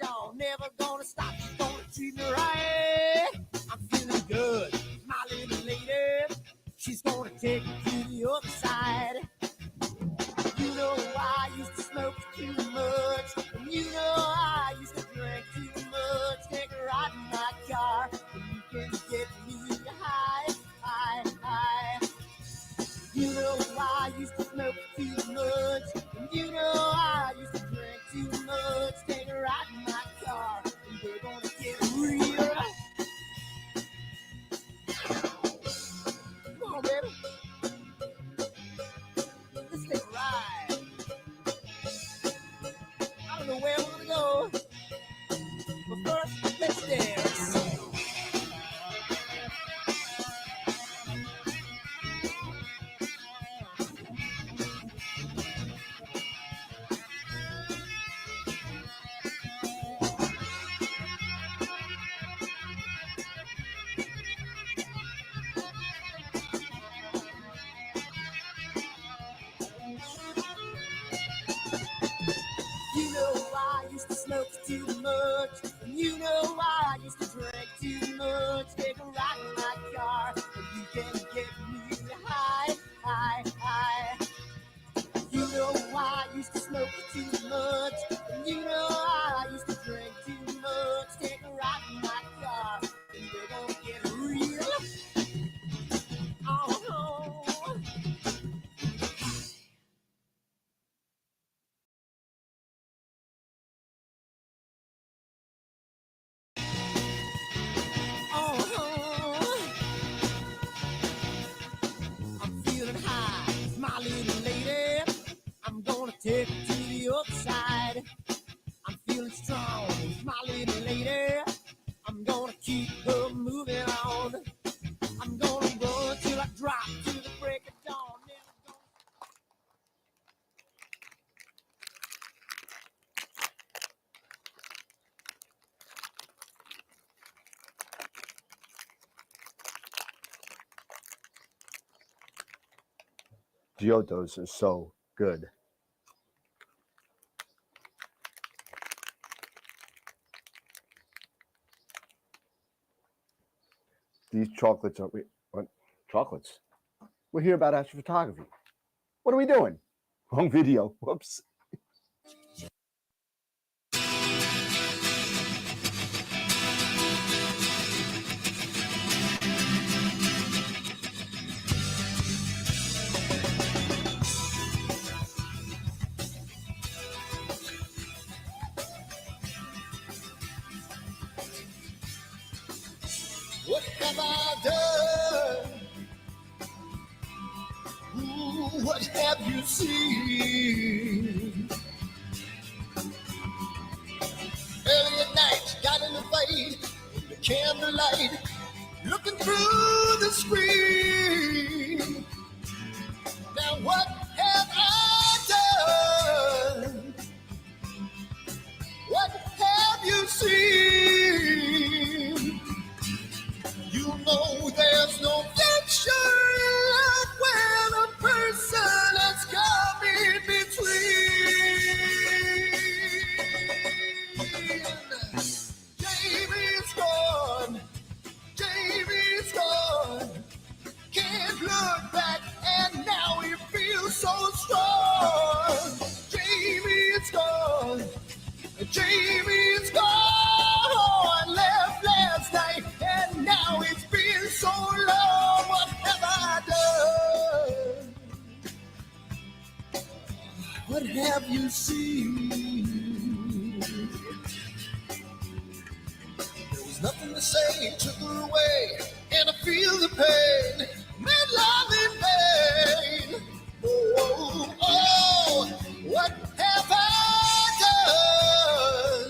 dawn. Never gonna stop, she's gonna treat me right. I'm feeling good, my little lady. She's gonna take me to the other side. You know I used to smoke too much, and you know I used to drink too much. Take a ride in my car, and you can get me high, high, high. You know I used to smoke too much, and you know I used to drink too much. Take a ride in my car, and we're gonna get real. Come on, baby. Let's take a ride. I don't know where we're gonna go, but first, let's dance. You know I used to smoke too much, and you know I used to drink too much. Take a ride in my car, and you can get me high, high, high. You know I used to smoke too much, and you know I used to drink too much. Take a ride in my car, and we're gonna get real. Oh, I'm feeling high, my little lady. I'm gonna take it to the other side. I'm feeling strong, my little lady. I'm gonna keep her moving on. I'm gonna run till I drop to the break of dawn. Giottos are so good. These chocolates are what? Chocolates? We're here about astrophotography. What are we doing? Wrong video. Whoops. What have I done? Ooh, what have you seen? Early at night, got in the fight, in the candlelight, looking through the screen. Now what have I done? What have you seen? You know there's no future in life when a person has come in between. Jamie's gone, Jamie's gone. Can't look back and now he feels so strong. Jamie's gone, Jamie's gone. Left last night and now it's been so long. What have I done? What have you seen? There was nothing to say, took her away, and I feel the pain. Made love in vain. Oh, oh, what have I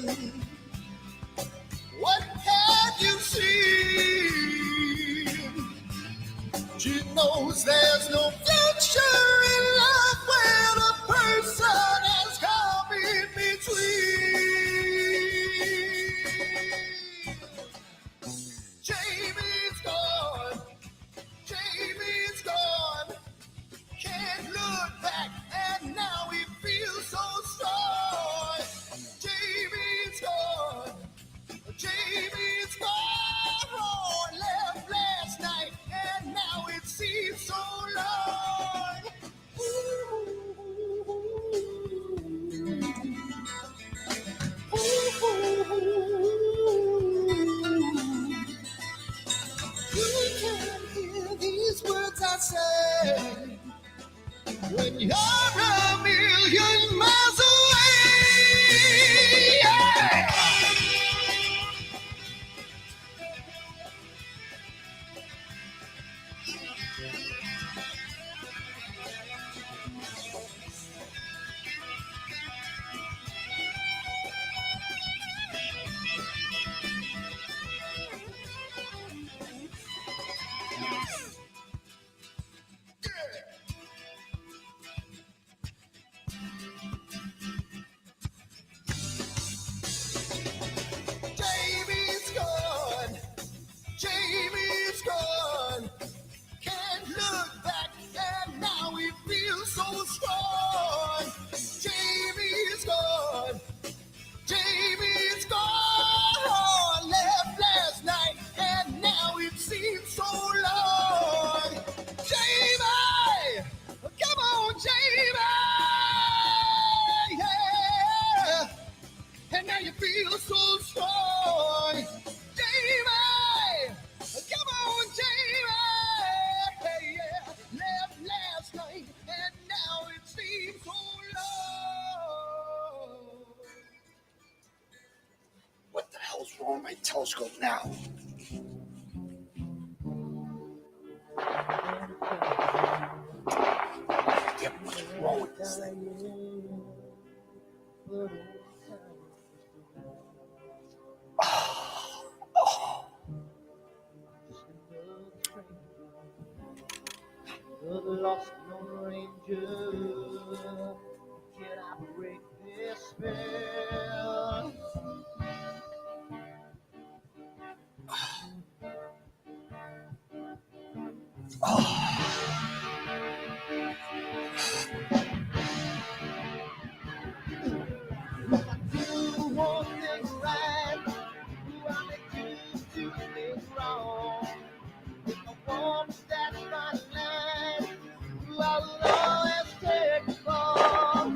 done? What have you seen? She knows there's no future in life when a person has come in between. Jamie's gone, Jamie's gone. Can't look back and now he feels so strong. Jamie's gone. feel so strong. Jamie, come on, Jamie. Hey, yeah, left last night and now it seems so long. What the hell's wrong with my telescope now? What's wrong with this thing? The lost Lone Ranger, can I break this spell? You want things right, I make you do things wrong. If I want that fine line, I will always take the fall.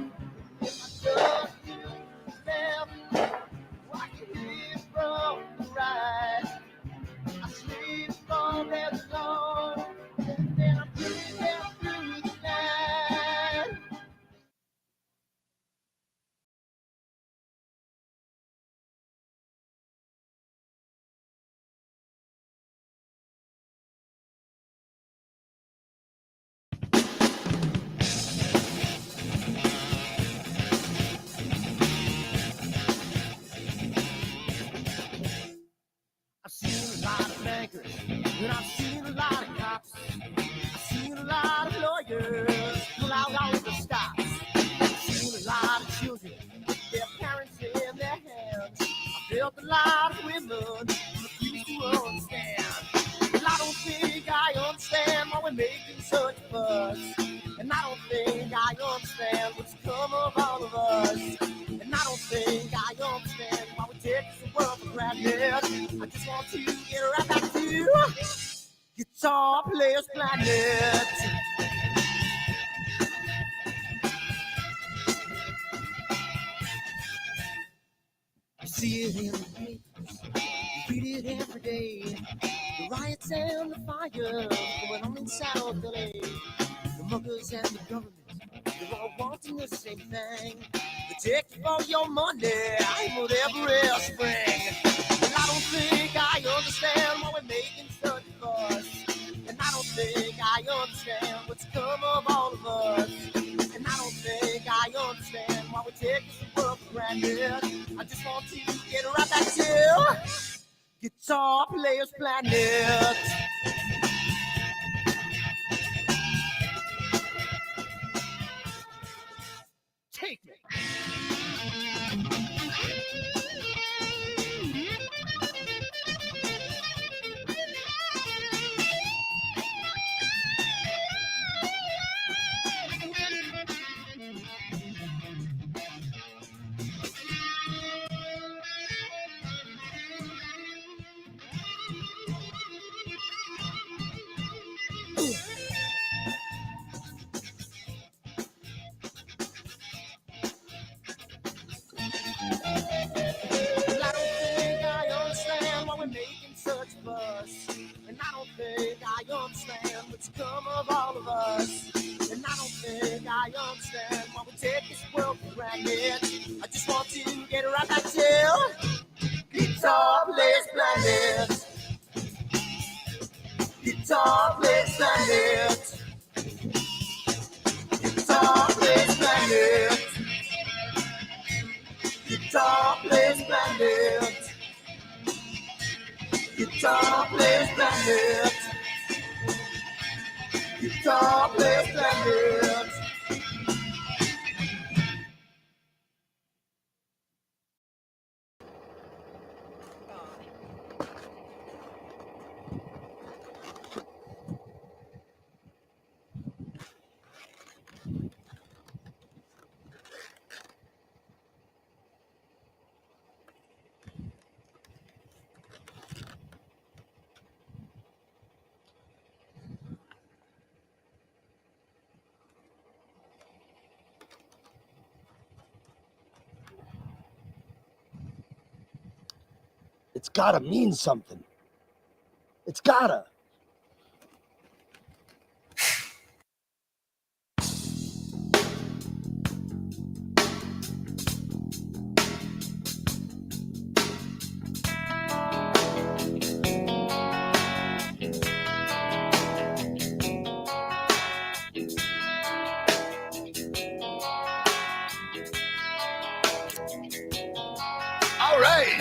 If I trust you left, I can hear from the right. I sleep all day long, and I'm breathing through the night. I've seen a lot of bankers, and I've seen a lot of cops. I've seen a lot of lawyers pull out all the stops. I've seen a lot of children with their parents in their hands. I felt a lot of women who refuse to understand. And I don't think I understand why we're making such a fuss. And I don't think I understand what's come of all of us. And I don't think I understand why we take this world for granted. I just want to get right back to Guitar Players Planet. You see it in the papers, you read it every day. The riots and the fires going on in South LA. The muggers and the government, they're all wanting the same thing. They take you for your money, whatever spring. And I don't think I understand why we're making such a fuss. And I don't think I understand what's come of all of us. And I don't think I understand why we take this world for granted. I just want to get right back to Guitar Players Planet. Take me. I don't think I understand why we're making such a fuss. And I don't think I understand what's come of all of us. And I don't think I understand why we take this world for granted. I just want to get right back to Guitar Players Planet. Guitar Players Planet. Guitar Players Planet. Guitar Players Planet. Guitar Players Planet. Guitar Players Planet. It's gotta mean something. It's gotta. All right.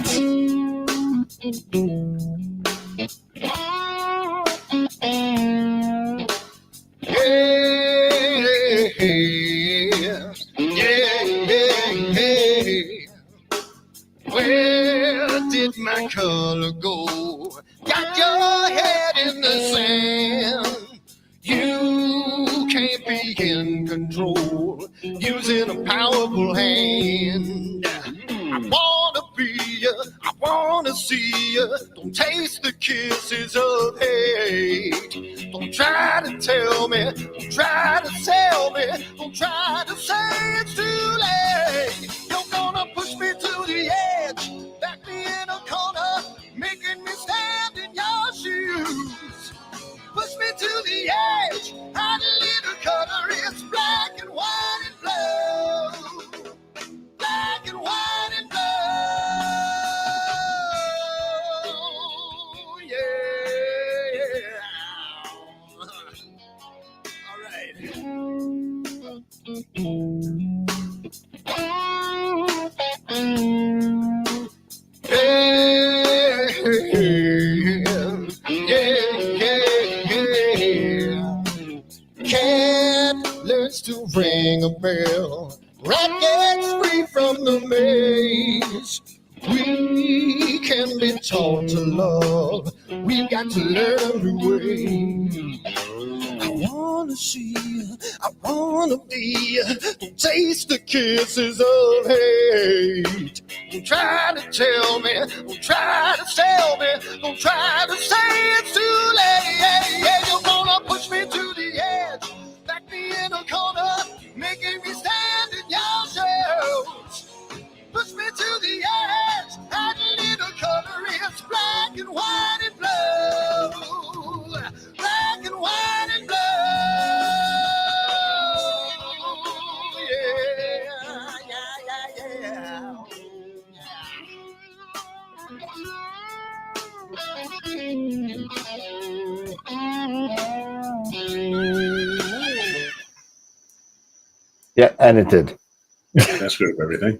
Where did my color go? Got your head in the sand. You can't be in control using a powerful hand. I wanna be you, I wanna see you. Don't taste the kisses of hate. Don't try to tell me, don't try to sell me, don't try to say it's too late. You're gonna push me to the edge, back me in a corner, making me stand in your shoes. Push me to the edge, hide a little color, it's black and white and blue. Black and white and blue, yeah. All right. Cat learns to ring a bell. Rat gets free from the maze. We can be taught to love. We've got to learn the way. I wanna see you, I wanna be you. Don't taste the kisses of hate. Don't try to tell me, don't try to sell me, don't try to say it's too late. You're gonna push me to the edge, back me in a corner, making me stand in your shadows. Push me to the edge, add a little color, it's black and white and blue. Black and white and blue. Yeah, and it did. Yeah, that's good for everything.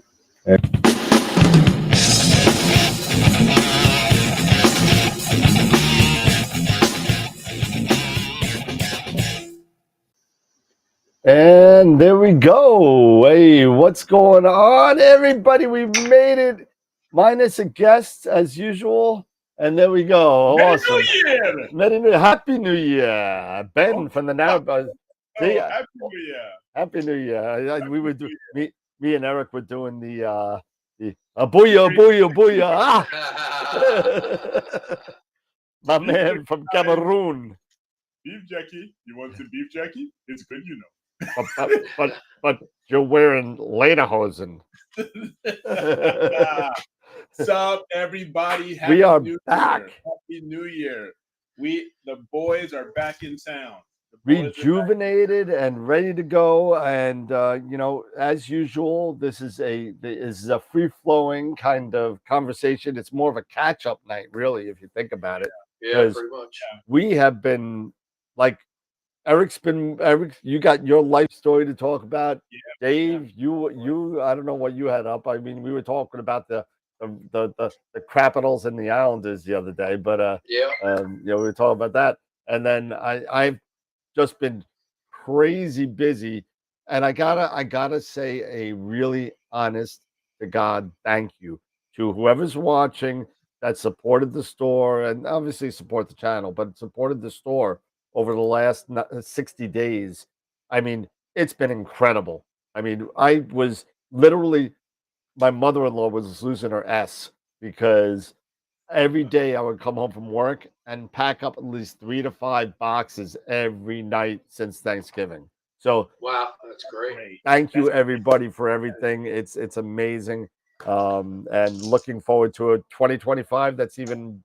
And there we go. Hey, what's going on, everybody? We've made it, minus a guest as usual. And there we go. Merry Awesome. New Year! Merry New Happy New Year. Ben from the Narrowbuzz. Happy New Year! Happy New Year. We were doing, me and Eric were doing the booyah, booyah, booyah. My man from Cameroon. Beef jerky. You want some beef jerky? It's good, you know. But you're wearing lederhosen. Sup, everybody? Happy We are New back. Year. Happy New Year. The boys are back in town. Rejuvenated and ready to go. And as usual, this is a free-flowing kind of conversation. It's more of a catch-up night, really, if you think about it. Yeah, pretty much. We have been like Eric, you got your life story to talk about. Yeah, Dave, you I don't know what you had up. I mean, we were talking about the Capitals and the Islanders the other day, but we were talking about that. And then I've just been crazy busy, and I gotta say a really honest to God thank you to whoever's watching that supported the store, and obviously support the channel, but supported the store over the last 60 days. I mean, it's been incredible. I mean, I was literally, my mother-in-law was losing her S because every day I would come home from work and pack up at least 3 to 5 boxes every night since Thanksgiving. So wow, that's great. Thank you everybody for everything. It's amazing. and looking forward to a 2025 that's even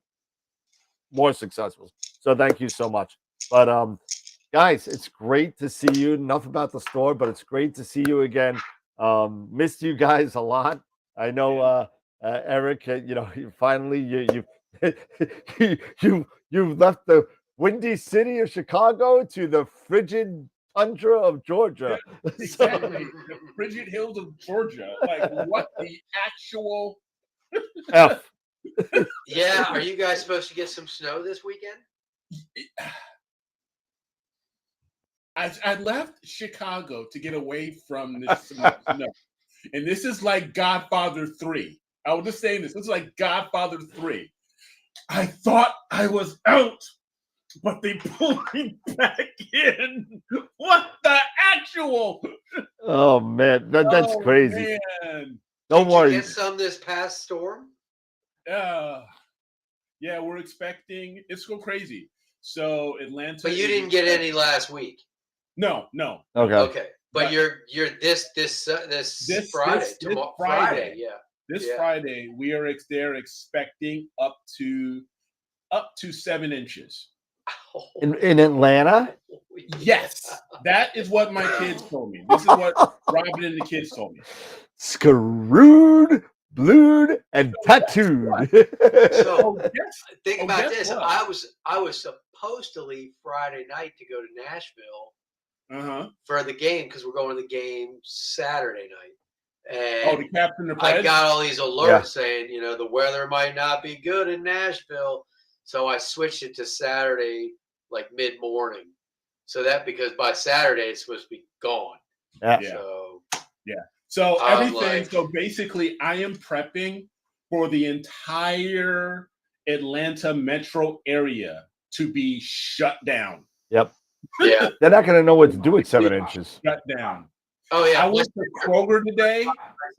more successful. So thank you so much. But guys, it's great to see you. Enough about the store, but it's great to see you again. Missed you guys a lot. I know, Eric. Finally you left the windy city of Chicago to the frigid tundra of Georgia. Exactly, the frigid hills of Georgia. Like, what the actual F. Yeah, are you guys supposed to get some snow this weekend? I left Chicago to get away from this snow. And this is like Godfather 3. I was just saying this. This is like Godfather 3. I thought I was out, but they pulled me back in. What the actual? Oh man, that's crazy. Man. Don't worry. Did you get some this past storm? Yeah, we're expecting. It's so crazy. So Atlanta. But you didn't get any last week. No. Okay. But you're this Friday, tomorrow, Friday, yeah. This Friday, they're expecting up to 7 inches. In Atlanta? Yes, that is what my kids told me. This is what Robin and the kids told me. Screwed, blued, and tattooed. So think about this. What? I was supposed to leave Friday night to go to Nashville for the game because we're going to the game Saturday night. And to captain the Preds? I got all these alerts saying, the weather might not be good in Nashville. So I switched it to Saturday, like mid-morning. So because by Saturday it's supposed to be gone. So everything. So basically, I am prepping for the entire Atlanta metro area to be shut down. Yep. Yeah. They're not going to know what to do with 7 inches. Shut down. Oh yeah. I went to Kroger today,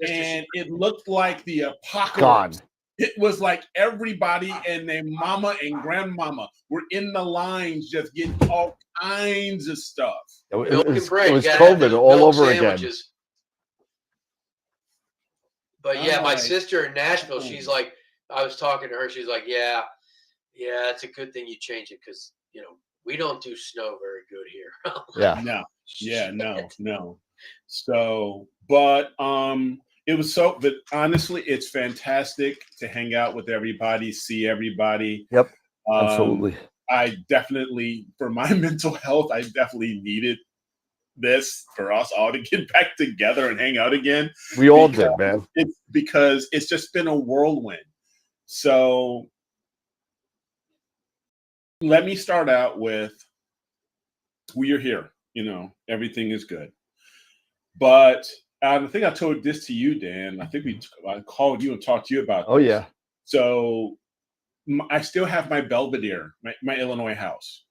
and it looked like the apocalypse. God. It was like everybody and their mama and grandmama were in the lines just getting all kinds of stuff. It was COVID all over again. But yeah, my sister in Nashville, she's like, I was talking to her. She's like, yeah, it's a good thing you changed it because, we don't do snow very good here. No. So, but it was but honestly, it's fantastic to hang out with everybody, see everybody. Yep, absolutely. I definitely, for my mental health, I definitely needed this for us all to get back together and hang out again. We all did, man. Because it's just been a whirlwind. So let me start out with, we are here. Everything is good. But I think I told this to you, Dan. I think I called you and talked to you about this. Oh, yeah. So I still have my Belvedere, my Illinois house,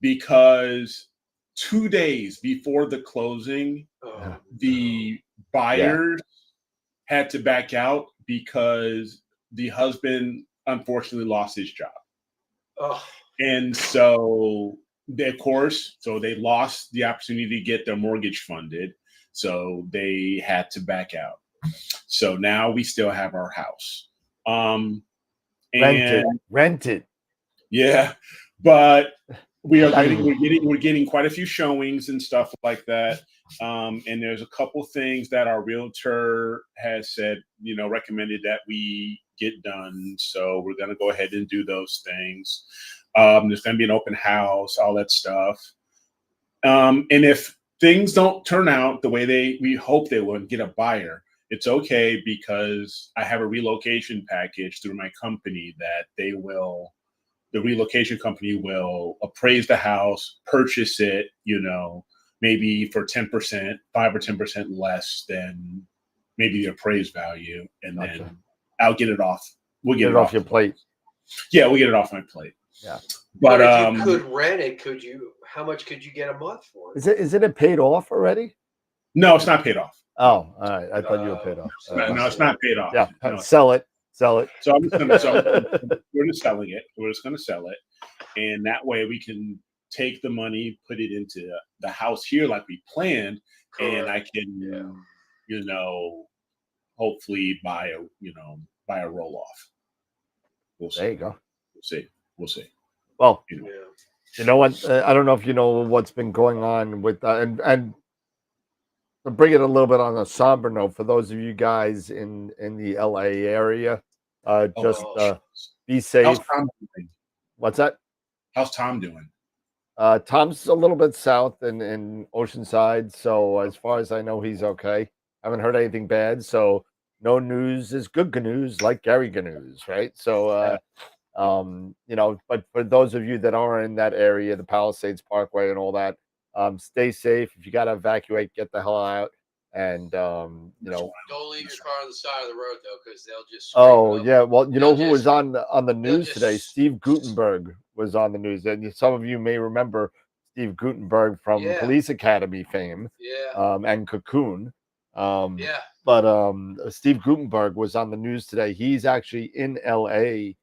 because 2 days before the closing, the buyers had to back out because the husband unfortunately lost his job. And so they lost the opportunity to get their mortgage funded. So they had to back out. So now we still have our house. Rented. Yeah. But we're getting quite a few showings and stuff like that. And there's a couple things that our realtor has said, recommended that we get done. So we're going to go ahead and do those things. There's going to be an open house, all that stuff. And if things don't turn out the way we hope they will and get a buyer, it's okay because I have a relocation package through my company that the relocation company will appraise the house, purchase it, maybe for 10%, 5 or 10% less than maybe the appraised value. And then I'll get it off. We'll get it off your plate. Yeah, we'll get it off my plate. Yeah. But if you could rent it, how much could you get a month for it? Isn't it paid off already? No, it's not paid off. Oh, all right. I thought you were paid off. No, it's not paid off. Yeah. No. Sell it. So we're just selling it. We're just going to sell it. And that way we can take the money, put it into the house here like we planned. Correct. And I can, hopefully by a roll off. We'll see. There you go. We'll see. Well, You know. you know what? I don't know if you know what's been going on with and to bring it a little bit on a somber note for those of you guys in the LA area, be safe. How's Tom doing? What's that? How's Tom doing? Tom's a little bit south in Oceanside, so as far as I know, he's okay. Haven't heard anything bad, so no news is good news, like Gary news, right? So, but for those of you that are in that area, the Palisades Parkway and all that, stay safe. If you got to evacuate, get the hell out. And don't leave your car on the side of the road though, because they'll just. Yeah. Well, you know who was on the news today? Steve Gutenberg was on the news, and some of you may remember Steve Gutenberg from Police Academy fame. And Cocoon. But Steve Gutenberg was on the news today. He's actually in LA,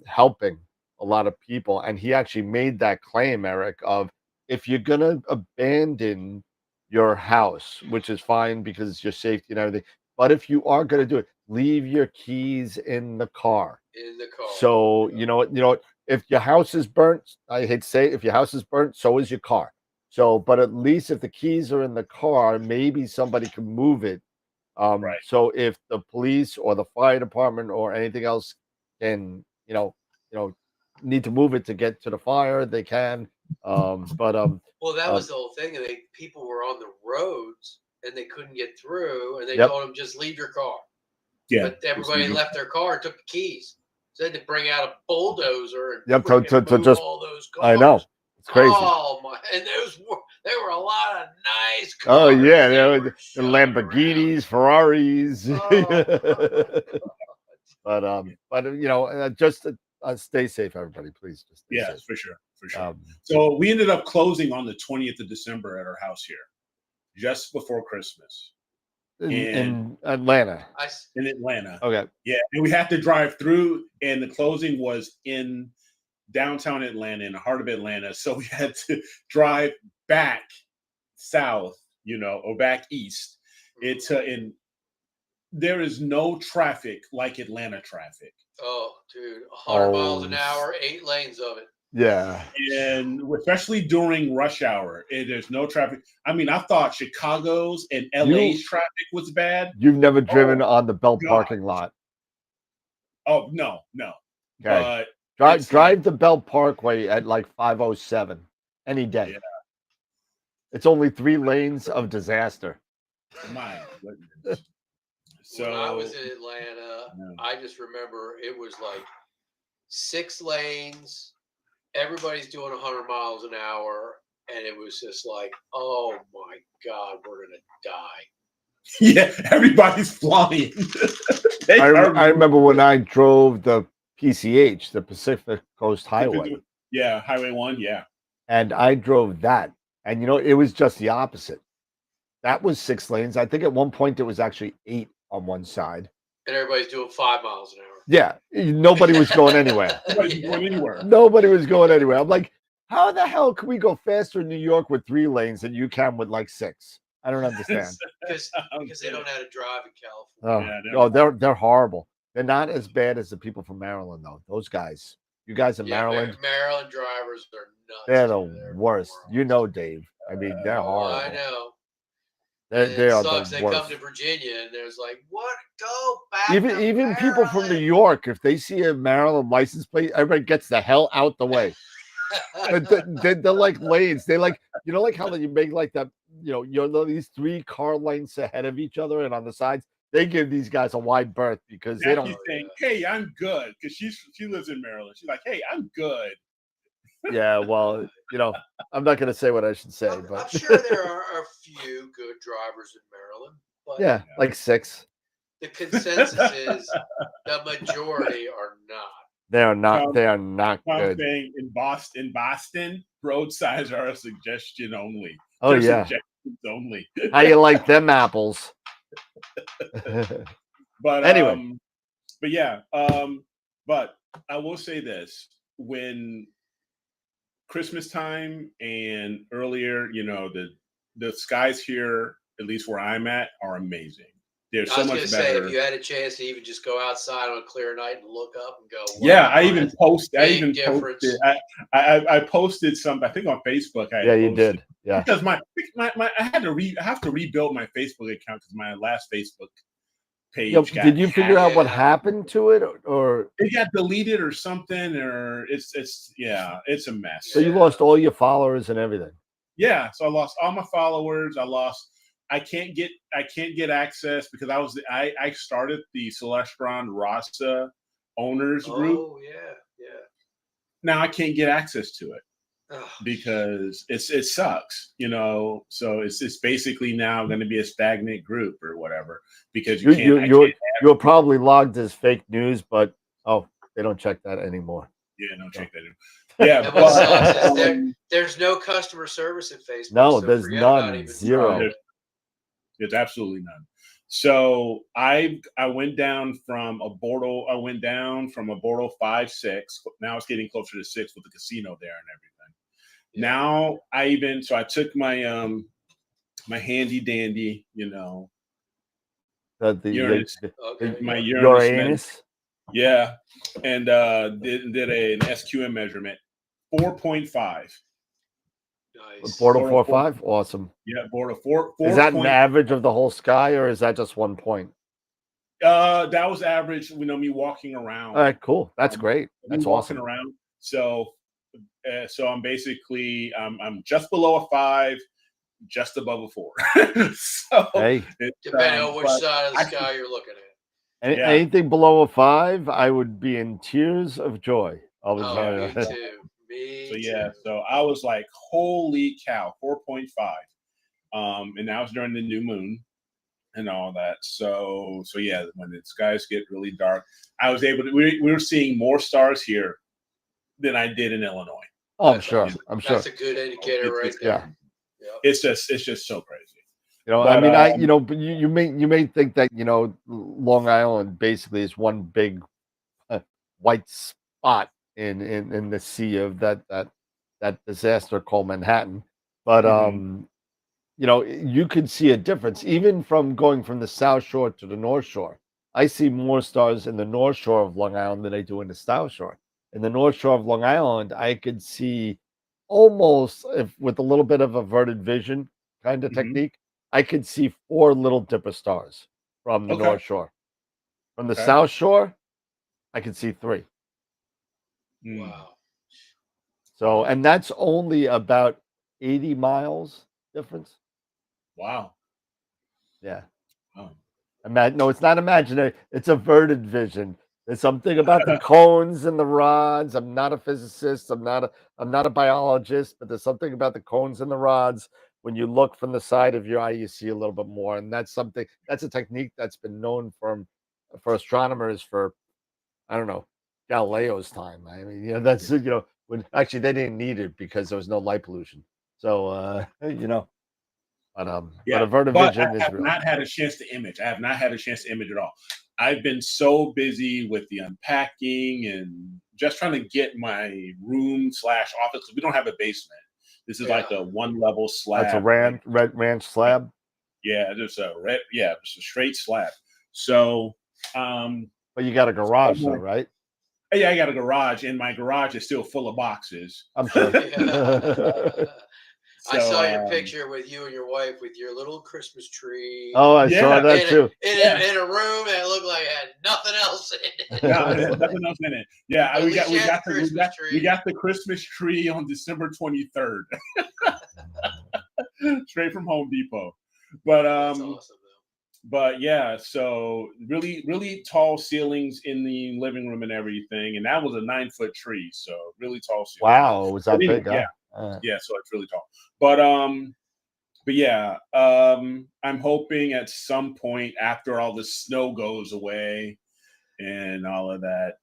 helping a lot of people, and he actually made that claim, Eric, of if you're gonna abandon your house, which is fine because it's your safety and everything, but if you are going to do it, leave your keys in the car. So you know what, if your house is burnt, I hate to say it, if your house is burnt, so is your car. So but at least if the keys are in the car, maybe somebody can move it. So if the police or the fire department or anything else can need to move it to get to the fire, they can. Well, that was the whole thing. People were on the roads and they couldn't get through, and they told them just leave your car. Yeah, but everybody left their car and took the keys. So they had to bring out a bulldozer and move just all those cars. I know, it's crazy. Oh my! And there were a lot of nice cars. Oh yeah, the Lamborghinis, Ferraris. But just stay safe, everybody. Please just stay safe. For sure. So we ended up closing on the 20th of December at our house here, just before Christmas. In Atlanta. In Atlanta. Okay. Yeah, and we had to drive through, and the closing was in downtown Atlanta, in the heart of Atlanta. So we had to drive back south, or back east. It's and there is no traffic like Atlanta traffic. Oh, dude, 100 miles an hour, 8 lanes of it. Yeah. And especially during rush hour, there's no traffic. I mean, I thought Chicago's and LA's traffic was bad. You've never driven on the Bell parking lot. Oh, no. Okay. But drive the Bell Parkway at like 5:07 any day. Yeah. It's only 3 lanes of disaster. My goodness. So when I was in Atlanta, I just remember it was like 6 lanes. Everybody's doing 100 miles an hour, and it was just like, oh my God, we're gonna die. Yeah, everybody's flying. I remember when I drove the PCH, the Pacific Coast Highway. Yeah, Highway 1, yeah. And I drove that, and it was just the opposite. That was 6 lanes. I think at one point it was actually 8 on one side. And everybody's doing 5 miles an hour. Yeah, nobody was going anywhere. Nobody was going anywhere. I'm like, how the hell can we go faster in New York with 3 lanes than you can with like 6? I don't understand. Because they don't know how to drive in California. They're horrible. They're not as bad as the people from Maryland, though. Those guys, you guys in Maryland. Maryland drivers are nuts. They're the worst. Dave. I mean, they're horrible. I know. They are sucks. the they worst. come to Virginia and there's like, what? Go back. Even people from New York, if they see a Maryland license plate, everybody gets the hell out the way. they're like lanes. They like like how you make like that. You're these 3 car lengths ahead of each other, and on the sides they give these guys a wide berth because they don't. She's saying, "Hey, I'm good," because she lives in Maryland. She's like, "Hey, I'm good." Yeah, well, I'm not going to say what I should say, but I'm sure there are a few good drivers in Maryland. But yeah, like 6. The consensus is the majority are not. They are not. They are not good. Saying in Boston, road signs are a suggestion only. Oh yeah, suggestions only. How you like them apples? But anyway, but yeah, but I will say this: when Christmas time and earlier, the skies here, at least where I'm at, are amazing. They're so much better. Say, if you had a chance to even just go outside on a clear night and look up and go, wow, yeah, I even posted. I posted some. I think on Facebook. You did. Yeah, because I have to rebuild my Facebook account because my last Facebook page. Did you figure out what happened to it, or it got deleted or something, or it's a mess. So you lost all your followers and everything. Yeah, so I lost all my followers. I can't get access because I started the Celestron Rasa owners group. Oh yeah. Now I can't get access to it because it sucks, So it's basically now going to be a stagnant group or whatever because you're probably logged as fake news, but they don't check that anymore. Yeah, don't check that anymore. Yeah, but there's no customer service at Facebook. No, there's none. Zero. There's absolutely none. So I went down from a Bordeaux 5-6. Now it's getting closer to 6 with the casino there and everything. Yeah. Now I took my my handy dandy, my Uranus. Yeah, and did an SQM measurement, 4.5. Nice. Bordeaux 4.5, awesome. Yeah, Bordeaux 4. Is that an average of the whole sky, or is that just 1 point? That was average. Me walking around. All right, cool. That's great. That's awesome. Walking around. So I'm basically I'm just below a 5, just above a 4. So depending on which side of the sky you're looking at. Anything below a 5, I would be in tears of joy. Me too. So I was like, holy cow, 4.5. And that was during the new moon and all that. So yeah, when the skies get really dark, I was able to. We were seeing more stars here than I did in Illinois. Oh, I'm sure. That's a good indicator, right there. Yeah. It's just so crazy. But you may think that Long Island basically is one big white spot in the sea of that disaster called Manhattan, but you could see a difference even from going from the South Shore to the North Shore. I see more stars in the North Shore of Long Island than I do in the South Shore. In the North Shore of Long Island, I could see almost, with a little bit of averted vision kind of technique, I could see 4 little dipper stars from the North Shore. From the South Shore, I could see 3. Wow. So, and that's only about 80 miles difference. Wow. Yeah. Oh. No, it's not imaginary. It's averted vision. There's something about the cones and the rods. I'm not a physicist. I'm not a biologist, but there's something about the cones and the rods. When you look from the side of your eye, you see a little bit more. And that's a technique that's been known for astronomers for, I don't know, Galileo's time. I mean, that's, when actually they didn't need it because there was no light pollution. So, but averted vision is real. Not had a chance to image. I have not had a chance to image at all. I've been so busy with the unpacking and just trying to get my room/office, because we don't have a basement. This is like a 1-level slab. That's a red ranch slab. Yeah, it's a straight slab. So, but you got a garage, though, right? Yeah, I got a garage, and my garage is still full of boxes. I'm sure. I saw your picture with you and your wife with your little Christmas tree. Oh, I saw that too. In a room that looked like it had nothing else in it. No, there's nothing else in it. Yeah, we got the Christmas tree on December 23rd, straight from Home Depot. But that's awesome. But yeah, so really, really tall ceilings in the living room and everything, and that was a 9-foot tree, so really tall ceilings. Wow, was that big? Yeah. Yeah, so it's really tall. But yeah, I'm hoping at some point after all the snow goes away and all of that,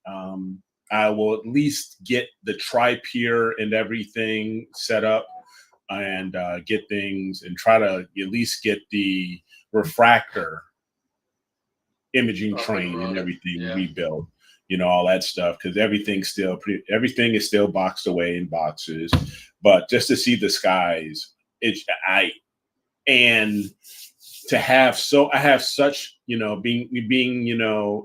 I will at least get the tri-pier and everything set up and get things and try to at least get the refractor imaging train and everything rebuilt. All that stuff, because everything is still boxed away in boxes. But just to see the skies, and to have I have such, being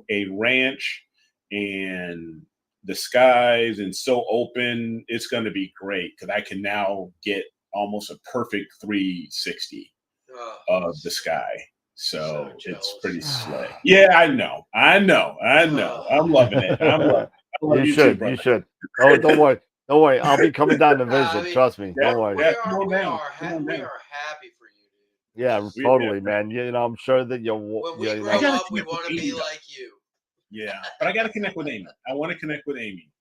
a ranch and the skies and so open, it's going to be great because I can now get almost a perfect 360 of the sky. So it's pretty slick. Yeah, I know. I'm loving it. I love you should. Too, you should. Oh, don't worry. Don't worry. I'll be coming down to visit. Trust me. Don't worry. We are happy for you, dude. Yeah, totally, man. I'm sure that you'll. When we grow up, we want to be like you. Yeah, but I got to connect with Amy. I want to connect with Amy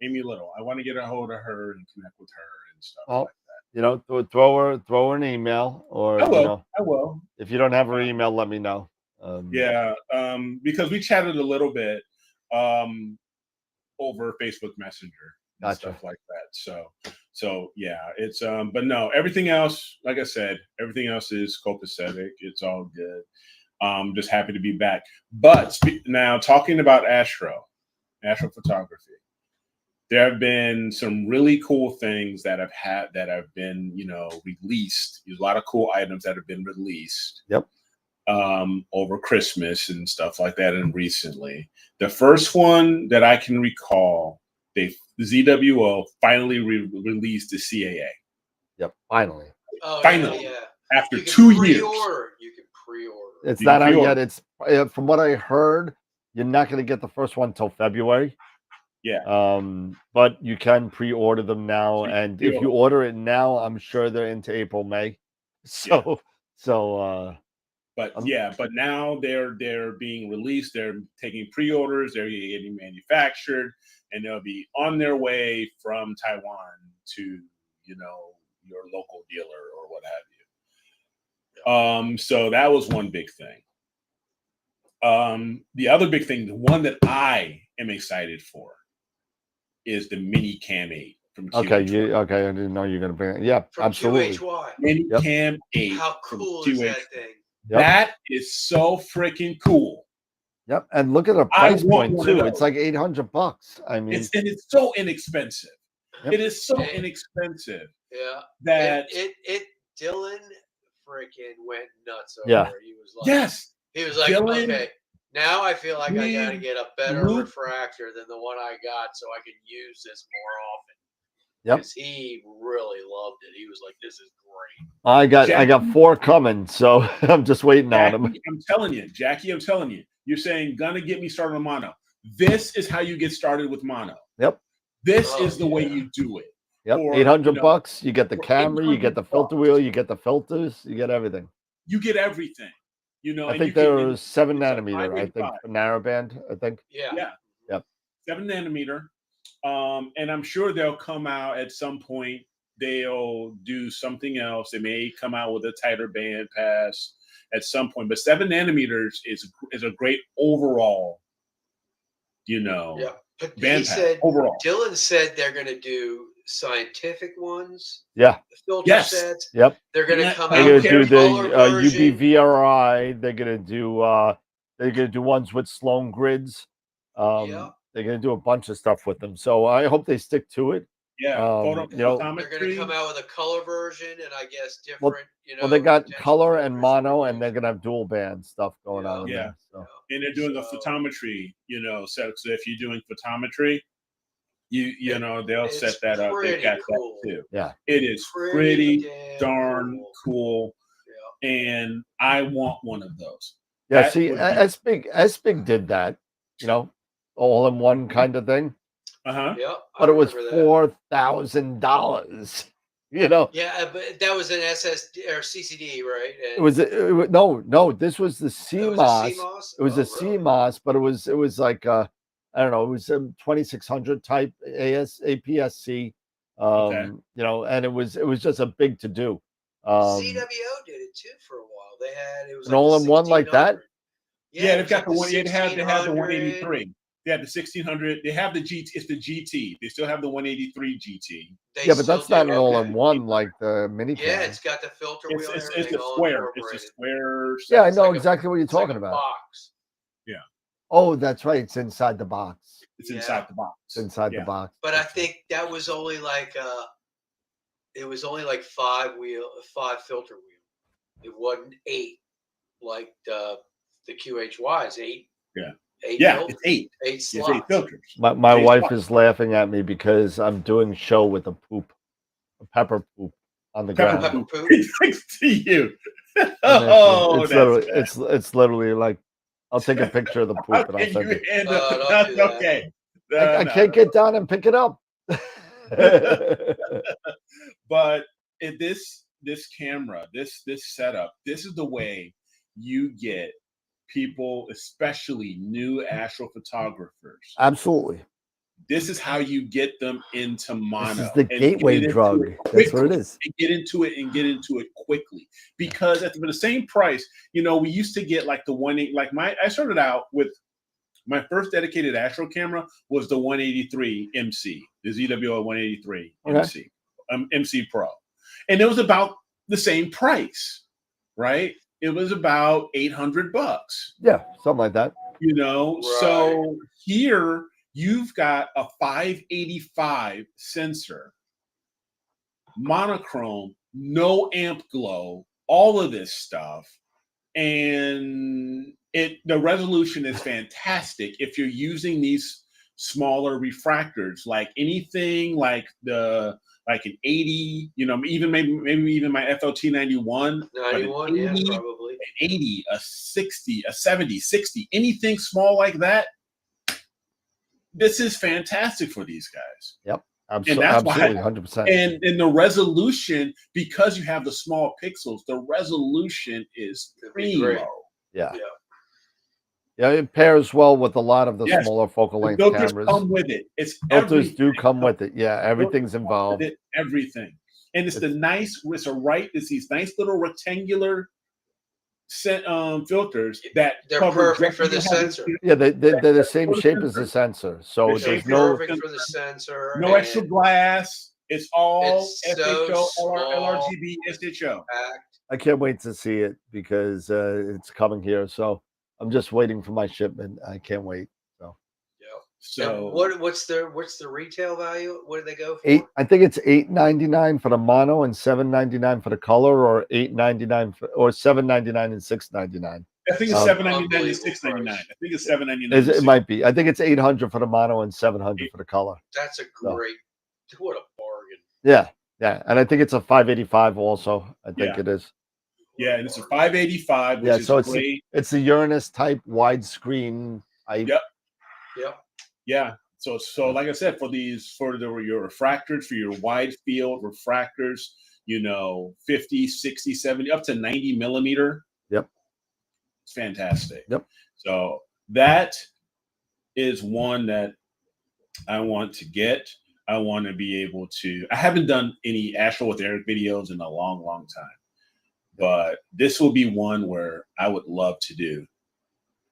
Little. I want to get a hold of her and connect with her and stuff like that. Throw her an email, or I will. If you don't have her email, let me know. Because we chatted a little bit over Facebook Messenger and stuff like that. So yeah, it's but no, everything else, like I said, everything else is copacetic. It's all good. Just happy to be back. But now talking about astrophotography, there have been some really cool things that have been, released. There's a lot of cool items that have been released. Yep. Over Christmas and stuff like that, and recently. The first one that I can recall, the ZWO finally released the CAA. Yep, finally. Oh, finally, yeah. After 2 years. You can pre-order. It's not out yet. It's from what I heard, you're not going to get the first one till February. Yeah. But you can pre-order them now, and if you order it now, I'm sure they're into April, May. But now they're being released. They're taking pre-orders. They're getting manufactured, and they'll be on their way from Taiwan to your local dealer or what have you. So that was one big thing. The other big thing, the one that I am excited for, is the Mini Cam 8 from QH1. Okay, I didn't know you were going to bring it. Yeah, from absolutely. QH1. Mini Cam 8. How cool is that thing? Yep. That is so freaking cool. Yep, and look at the price point too. It's like $800. I mean, it's so inexpensive. Yep. It is so inexpensive. Yeah. That Dylan freaking went nuts over Yeah. there. He was like, yes. He was like, Dylan, okay, now I feel like I got to get a better refractor than the one I got, so I can use this more often. Yep. Because he really loved it. He was like, "This is great." I got 4 coming, so I'm just waiting on them. I'm telling you, Jackie. I'm telling you. You're saying gonna get me started on mono. This is how you get started with mono. Yep. This is the way you do it. Yep. $800. You get the camera, you get the filter wheel, you get the filters, you get everything. You get everything. I think there was 7 nanometer. I think narrowband. I think. Yeah. Yep. 7 nanometer. And I'm sure they'll come out at some point. They'll do something else. They may come out with a tighter band pass at some point. But 7 nanometers is a great overall, band pass overall. Dylan said they're going to do scientific ones. Yeah. Filter sets. Yep. They're going to come out. They're going to do the UBVRI. They're going to do ones with Sloan grids. They're going to do a bunch of stuff with them. So I hope they stick to it. Yeah. They're going to come out with a color version and I guess different, Well, they got color and mono, and they're going to have dual band stuff going on. Yeah. So. And they're doing a photometry, so if you're doing photometry, they'll set that up. They've got that too. Yeah. It is pretty darn cool. Yeah. And I want one of those. Yeah. S-Big did that, all in one kind of thing. Yeah, but it was $4,000. Yeah, but that was an SSD or CCD, right? And no. This was the CMOS. It was a CMOS, but it was like I don't know. It was a 2600 type APS-C. And it was just a big to do. CWO did it too for a while. They had an all-in-one like that. Yeah, they've got the one. They have the 183. They have the 1600. They have the GT. It's the GT. They still have the 183 GT. But that's not an all-in-one like the mini. Yeah, it's got the filter wheel. It's a square. It's a square. Yeah, I know exactly what you're talking about. Box. Yeah. Oh, that's right. It's inside the box. It's inside the box. It's inside the box. But I think that was only like it was only like 5 filter wheel. It wasn't 8. like the QHY is 8. Yeah. 8 Yeah, filters, it's 8. 8 slots. It's 8 filters. My wife is laughing at me because I'm doing show with a pepper poop on the ground. Pepper poop. Thanks to you. Oh, it's literally like, I'll take a picture of the poop and I'll send it. That's okay. I can't get down and pick it up. But this camera, this setup, this is the way you get people, especially new astrophotographers. Absolutely. This is how you get them into mono. This is the gateway drug. That's what it is. And get into it quickly. Because for the same price, we used to get like the 180. Like I started out with my first dedicated astro camera was the 183 MC, the ZWO 183 MC, MC Pro, and it was about the same price, right? It was about $800. Yeah, something like that. Right. So here you've got a 585 sensor, monochrome, no amp glow, all of this stuff. And the resolution is fantastic if you're using these smaller refractors, like anything like an 80, even maybe even my FLT 91. 91, yeah, probably. An 80, a 60, a 70, 60, anything small like that. This is fantastic for these guys. Yep. Absolutely, 100%. And the resolution, because you have the small pixels, the resolution is primo. Yeah. Yeah, it pairs well with a lot of the smaller focal length filters cameras. Come with it. Filters do come with it. Yeah, everything's involved. Everything, and it's these nice little rectangular filters that they're perfect for the sensor. Yeah, they're the same shape as the sensor, so there's perfect for the sensor. No extra glass. It's all SHO, so LRGB, SHO. I can't wait to see it because it's coming here. So I'm just waiting for my shipment. I can't wait. So what's the retail value? What do they go for? I think it's $8.99 for the mono and $7.99 for the color, or $8.99 or $7.99 and $6.99. I think it's $7.99 and $6.99. I think it's $7.99. It might be. I think it's $800 for the mono and $700 for the color. That's a great. What a bargain. Yeah, and I think it's a 585 also. I think it is. Yeah, and it's a 585. Which is great. It's the Uranus type widescreen. Yep. Yeah. So like I said, for your refractors, for your wide field refractors, 50, 60, 70, up to 90 millimeter. Yep. It's fantastic. Yep. So that is one that I want to get. I want to be able to. I haven't done any Astro with Eric videos in a long, long time. But this will be one where I would love to do.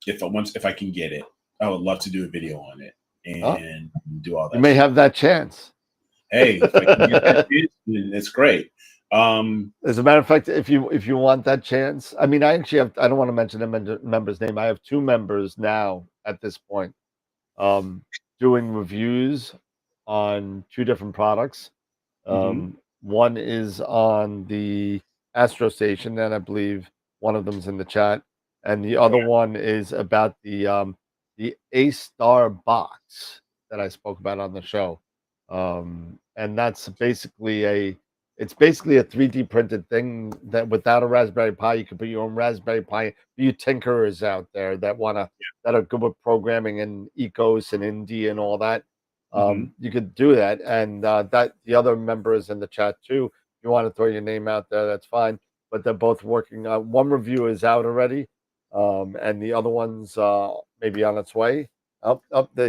If I can get it, I would love to do a video on it and do all that. You may have that chance. Hey, if I can get that chance, it's great. As a matter of fact, if you want that chance, I mean, I actually have. I don't want to mention the member's name. I have 2 members now at this point, doing reviews on 2 different products. One is on the Astro Station, and I believe one of them's in the chat, and the other one is about the A-Star box that I spoke about on the show, and that's basically a 3D printed thing that without a Raspberry Pi, you can put your own Raspberry Pi. You tinkerers out there that are good with programming and Ecos and Indie and all that, you could do that. And that the other member is in the chat too. If you want to throw your name out there, that's fine. But they're both working. One review is out already, and the other one's maybe on its way.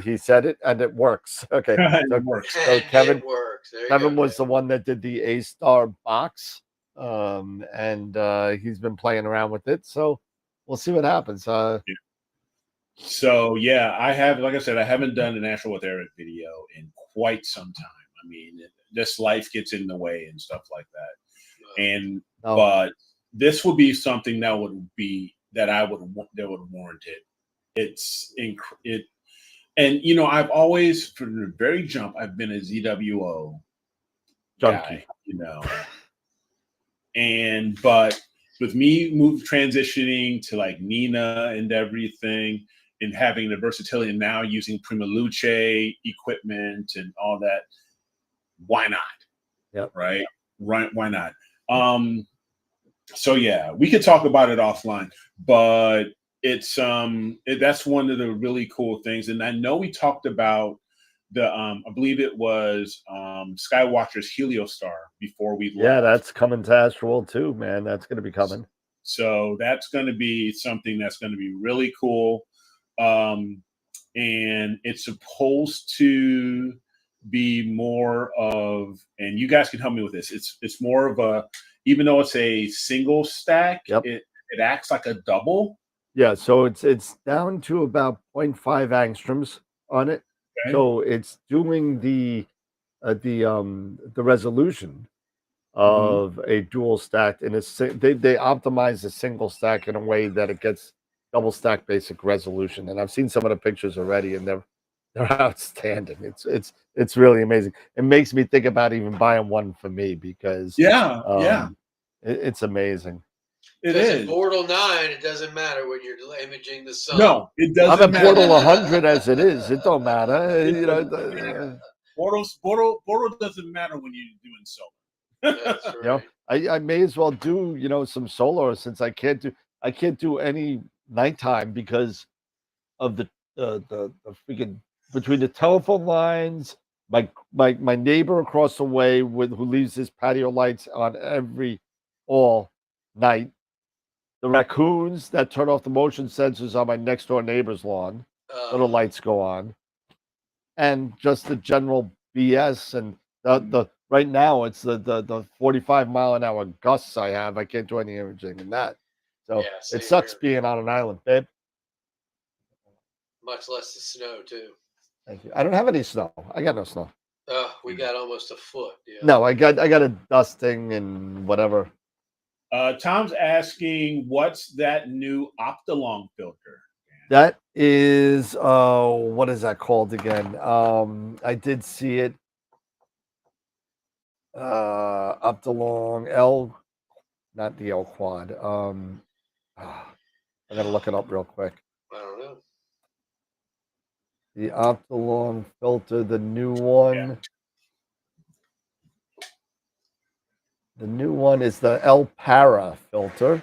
He said it, and it works. Okay, it works. So Kevin, it works. Kevin was the one that did the A-Star box, and he's been playing around with it. So we'll see what happens. So yeah, I have, like I said, I haven't done an Astro with Eric video in quite some time. I mean, this life gets in the way and stuff like that. But this would be something that would warrant it. And I've always, from the very jump, I've been a ZWO junkie, guy, but with me transitioning to like Nina and everything, and having the versatility, and now using Prima Luce equipment and all that, why not? Yep. Right. Why not? So yeah, we could talk about it offline, but it's that's one of the really cool things. And I know we talked about the I believe it was Skywatcher's Heliostar before we left. Yeah, that's coming to AstroWorld too, man. That's going to be coming. So that's going to be something that's going to be really cool. And it's supposed to be more of, and you guys can help me with this. It's more of a, even though it's a single stack, it acts like a double. Yeah, so it's down to about 0.5 angstroms on it. Okay. So it's doing the resolution of a dual stack, and they optimize the single stack in a way that it gets double stack basic resolution. And I've seen some of the pictures already, and they're outstanding. It's really amazing. It makes me think about even buying one for me because it's amazing. It is. In Portal 9, it doesn't matter when you're imaging the sun. No, it doesn't. I'm at Portal 100 as it is. It don't matter. Portal doesn't matter when you're doing solar. That's right. I may as well do some solar, since I can't do any nighttime because of the freaking, between the telephone lines, my neighbor across the way who leaves his patio lights on all night, the raccoons that turn off the motion sensors on my next door neighbor's lawn, so the lights go on, and just the general BS. And the right now it's the 45-mile-an-hour gusts I have. I can't do any imaging in that, so it sucks being on an island, babe. Much less the snow too. Thank you. I don't have any snow. I got no snow. We got almost a foot. Yeah. No, I got a dusting and whatever. Tom's asking, what's that new Optilong filter? That is what is that called again? I did see it. Optilong L, not the L quad. I gotta look it up real quick. I don't know. The Optilong filter, the new one. Yeah. The new one is the L Para filter.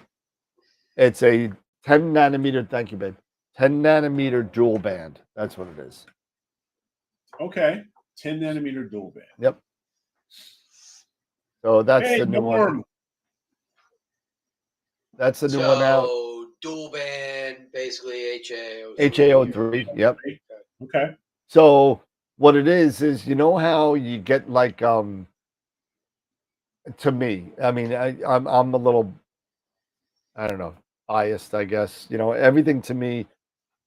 It's a 10 nanometer. Thank you, babe. 10 nanometer dual band. That's what it is. Okay. 10 nanometer dual band. Yep. So that's the new one. That's the new one out. So dual band, basically HA03. Yep. Okay. So what it is you know how you get like to me, I mean, I'm a little, I don't know, biased, I guess. Everything to me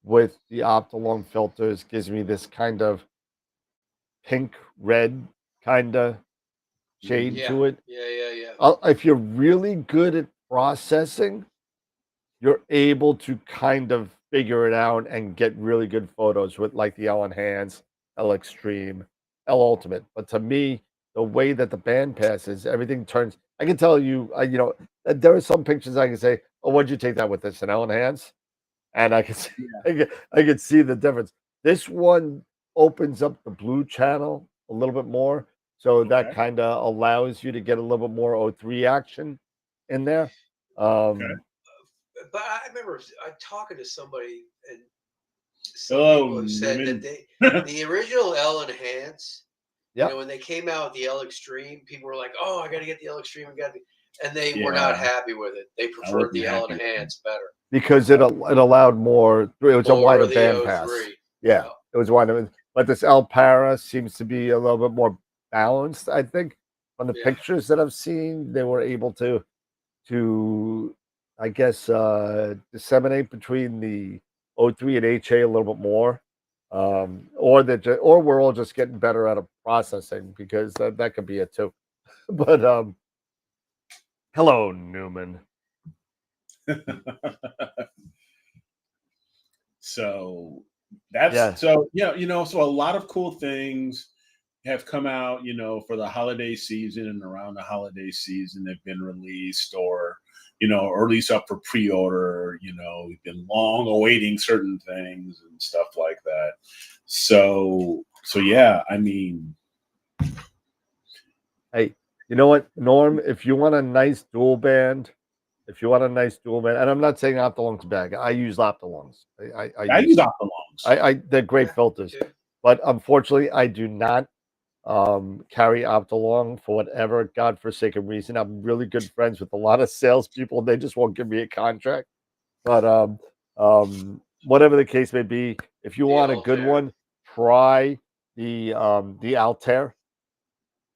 with the Optilong filters gives me this kind of pink red kind of shade to it. Yeah. If you're really good at processing, you're able to kind of figure it out and get really good photos with like the L Enhance, L Extreme, L Ultimate. But to me, the way that the band passes, everything turns. I can tell you, there are some pictures I can say, "Oh, what'd you take that with this?" An L Enhance, and I can see, I can see the difference. This one opens up the blue channel a little bit more, so that kind of allows you to get a little bit more O3 action in there. But I remember talking to somebody, and some people said that the original L Enhance, when they came out with the L Extreme, people were like, "Oh, I got to get the L Extreme." And they were not happy with it. They preferred the L Enhance better because it allowed more. It was a wider band pass. Yeah, it was wider. But this L Para seems to be a little bit more balanced. I think on the pictures that I've seen, they were able to I guess disseminate between the O3 and HA a little bit more, or we're all just getting better at processing, because that could be it too. But hello, Newman. So that's so a lot of cool things have come out, for the holiday season and around the holiday season, they've been released or at least up for pre-order. We've been long awaiting certain things and stuff like that. So yeah, I mean, hey, you know what, Norm? If you want a nice dual band, and I'm not saying Optolong's bad. I use Optolongs. I use Optolongs. They're great filters, but unfortunately, I do not carry Optolong for whatever godforsaken reason. I'm really good friends with a lot of salespeople. They just won't give me a contract. But whatever the case may be, if you want a good one, try the Altair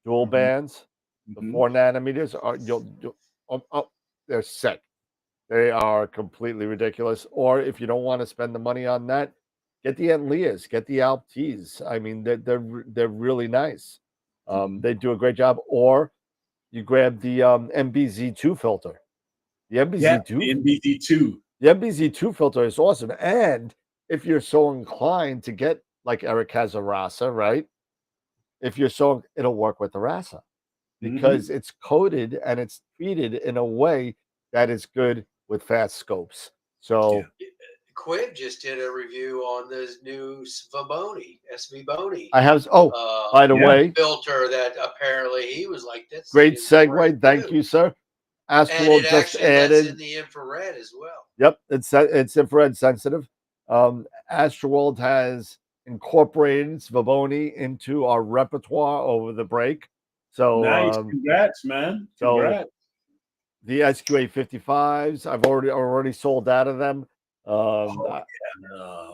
dual bands. The 4 nanometers are they're sick. They are completely ridiculous. Or if you don't want to spend the money on that, get the Entleas, get the Alp Ts. I mean, they're really nice. They do a great job. Or you grab the MBZ2 filter. The MBZ2. The MBZ2 filter is awesome. And if you're so inclined to get, like Eric has a Rasa, right? If you're so, it'll work with the Rasa because it's coated and it's treated in a way that is good with fast scopes. So Quib just did a review on this new Svaboni, SV-Boni. I have, by the way, filter that apparently he was like, that's great segue. Thank you, sir. AstroWorld just added in the infrared as well. Yep, it's infrared sensitive. AstroWorld has incorporated Svaboni into our repertoire over the break. So nice, congrats, man. Congrats. So the SQA55s, I've already sold out of them. Oh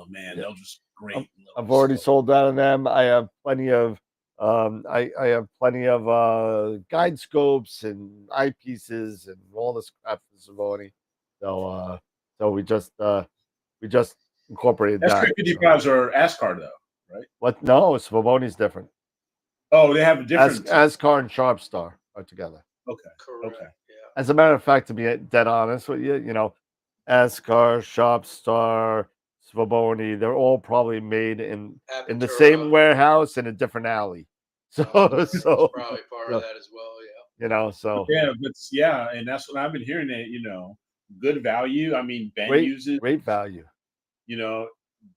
man, they'll just great. I've already sold out of them. I have plenty of I have plenty of guide scopes and eyepieces and all this crap for Svaboni. So we just incorporated that. SQA55s are ASCAR though, right? What? No, Svaboni's different. Oh, they have a different. ASCAR and Sharpstar are together. Okay. Correct. Okay. Yeah. As a matter of fact, to be dead honest with you, ASCAR, Sharpstar, Svaboni, they're all probably made in the same warehouse in a different alley. So that's probably part of that as well. Yeah. So and that's what I've been hearing. That good value. I mean, Ben uses great value.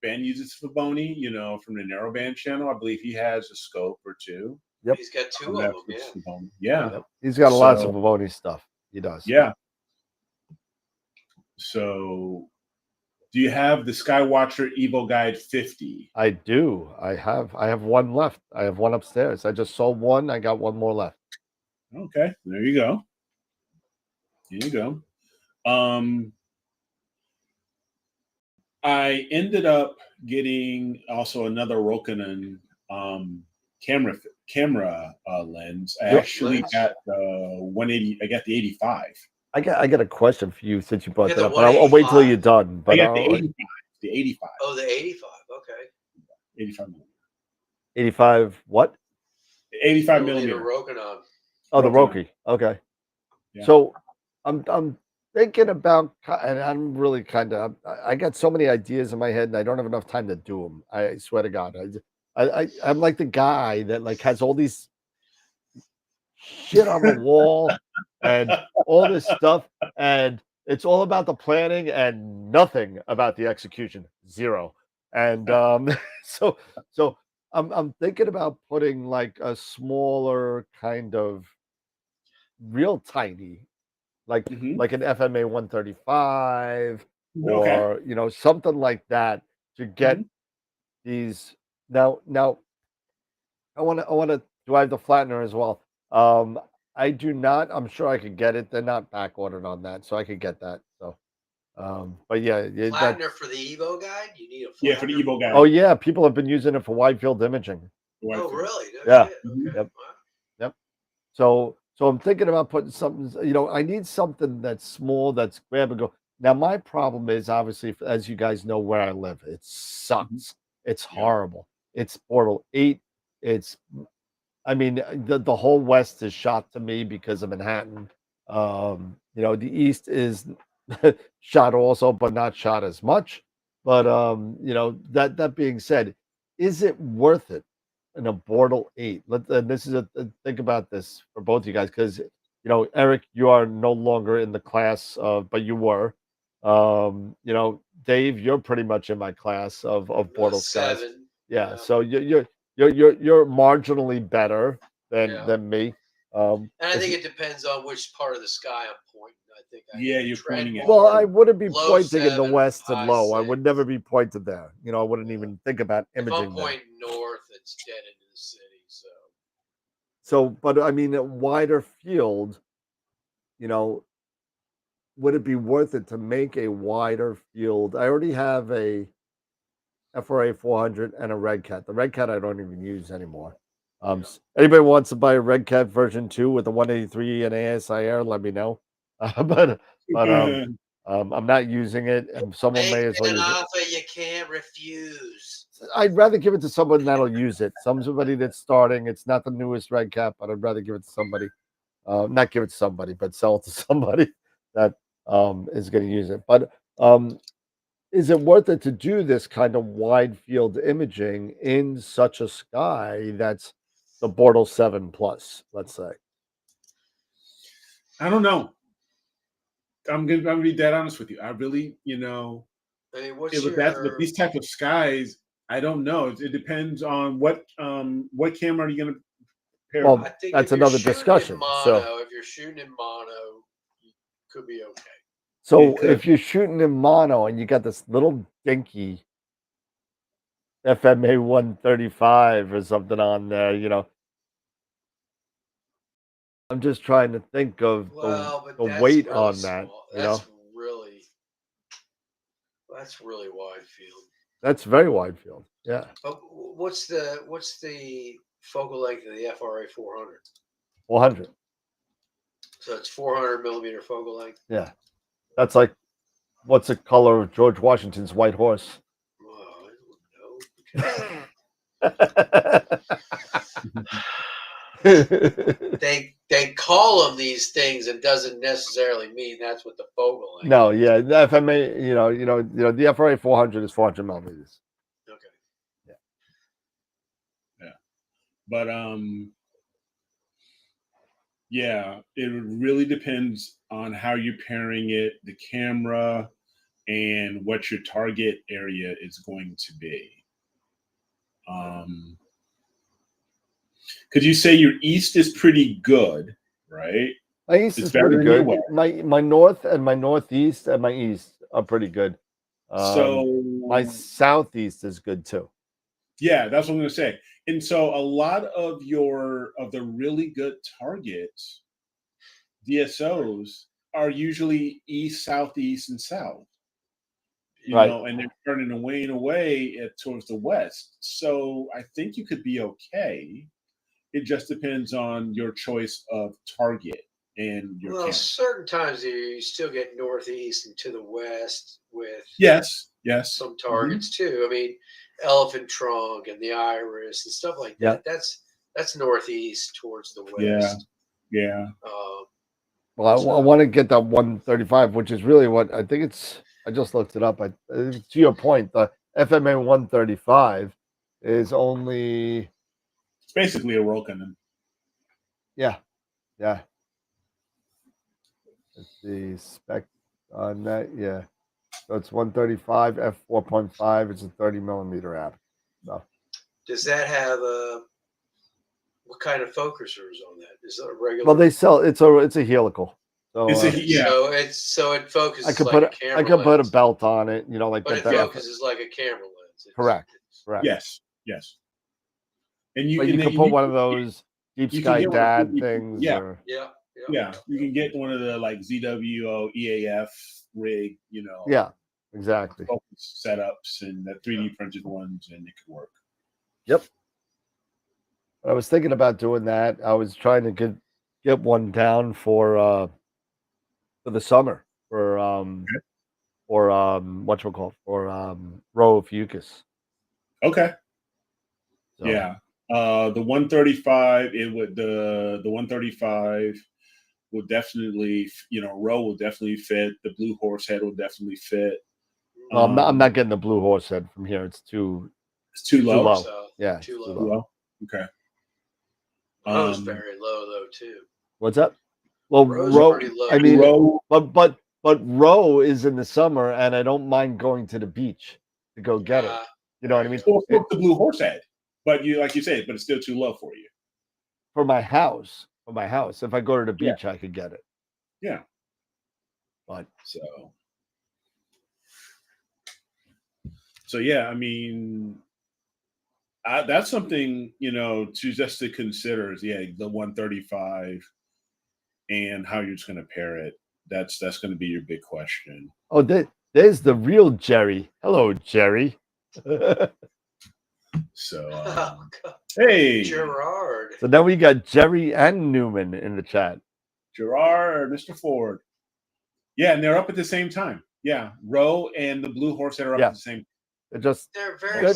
Ben uses Svaboni. From the narrowband channel, I believe he has a scope or two. Yep, he's got 2 of them. Yeah, he's got a lot of Svaboni stuff. He does. Yeah. So, do you have the Skywatcher Evo Guide 50? I do. I have one left. I have one upstairs. I just sold one. I got one more left. Okay, there you go. I ended up getting also another Rokinon camera lens. I actually got the 180. I got the 85. I got a question for you since you brought that up, but I'll wait till you're done. But I got the 85. The 85. Oh, the 85. Okay. 85 millimeter. 85 what? 85 millimeter. Rokinon. Oh, the Roki. Okay. Yeah. So I'm thinking about, and I'm really I got so many ideas in my head, and I don't have enough time to do them. I swear to God, I'm like the guy that has all these shit on the wall and all this stuff, and it's all about the planning and nothing about the execution. Zero. And so I'm thinking about putting like a smaller kind of real tiny, like an FMA 135 or something like that to get these. Now I want to do I have the flattener as well? I do not. I'm sure I could get it. They're not back ordered on that, so I could get that. So, but yeah, flattener for the Evo Guide. You need a flattener? Yeah, for the Evo Guide. Oh yeah, people have been using it for wide field imaging. Oh really? Yeah. Okay. Yep. So I'm thinking about putting something. I need something that's small, that's grab and go. Now my problem is obviously, as you guys know, where I live, it sucks. It's horrible. It's Portal 8. I mean, the whole West is shot to me because of Manhattan. The East is shot also, but not shot as much. But that being said, is it worth it an Abortal 8. This is think about this for both of you guys, because Eric, you are no longer in the class of, but you were. Dave, you're pretty much in my class of Bortles guys. 7. Yeah, so you're marginally better than me. And I think it depends on which part of the sky I'm pointing. I think you're pointing at. Well, I wouldn't be pointing 7, in the west and low. 6. I would never be pointed there. I wouldn't even think about imaging. If I'm pointing north, it's dead into the city. So, but I mean, a wider field, would it be worth it to make a wider field? I already have a FRA 400 and a Red Cat. The Red Cat I don't even use anymore. Anybody wants to buy a Red Cat version 2 with the 183 and ASIR, let me know. But I'm not using it, and someone may as well use it. You can't refuse. I'd rather give it to someone that'll use it. Somebody that's starting. It's not the newest Red Cat, but I'd rather give it to somebody. Not give it to somebody, but sell it to somebody that is going to use it. But is it worth it to do this kind of wide field imaging in such a sky that's the Bortle 7 Plus, let's say? I don't know. I'm gonna be dead honest with you. I really, I mean, with these type of skies, I don't know. It depends on what camera are you gonna pair. Well, that's another discussion. So if you're shooting in mono, you could be okay. So if you're shooting in mono and you got this little dinky FMA 135 or something on there, I'm just trying to think of the weight really on small. that. That's really wide field. That's very wide field. Yeah. But what's the focal length of the FRA 400? 400. So it's 400 millimeter focal length. Yeah. That's like, what's the color of George Washington's white horse? Oh, I don't know. They call them these things, and doesn't necessarily mean that's what the focal length. No, yeah, the FMA, the FRA 400 is 400 millimeters. Okay. Yeah. But it really depends on how you're pairing it, the camera, and what your target area is going to be. Because you say your east is pretty good, right? My east is pretty good. My north and my northeast and my east are pretty good. So my southeast is good too. Yeah, that's what I'm going to say. And so a lot of the really good targets, DSOs, are usually east, southeast, and south. You know, and they're turning away towards the west. So I think you could be okay. It just depends on your choice of target and your camera. Certain times you still get northeast and to the west with some targets too. I mean, Elephant Trunk and the Iris and stuff like that. That's northeast towards the west. Yeah. Well, I want to get that 135, which is really what I think it's. I just looked it up. To your point, the FMA 135 is only. It's basically a roll cannon. Yeah. Let's see spec on that. Yeah. So it's 135 f4.5. It's a 30 millimeter app. So. Does that have what kind of focusers on that? Is it a regular? Well, they sell it's a helical. So so it focuses. I could put a belt on it. But it focuses like a camera lens. Correct. Yes. And you can put one of those deep sky dad things. Yeah. You can get one of the like ZWO EAF rig. Yeah. Exactly. Focus setups and the 3D printed ones, and it could work. Yep. I was thinking about doing that. I was trying to get one down for the summer for Row Fucus. Okay. So. Yeah. The 135, the 135 will definitely, Row will definitely fit. The Blue Horse Head will definitely fit. I'm not getting the Blue Horse Head from here. It's too low. Yeah, too low. Okay. Row's very low though too. What's up? Well, row. I mean, but row is in the summer, and I don't mind going to the beach to go get it. You know what I mean? Well, it's the Blue Horse ad, but like you said, but it's still too low for you. For my house, if I go to the beach, I could get it. Yeah. But so yeah, I mean, that's something, to just to consider is the 135 and how you're just going to pair it. That's going to be your big question. Oh, there's the real Jerry. Hello, Jerry. So hey, Gerard. So now we got Jerry and Newman in the chat. Gerard, Mr. Ford. Yeah, and they're up at the same time. Yeah, Row and the Blue Horse are up at the same. They're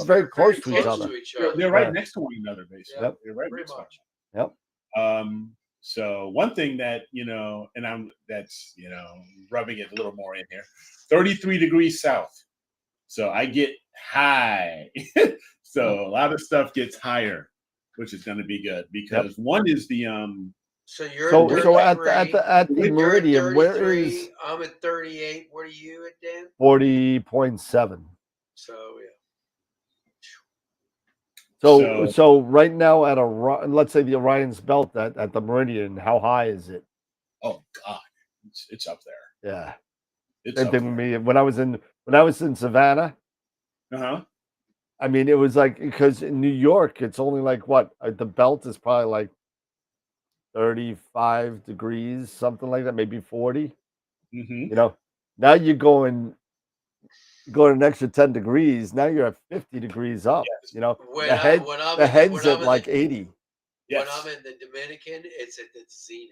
very close to each other. They're right next to one another, basically. Yep. They're right next to each other. Yep. So one thing that and that's rubbing it a little more in here. 33 degrees south. So I get high. So a lot of stuff gets higher, which is going to be good because one is the So you're so at the meridian, where is I'm at 38. What are you at, Dan? 40.7. So yeah. So right now let's say the Orion's belt at the meridian, how high is it? Oh God, it's up there. Yeah. Same thing with me when I was in Savannah. I mean, it was like, because in New York, it's only like what? The belt is probably like 35 degrees, something like that, maybe 40. Now you're going an extra 10 degrees. Now you're at 50 degrees up. The head's at like 80. When I'm in the Dominican, it's at the zenith.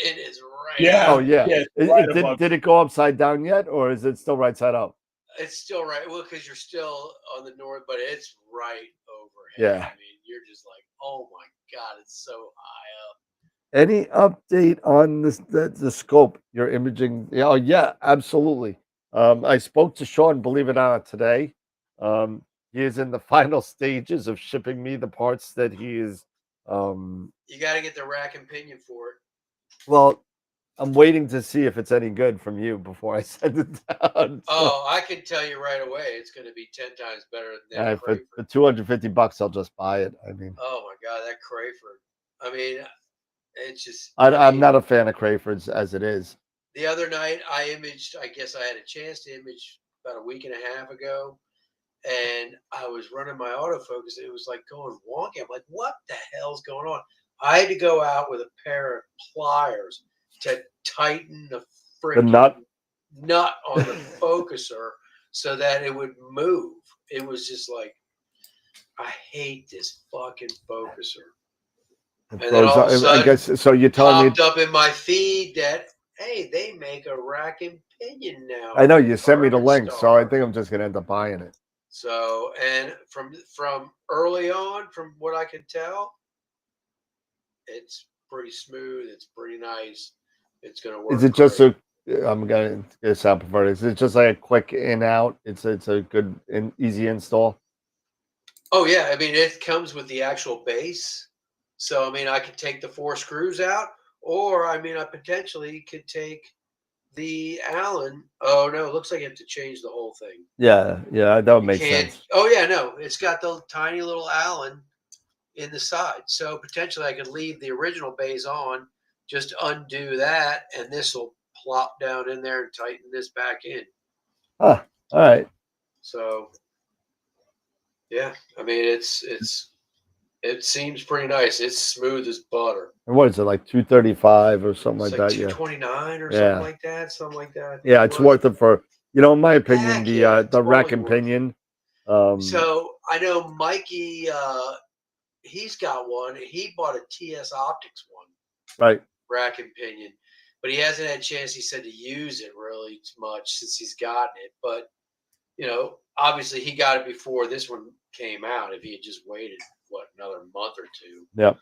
It is right. Yeah. Oh yeah. Did it go upside down yet, or is it still right side up? It's still right. Well, because you're still on the north, but it's right overhead. Yeah. I mean, you're just like, oh my God, it's so high up. Any update on the scope you're imaging? Oh yeah, absolutely. I spoke to Sean, believe it or not, today. He is in the final stages of shipping me the parts that he is. You got to get the rack and pinion for it. Well, I'm waiting to see if it's any good from you before I send it down. Oh, I can tell you right away, it's going to be 10 times better than for $250, I'll just buy it. I mean, oh my God, that Crayford. I mean, it's just. I'm not a fan of Crayford's as it is. The other night, I guess I had a chance to image about a week and a half ago, and I was running my autofocus. It was like going wonky. I'm like, what the hell's going on? I had to go out with a pair of pliers to tighten the freaking nut on the focuser so that it would move. It was just like, I hate this fucking focuser. And then all of a sudden, I guess so. You're telling popped up in my feed that, hey, they make a rack and pinion now. I know you sent me the link, so I think I'm just gonna end up buying it. So, and from early on, from what I can tell, it's pretty smooth. It's pretty nice. It's gonna work. Is it just I'm gonna get a sample for it. Is it just like a quick in out? It's a good and easy install. Oh yeah, I mean it comes with the actual base. So I mean I could take the 4 screws out, or I mean I potentially could take the Allen. Oh no, it looks like you have to change the whole thing. Yeah, that would make sense. Oh yeah, no, it's got the tiny little Allen in the side. So potentially I could leave the original base on, just undo that, and this will plop down in there and tighten this back in. All right. So yeah, I mean it seems pretty nice. It's smooth as butter. And what is it, like 235 or something like that? 229 or something like that. Something like that. Yeah, it's worth it for, in my opinion, the rack and pinion. So I know Mikey, he's got one. He bought a TS Optics one. Right. Rack and pinion. But he hasn't had a chance, he said, to use it really much since he's gotten it. But, obviously he got it before this one came out. If he had just waited, another month or two. Yeah.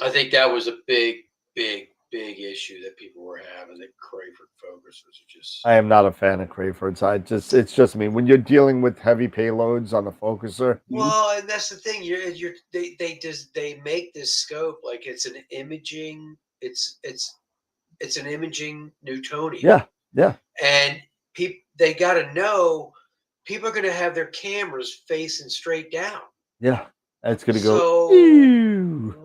I think that was a big, big big issue that people were having. That Crayford focusers are just. I am not a fan of Crayfords. It's just me. When you're dealing with heavy payloads on a focuser. Well, and that's the thing. They make this scope like it's an imaging. It's an imaging Newtonian. Yeah, yeah. And they got to know people are going to have their cameras facing straight down. Yeah, it's going to go. So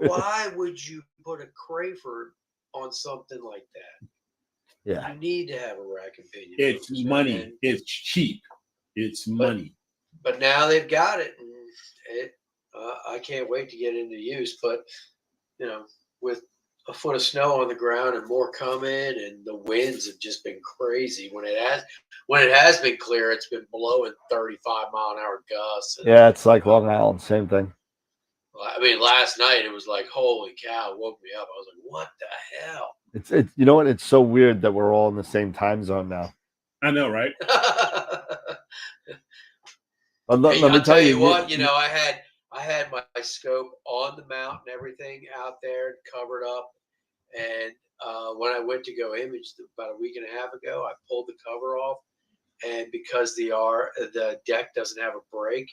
why would you put a Crayford on something like that? Yeah, you need to have a rack and pinion. It's money. It's cheap. It's money. But now they've got it, and I can't wait to get into use. But with a foot of snow on the ground and more coming, and the winds have just been crazy. When it has been clear, it's been blowing 35-mile-an-hour gusts. Yeah, it's like Long Island, same thing. I mean, last night it was like, holy cow, woke me up. I was like, what the hell? It's you know what? It's so weird that we're all in the same time zone now. I know, right? But let me tell you what. I had my scope on the mount and everything out there covered up. And when I went to go image about a week and a half ago, I pulled the cover off. And because the deck doesn't have a break,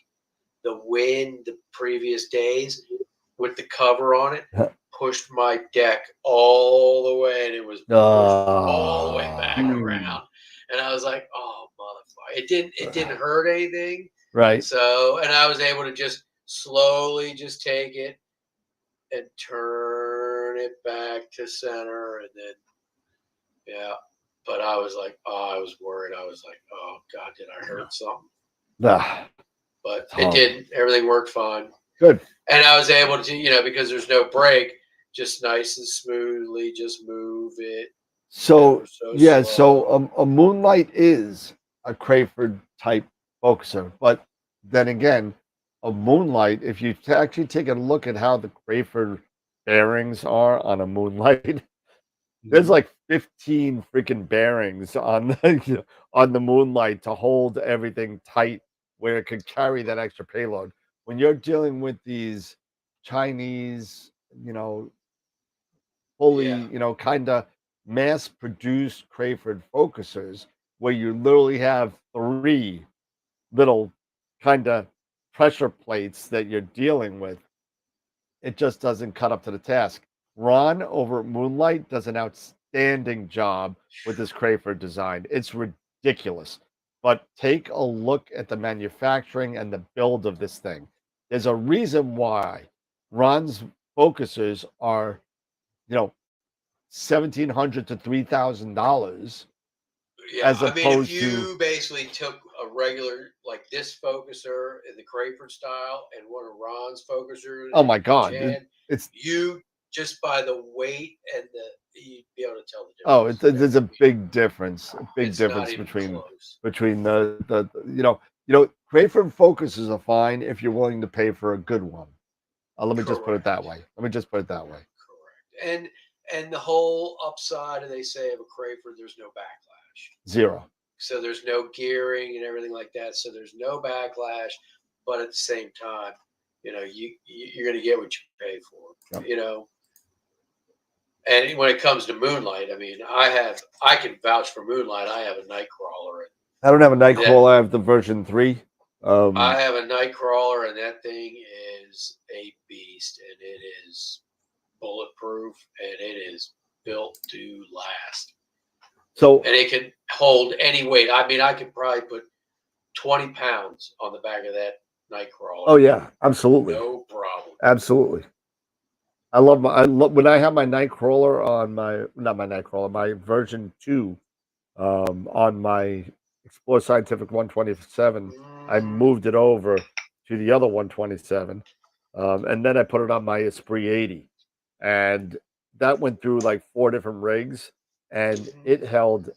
the wind the previous days with the cover on it pushed my deck all the way, and it was pushed all the way back around. And I was like, oh, motherfucker. It didn't hurt anything. Right. So, and I was able to just slowly just take it and turn it back to center. And then, yeah. But I was like, I was worried. I was like, oh, God, did I hurt something? But it didn't. Everything worked fine. Good. And I was able to, because there's no break, just nice and smoothly, just move it. So a Moonlight is a Crayford type focuser, but then again, a Moonlight, if you actually take a look at how the Crayford bearings are on a Moonlight, there's like 15 freaking bearings on the Moonlight to hold everything tight where it could carry that extra payload. When you're dealing with these Chinese, fully, kind of mass-produced Crayford focusers, where you literally have 3 little kind of pressure plates that you're dealing with, it just doesn't cut up to the task. Ron over at Moonlight does an outstanding job with this Crayford design. It's ridiculous. But take a look at the manufacturing and the build of this thing. There's a reason why Ron's focusers are, $1,700 to $3,000. Yeah, as opposed if you basically took a regular like this focuser in the Crayford style and one of Ron's focusers. Oh my God! It's you just by the weight and you'd be able to tell the difference. Oh, there's a big difference. A big difference between the Crayford focusers are fine if you're willing to pay for a good one. Let me just put it that way. Correct. And the whole upside, they say, of a Crayford, there's no backlash. 0. So there's no gearing and everything like that. So there's no backlash, but at the same time, you're going to get what you pay for. Yep. And when it comes to Moonlight, I mean, I can vouch for Moonlight. I have a Nightcrawler. I don't have a Nightcrawler. I have the version 3. I have a Nightcrawler, and that thing is a beast, and it is bulletproof, and it is built to last. And it can hold any weight. I mean, I could probably put 20 pounds on the back of that Nightcrawler. Oh yeah, absolutely. No problem. Absolutely. I love when I have my Nightcrawler on my version 2 on my Explore Scientific 127. I moved it over to the other 127, and then I put it on my Esprit 80. And that went through like 4 different rigs, and it held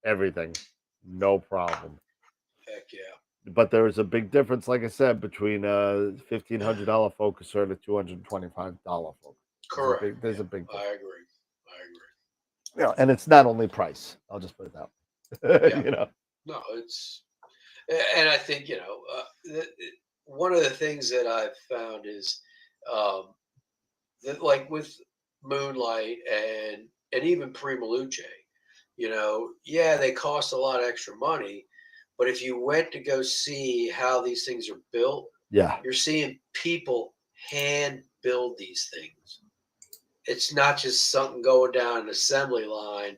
everything, no problem. Heck yeah! But there is a big difference, like I said, between a $1,500 focuser and a $225 focuser. Correct. There's a big difference. I agree. Yeah, and it's not only price. I'll just put it that way. Yeah. No, and I think one of the things that I've found is that, like with Moonlight and and even Prima Luce, yeah, they cost a lot of extra money, but if you went to go see how these things are built, you're seeing people hand build these things. It's not just something going down an assembly line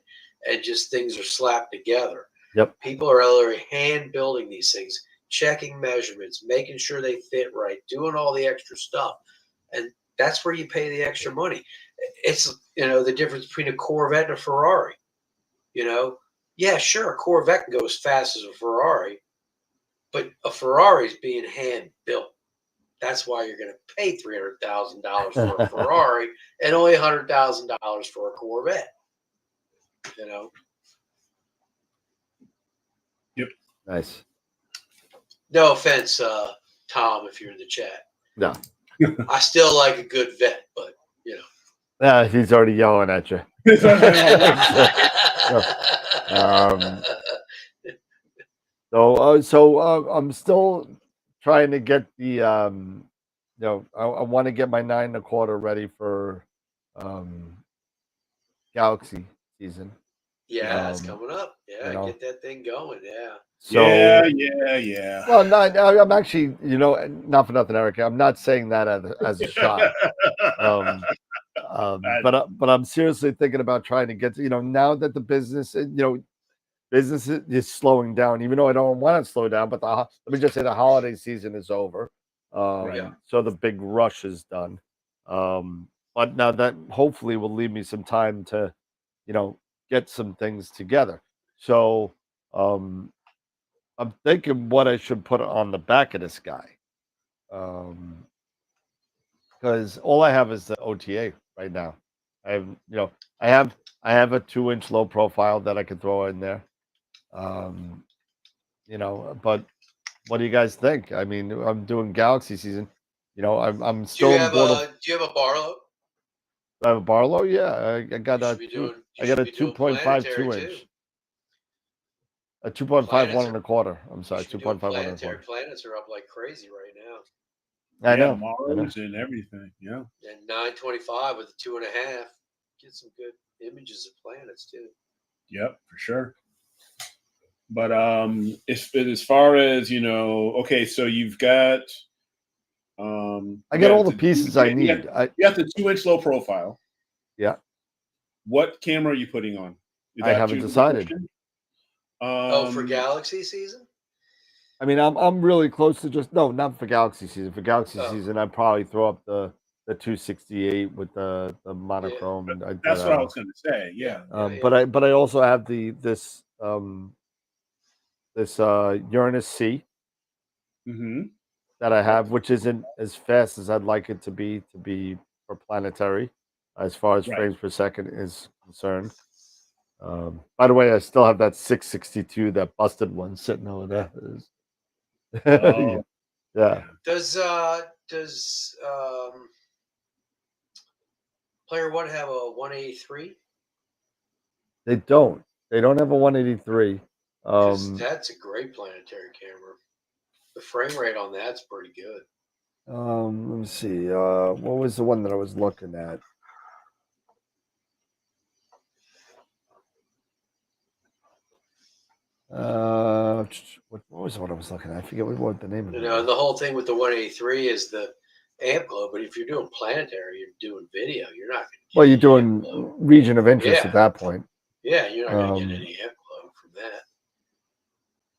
and just things are slapped together. Yep. People are literally hand building these things, checking measurements, making sure they fit right, doing all the extra stuff. And that's where you pay the extra money. It's, the difference between a Corvette and a Ferrari. Yeah, sure, a Corvette can go as fast as a Ferrari, but a Ferrari is being hand built. That's why you're going to pay $300,000 for a Ferrari and only $100,000 for a Corvette. Yep. Nice. No offense, Tom, if you're in the chat. No. I still like a good vet, but Yeah, he's already yelling at you. So I'm still trying to get the I want to get my 9 1/4 ready for Galaxy season. Yeah, it's coming up. Yeah, get that thing going. Yeah. So, yeah. Well, no, I'm actually, not for nothing, Eric. I'm not saying that as a shot. But I'm seriously thinking about trying to get to, now that the business, business is slowing down, even though I don't want to slow down, but let me just say the holiday season is over. So the big rush is done. But now that hopefully will leave me some time to, get some things together. So I'm thinking what I should put on the back of this guy. Because all I have is the OTA right now. I have, I have a 2-inch low profile that I can throw in there. But what do you guys think? I mean, I'm doing Galaxy season. I'm still. Do you have a Barlow? I have a Barlow. Yeah, I got a 2.5 2-inch. A 2.5 1 1/4. I'm sorry, 2.5 1 1/4. Planets are up like crazy right now. I know. Mars and everything. Yeah. And 925 with a 2.5. Get some good images of planets too. Yep, for sure. But as far as okay, so you've got I got all the pieces I need. You got the 2-inch low profile. Yeah. What camera are you putting on? I haven't decided. For Galaxy season? I mean, I'm really close to not for Galaxy season. For Galaxy season, I'd probably throw up the 268 with the monochrome. Yeah. That's what I was going to say. Yeah. But I also have this Uranus C that I have, which isn't as fast as I'd like it to be for planetary, as far as frames per second is concerned. By the way, I still have that 662, that busted one sitting over there. Yeah. Does Player One have a 183? They don't. They don't have a 183. That's a great planetary camera. The frame rate on that's pretty good. Let me see. What was the one that I was looking at? What was the one I was looking at? I forget what the name of it was. And the whole thing with the 183 is the amp glow, but if you're doing planetary, you're doing video, you're not going to Well, you're doing region of interest at that point. Yeah, you're not going to get any amp glow from that.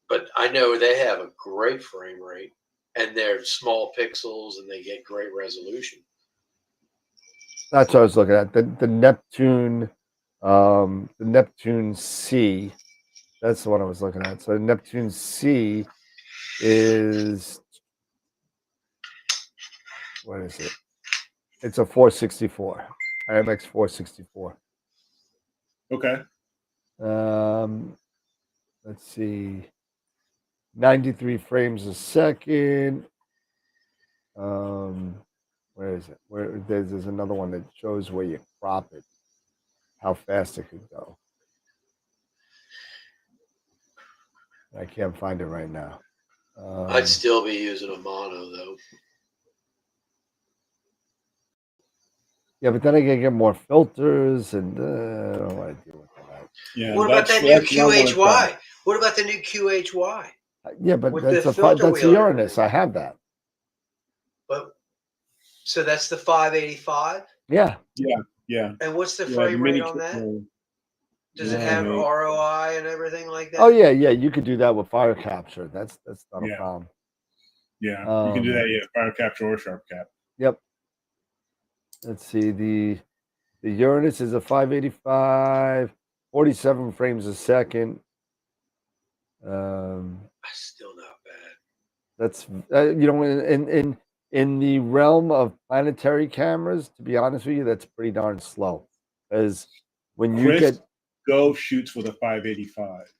But I know they have a great frame rate, and they're small pixels, and they get great resolution. That's what I was looking at. The Neptune C. That's the one I was looking at. So the Neptune C is, what is it? It's a 464, IMX 464. Okay. Let's see, 93 frames a second. Where is it? Where there's another one that shows where you crop it, how fast it could go. I can't find it right now. I'd still be using a mono though. Yeah, but then I gotta get more filters and what do I do with that? Yeah. What about that new QHY? What about the new QHY? Yeah, but With that's the a filter that's a wheel and Uranus. everything. I have that. But so that's the 585. Yeah. Yeah. And what's the Yeah, frame mini rate on that? camera. Does it have ROI and everything like that? Oh yeah, you could do that with fire capture. That's not a problem. Yeah, you can do that. Yeah, fire capture or sharp cap. Yep. Let's see. The Uranus is a 585, 47 frames a second. Still not bad. That's in the realm of planetary cameras, to be honest with you, that's pretty darn slow. Because when you get Go shoots with a 585.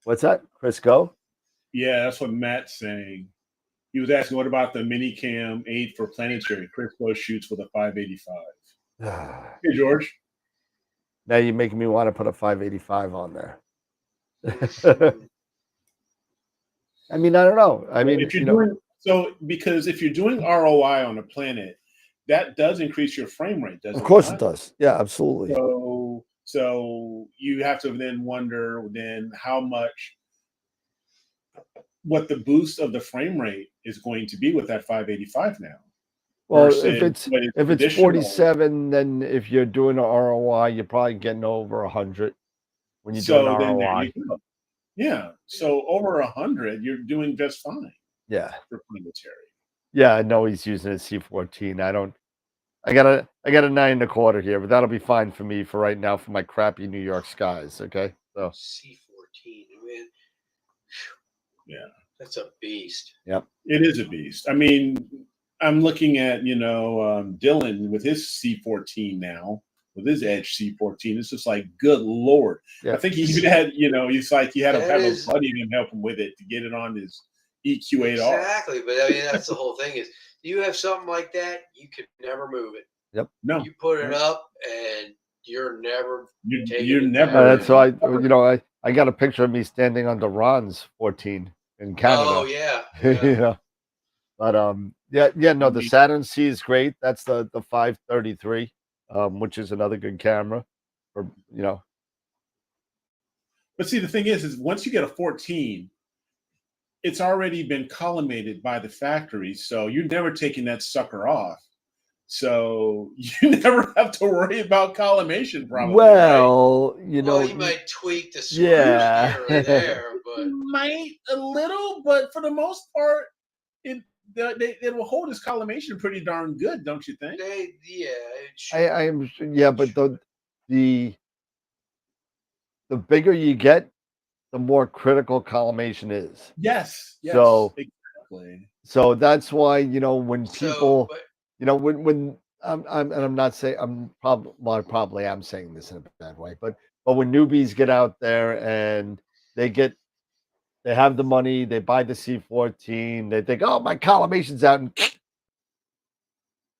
What's that? Chris Go? Yeah, that's what Matt's saying. He was asking, what about the Minicam 8 for planetary? Chris Go shoots with a 585. Hey, George. Now you're making me want to put a 585 on there. I mean, I don't know. I mean, if you're doing because if you're doing ROI on a planet, that does increase your frame rate, doesn't it? Of course it does. Yeah, absolutely. So you have to then wonder how much, what the boost of the frame rate is going to be with that 585 now. Well, if it's 47, then if you're doing an ROI, you're probably getting over 100 when you're doing ROI. Yeah, so over 100, you're doing just fine. Yeah, for planetary. Yeah, I know he's using a C14. I got a 9.25 here, but that'll be fine for me for right now for my crappy New York skies. Okay, so C14, man. Yeah, that's a beast. Yep, it is a beast. I mean, I'm looking at Dylan with his C14 now. With his Edge C14, it's just like, good Lord. Yeah. I think he even had, he's like he had to have a buddy to help him with it to get it on his EQ8R. Exactly, but I mean that's the whole thing is you have something like that, you could never move it. Yep. No. You put it up and you're never you're never. That's why I got a picture of me standing under Ron's 14 in Canada. Oh yeah. Yeah. But no, the Saturn C is great. That's the 533. Which is another good camera, But see, the thing is once you get a 14, it's already been collimated by the factory, so you're never taking that sucker off. So you never have to worry about collimation, probably. Well, right? You might tweak the screws here or there, but might a little, but for the most part, it will hold its collimation pretty darn good, don't you think? I am, but the bigger you get, the more critical collimation is. Yes. So exactly. So that's why when people, when I'm not saying I'm probably I'm saying this in a bad way, but when newbies get out there and they have the money, they buy the C14, they think, oh, my collimation's out, and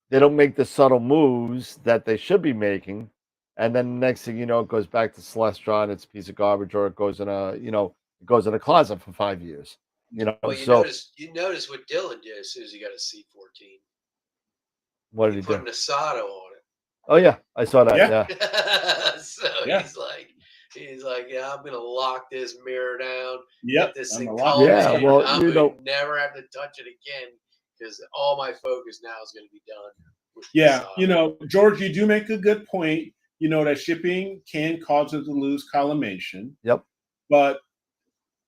they don't make the subtle moves that they should be making. And then the next thing you know, it goes back to Celestron, it's a piece of garbage, or it goes in a closet for 5 years. Well, you notice what Dylan did as soon as he got a C14. What did he put do? an Asado on it. Oh yeah, I saw that. Yeah. So he's like, yeah, I'm gonna lock this mirror down. Yep. Get this thing yeah. Well, I'm gonna never have to touch it again because all my focus now is gonna be done. Yeah, George, you do make a good point. That shipping can cause it to lose collimation. Yep. But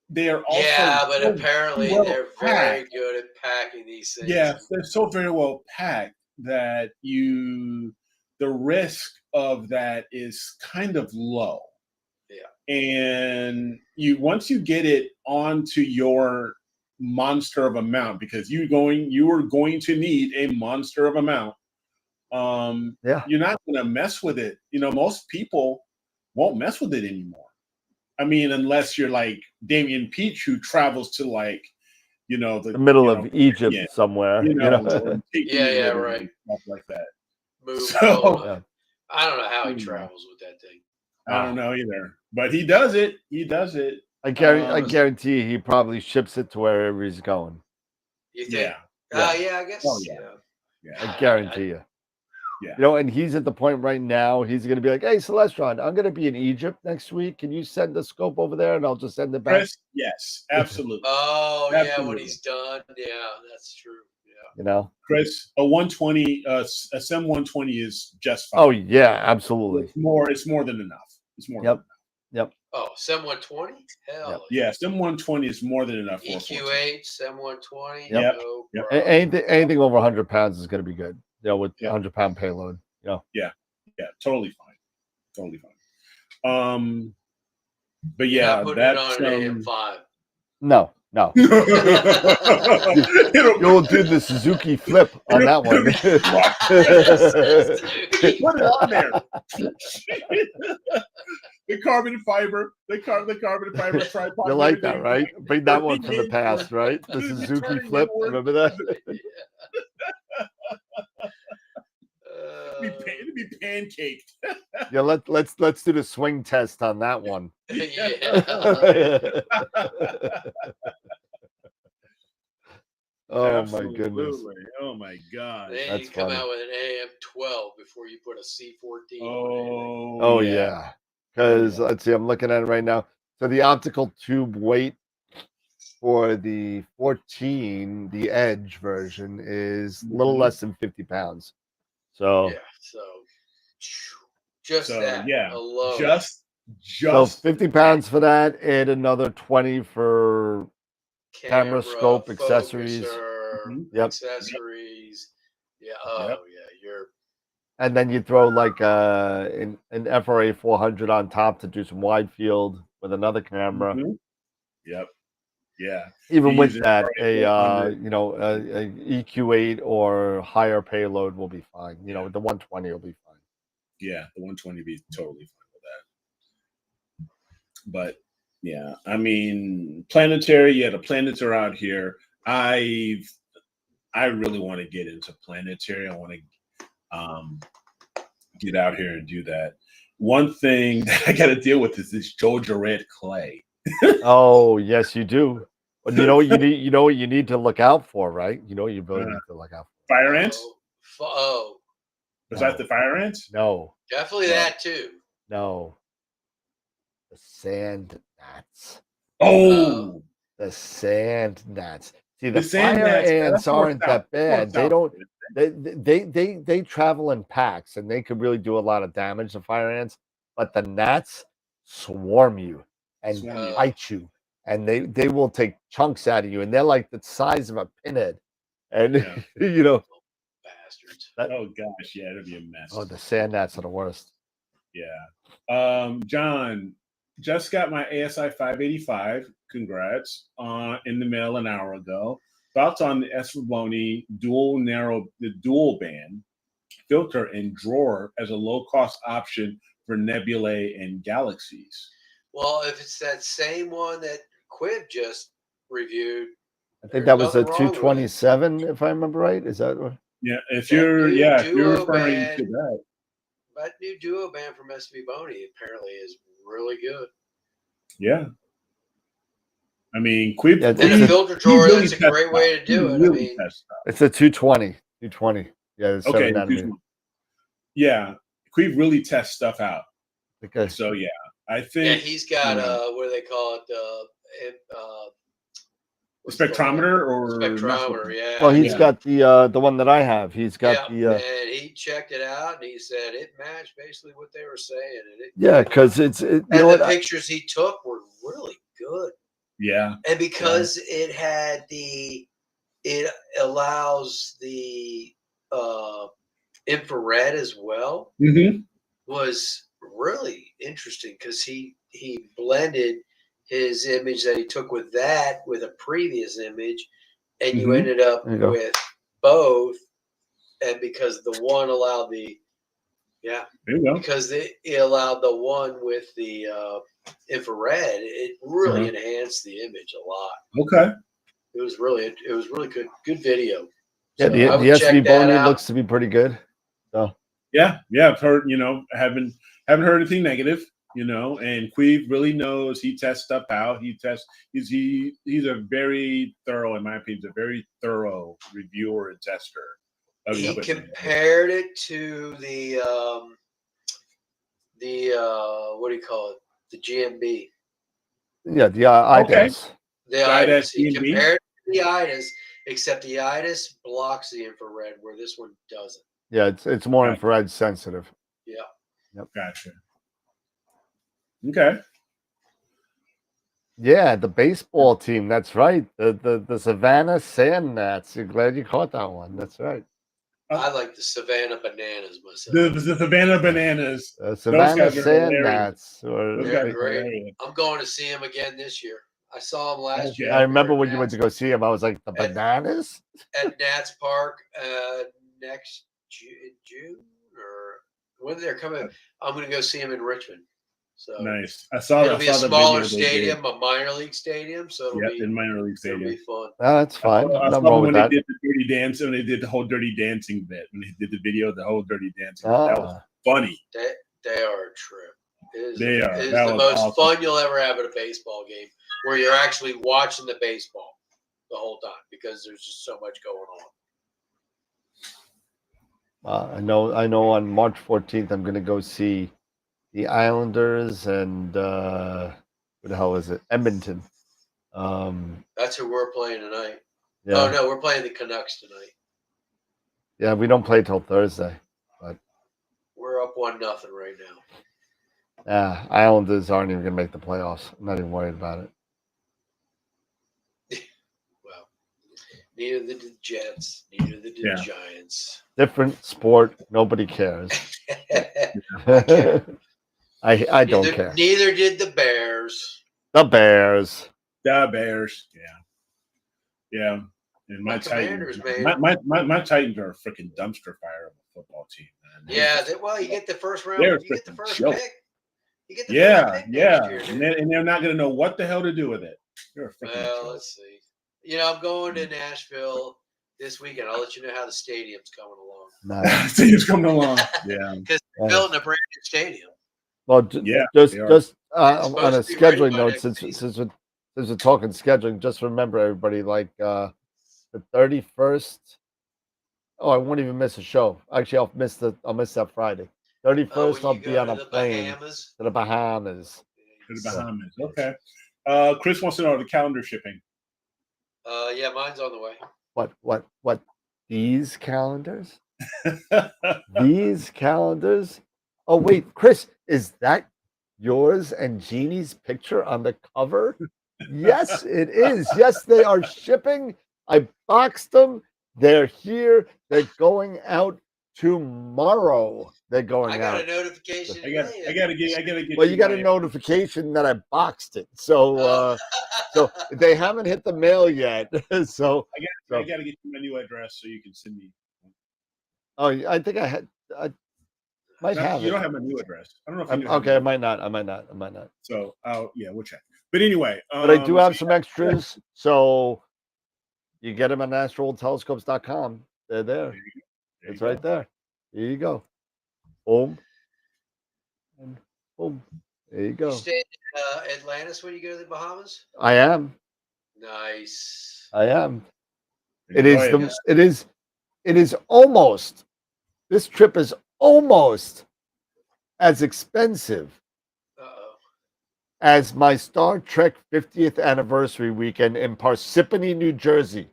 they are also but apparently they're very good at packing these things. Yeah, they're so very well packed that the risk of that is kind of low. Yeah. And once you get it onto your monster of a mount, because you are going to need a monster of a mount. You're not going to mess with it. Most people won't mess with it anymore. I mean, unless you're like Damian Peach, who travels to like, the middle of Egypt somewhere. Right, stuff like that. I don't know how he travels with that thing. I don't know either, but he does it. I guarantee he probably ships it to wherever he's going. You think? Yeah, I guess. Oh, yeah. I guarantee you. Yeah. You know, and he's at the point right now, he's going to be like, hey, Celestron, I'm going to be in Egypt next week. Can you send the scope over there and I'll just send it back? Chris, yes, absolutely. Oh, absolutely. yeah, when he's done. Yeah, that's true. Yeah. You know, Chris, a 120, a SEM 120 is just fine. Oh, yeah, absolutely. It's more than enough. It's more than enough. Yep. Oh, SEM 120? Hell yeah. SEM 120 is more than enough. EQ8, SEM 120. Yep. No anything over 100 pounds is going to be good. You know, with 100-pound payload. You know. Yeah. Totally fine. Totally fine. But yeah, not putting it on an AM5. No. You'll do the Suzuki flip on that one. Put it on there. The carbon fiber. The carbon fiber tripod. You like that, right? Bring that one from the past, right? The Suzuki flip. Remember that? It'd be pancaked. Yeah, let's do the swing test on that one. Oh my goodness! Oh my god! Then you come out with an AM12 before you put a C14. Oh yeah. Because let's see, I'm looking at it right now. So the optical tube weight for the 14, the Edge version, is a little less than 50 pounds. So just that alone. Just so 50 pounds for that, and another 20 for camera scope, accessories. Accessories. Yeah. Oh yeah, you're. And then you throw like an FRA 400 on top to do some wide field with another camera. Yep. Yeah. Even with that, a EQ8 or higher payload will be fine. You know, the 120 will be fine. Yeah, the 120 will be totally fine with that. But yeah, I mean, planetary. Yeah, the planets are out here. I really want to get into planetary. I want to get out here and do that. One thing that I got to deal with is this Georgia red clay. Oh yes, you do. But you know what you need. You know what you need to look out for, right? You know what you really need to look out for. Fire ants. Was that the fire ants? No. Definitely that too. No. The sand gnats. Oh. The sand gnats. See, the fire ants aren't that bad. They don't. They travel in packs and they could really do a lot of damage. The fire ants, but the gnats swarm you and bite you, and they will take chunks out of you, and they're like the size of a pinhead, and you know, bastards. Oh gosh, yeah, it'll be a mess. Oh, the sand gnats are the worst. Yeah. John, just got my ASI 585. Congrats. In the mail an hour ago. Thoughts on the S4Boni dual band filter and drawer as a low cost option for nebulae and galaxies? Well, if it's that same one that Quib just reviewed, I think that was a 227, if I remember right. Is that what? Yeah, if you're referring to that. That new duo band from S4Boni apparently is really good. Yeah. I mean, Quib. And a filter drawer, that's a great way to do it. I mean, it's a 220. 220. Yeah. Okay. Yeah. Quib really tests stuff out. Okay. So, yeah. I think. Yeah, he's got, what do they call it? Spectrometer or spectrometer, yeah. Well, he's got the one that I have. He's got and he checked it out and he said it matched basically what they were saying. And because the pictures he took were really good. Yeah. And because it allows the infrared as well, was really interesting because he blended his image that he took with a previous image, and you ended up with both. And because the one allowed because it allowed the one with the infrared, it really enhanced the image a lot. Okay. It was really good video. Yeah, so the S4Boni looks to be pretty good. So yeah, I've heard, haven't heard anything negative, and Queeve really knows. He tests stuff out. He's a very thorough, in my opinion, a very thorough reviewer and tester He compared it to the what do you call it? The GMB. Yeah, the IDAS. The IDAS. He compared it to the IDAS, except the IDAS blocks the infrared, where this one doesn't. Yeah, it's more infrared sensitive. Yeah. Yep. Gotcha. Okay. Yeah, the baseball team. That's right. The Savannah Sand Gnats. You're glad you caught that one. That's right. I like the Savannah Bananas myself. The Savannah Bananas. Savannah Sand Gnats. They're great. I'm going to see them again this year. I saw them last year. I remember when you went to go see them. I was like, the Bananas? At Nats Park next June or when they're coming. I'm going to go see them in Richmond. So nice. I saw it'll be a smaller stadium, a minor league stadium. So it'll be in minor league stadium. It'll be fun. Oh, that's fine. I saw when they did the Dirty Dancing, when they did the whole Dirty Dancing bit, when they did the video, the whole Dirty Dancing. That was funny. They are a trip. They are. It is the most fun you'll ever have at a baseball game, where you're actually watching the baseball the whole time because there's just so much going on. I know. On March 14th, I'm going to go see the Islanders and what the hell is it? Edmonton. That's who we're playing tonight. Yeah. Oh no, we're playing the Canucks tonight. Yeah, we don't play till Thursday, but we're up 1-0 right now. Yeah, Islanders aren't even going to make the playoffs. I'm not even worried about it. Well, neither did the Jets, neither did the Giants. Different sport. Nobody cares. I don't care. Neither did the Bears. The Bears. Yeah. And my Titans, my Titans are a freaking dumpster fire of a football team, man. Yeah, you get the first round. You get the first pick. You get the first pick next year, and they're not going to know what the hell to do with it. Let's see. I'm going to Nashville this weekend. I'll let you know how the stadium's coming along. Nice. Stadium's coming along. Yeah, because they're building a brand new stadium. Well, just on a scheduling note, since we're talking scheduling, just remember everybody, like the 31st. Oh, I won't even miss a show. Actually, I'll miss that Friday. 31st, I'll be on a plane to the Bahamas. Okay. Chris wants to know the calendar shipping. Yeah, mine's on the way. What? These calendars? These calendars? Oh, wait, Chris, is that yours and Jeannie's picture on the cover? Yes, it is. Yes, they are shipping. I boxed them. They're here. They're going out tomorrow. They're going out. I got a notification. I gotta get. Well, you got a notification that I boxed it. So so they haven't hit the mail yet. So I gotta get you my new address so you can send me. Oh, I think I might have it. You don't have my new address. I don't know if you okay. I might not. So we'll check. But anyway, but I do have some extras. So you get them on AstroWorldTelescopes.com. They're there. It's right there. Here you go. Boom. And boom. There you go. You stay in Atlantis when you go to the Bahamas? I am. Nice. I am. It is almost. This trip is almost as expensive as my Star Trek 50th anniversary weekend in Parsippany, New Jersey.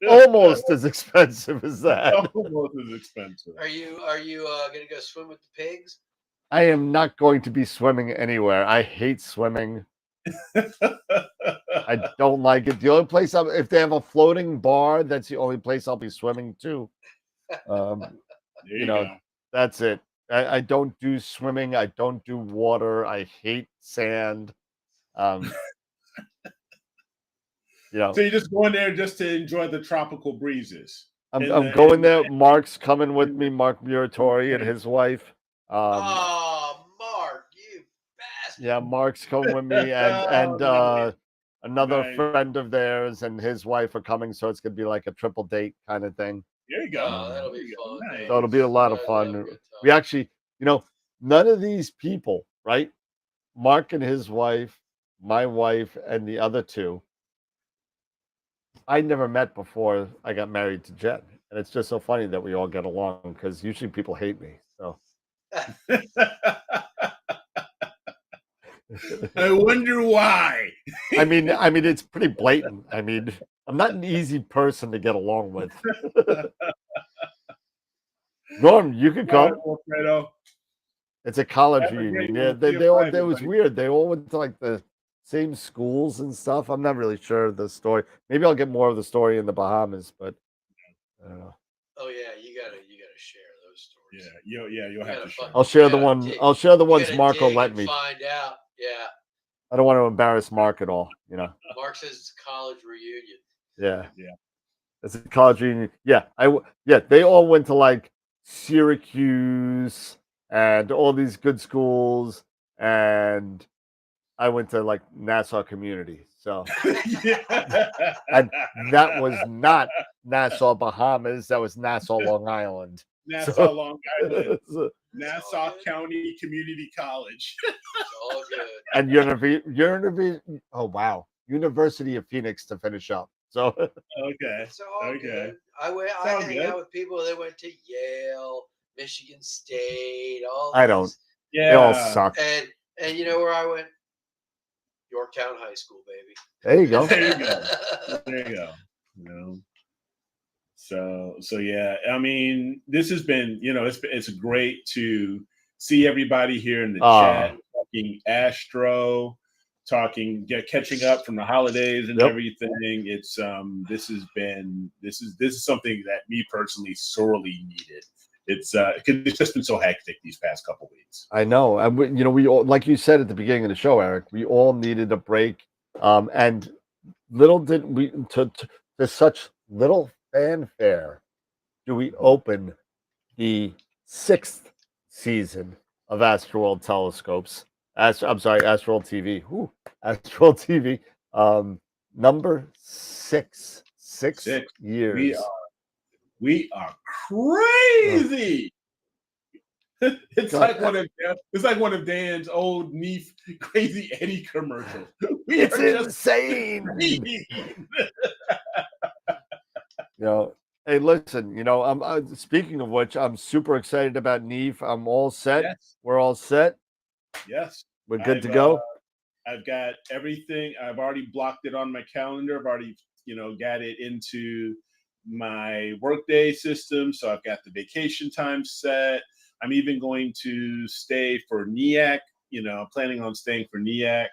Almost as expensive as that. Almost as expensive. Are you going to go swim with the pigs? I am not going to be swimming anywhere. I hate swimming. I don't like it. The only place if they have a floating bar, that's the only place I'll be swimming to. That's it. I don't do swimming. I don't do water. I hate sand. So you're just going there just to enjoy the tropical breezes. I'm going there. Mark's coming with me. Mark Muratori and his wife. Mark, you bastard! Yeah, Mark's coming with me, and another friend of theirs and his wife are coming. So it's gonna be like a triple date kind of thing. There you go. That'll be fun. Nice. So it'll be a lot of fun. We actually, none of these people, right? Mark and his wife, my wife, and the other two, I never met before I got married to Jen, and it's just so funny that we all get along because usually people hate me. So I wonder why. I mean, it's pretty blatant. I mean, I'm not an easy person to get along with. Norm, you could come. It's a college reunion. Yeah, they all. It was weird. They all went to like the same schools and stuff. I'm not really sure of the story. Maybe I'll get more of the story in the Bahamas, but I don't know. Oh yeah, you gotta share those stories. Yeah, you'll have to share. I'll share the one. I'll share the ones Mark will let me. Find out. Yeah. I don't want to embarrass Mark at all. You know. Mark says it's a college reunion. Yeah. It's a college reunion. Yeah, they all went to like Syracuse and all these good schools, and I went to like Nassau Community. So, and that was not Nassau, Bahamas. That was Nassau, Long Island. Nassau, Long Island. Nassau County Community College. All good. And University of Phoenix to finish up. So okay. Good. I hang out with people that went to Yale, Michigan State, all. I don't. Yeah. They all suck. And you know where I went? Yorktown High School, baby. There you go. There you go. You know. So yeah. I mean, this has been, it's great to see everybody here in the chat talking Astro, catching up from the holidays and everything. It's this is something that me personally sorely needed. It's because it's just been so hectic these past couple weeks. I know, and we all, like you said at the beginning of the show, Eric, we all needed a break, and little did we to such little fanfare do we open the 6th season of AstroWorld Telescopes. AstroWorld TV. AstroWorld TV. Number 6. 6 years. We are crazy. It's like one of Dan's old Neef Crazy Eddie commercials. It's insane. Hey, listen. I'm speaking of which, I'm super excited about Neef. I'm all set. Yes. We're all set. Yes, we're good to go. I've got everything. I've already blocked it on my calendar. I've already, got it into my workday system. So I've got the vacation time set. I'm even going to stay for NEAC. Planning on staying for NEAC.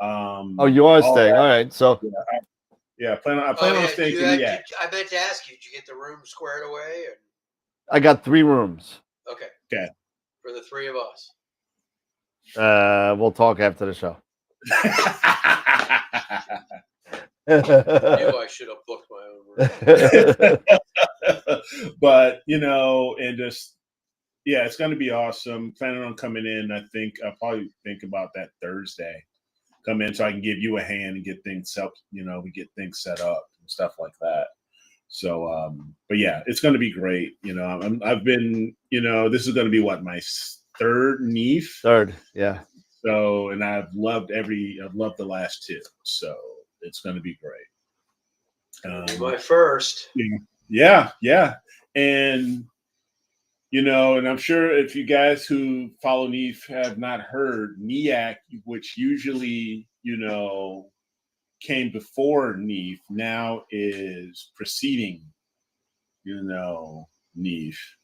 You are staying. All right. So I plan on staying for NEAC. I meant to ask you, did you get the room squared away? Or? I got 3 rooms. Okay. For the 3 of us. We'll talk after the show. I knew I should have booked my own room. But and just it's going to be awesome. Planning on coming in. I think I'll probably think about that Thursday. Come in so I can give you a hand and get things up. We get things set up and stuff like that. So, but yeah, it's going to be great. I've been. This is going to be my 3rd Neef. 3rd, yeah. So, and I've loved the last 2. So it's going to be great. My first. Yeah. And, and I'm sure if you guys who follow Neef have not heard, NEAC, which usually, came before Neef, now is preceding, Neef.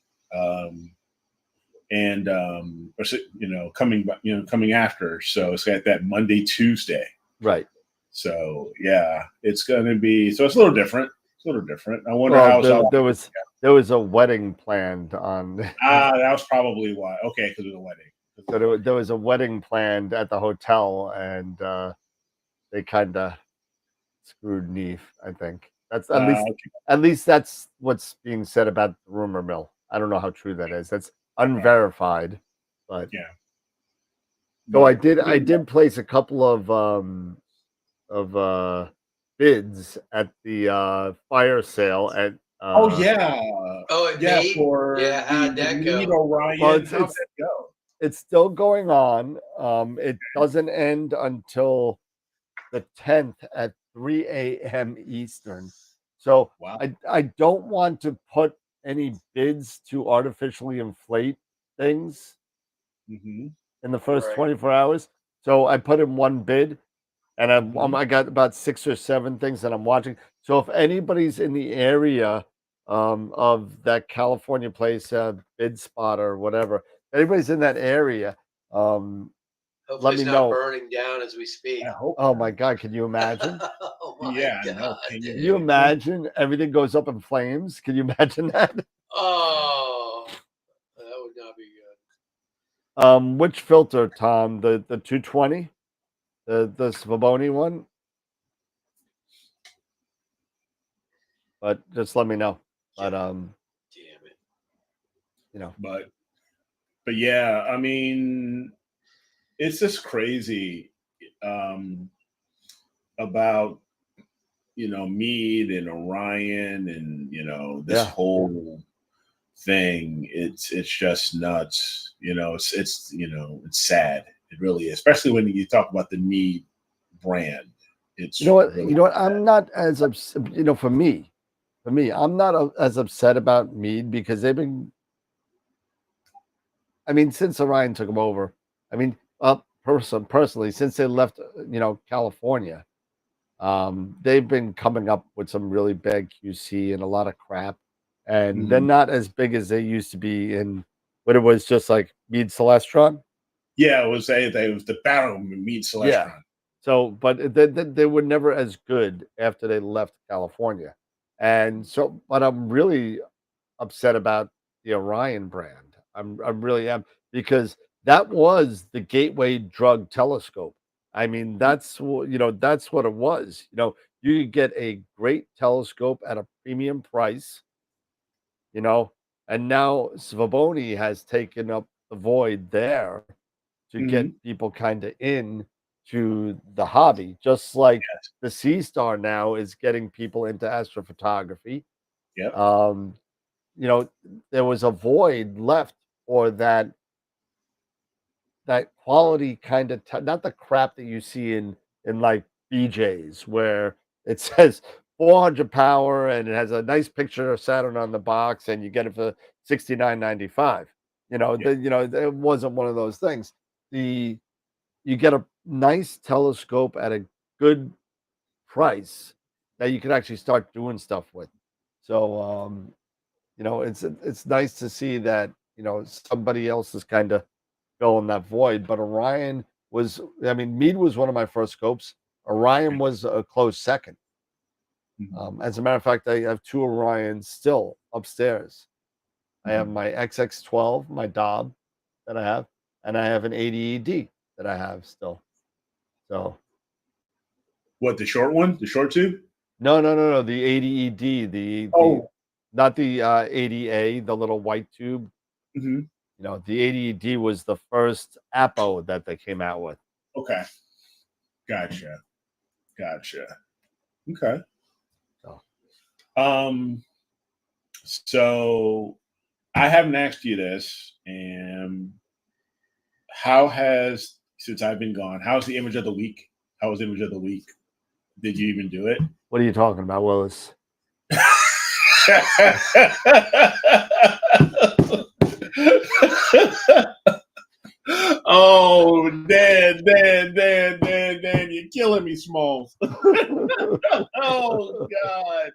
Coming after. So it's got that Monday, Tuesday. Right. So yeah, it's going to be, so it's a little different. I wonder how there was a wedding planned on. That was probably why. Okay. Because it was a wedding. So there was a wedding planned at the hotel, and they kind of screwed Neef, I think. That's at least that's what's being said about the rumor mill. I don't know how true that is. That's unverified, but yeah. So I did place a couple of bids at the fire sale at. How'd that go? Orion. Well, how'd that go? It's still going on. It doesn't end until the 10th at 3 a.m. Eastern. So Wow. I don't want to put any bids to artificially inflate things in the first 24 hours. So I put in one bid, and I got about 6 or 7 things that I'm watching. So if anybody's in the area of that California place, Bid Spot or whatever, if anybody's in that area, Hopefully let me it's not know. burning down as we speak. Oh my God, can you imagine? Oh my God, no. Can you imagine everything goes up in flames? Can you imagine that? Oh, that would not be good. Which filter, Tom? The 220? The Svaboni one? But just let me know. But damn it. You know. But yeah, I mean, it's just crazy about Meade and Orion and this whole thing. It's just nuts. It's sad. It really is, especially when you talk about the Meade brand. It's really what? I'm not as upset. For me, I'm not as upset about Meade because they've been. I mean, since Orion took them over, I mean, personally, since they left, California, they've been coming up with some really bad QC and a lot of crap, and they're not as big as they used to be in when it was just like Meade Celestron. Yeah, it was the battle Meade Celestron. Yeah. So, but they were never as good after they left California, and so, but I'm really upset about the Orion brand. I really am, because that was the gateway drug telescope. I mean, that's what it was. You could get a great telescope at a premium price, and now Svaboni has taken up the void there to get people kind of in to the hobby, just like the Sea Star now is getting people into astrophotography. Yeah. There was a void left for that quality kind of not the crap that you see in like BJ's, where it says 400 power and it has a nice picture of Saturn on the box and you get it for $69.95. It wasn't one of those things. You get a nice telescope at a good price that you can actually start doing stuff with. So it's nice to see that somebody else is kind of filling that void. But Orion was, I mean, Meade was one of my first scopes. Orion was a close second. As a matter of fact, I have 2 Orions still upstairs. I have my XX12, my Dob that I have, and I have an 80ED that I have still. So, what, the short one, the short tube? No, the 80ED, the not the 80A, the little white tube. The 80ED was the first Apo that they came out with. Okay, gotcha. Okay. So I haven't asked you this, and since I've been gone, how's the image of the week? How was the image of the week? Did you even do it? What are you talking about, Willis? Oh, Dan, you're killing me, Smalls. Oh God.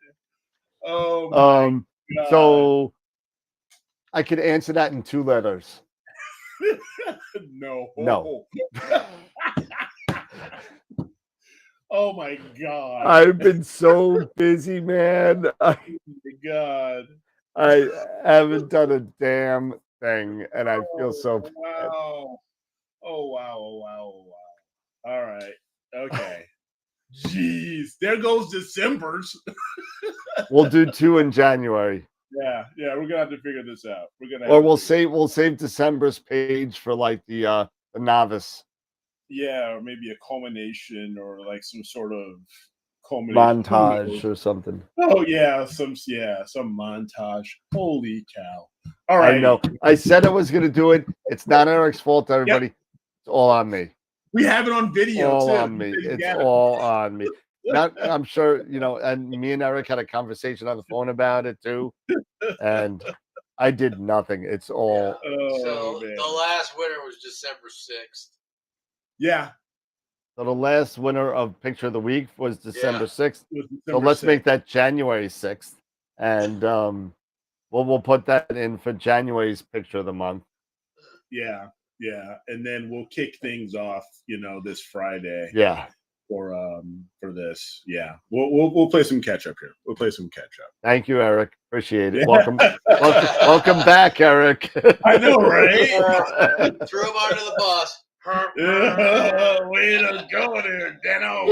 Oh my God. So I could answer that in 2 letters. No. Oh my God. I've been so busy, man. Oh my God. I haven't done a damn thing, and I feel so bad. Wow. Oh wow. All right. Okay. Jeez. There goes December's. We'll do 2 in January. Yeah. We're gonna have to figure this out. We'll save December's page for like the novice. Yeah, or maybe a culmination or like some sort of culmination montage or something. Oh yeah, some montage. Holy cow! All right, I know. I said I was going to do it. It's not Eric's fault, everybody. Yep. It's all on me. We have it on video. All too. on me. It's all on me. I'm sure, and me and Eric had a conversation on the phone about it too. And I did nothing. It's all. So the last winner was December 6th. Yeah. So the last winner of Picture of the Week was December 6th. So let's 6th. make that January 6th. And we'll put that in for January's Picture of the Month. Yeah. And then we'll kick things off, this Friday. Yeah. For this. Yeah. We'll play some catch up here. Thank you, Eric. Appreciate it. Welcome back, Eric. I know, right? Threw him under the bus. Way to go there, Dano.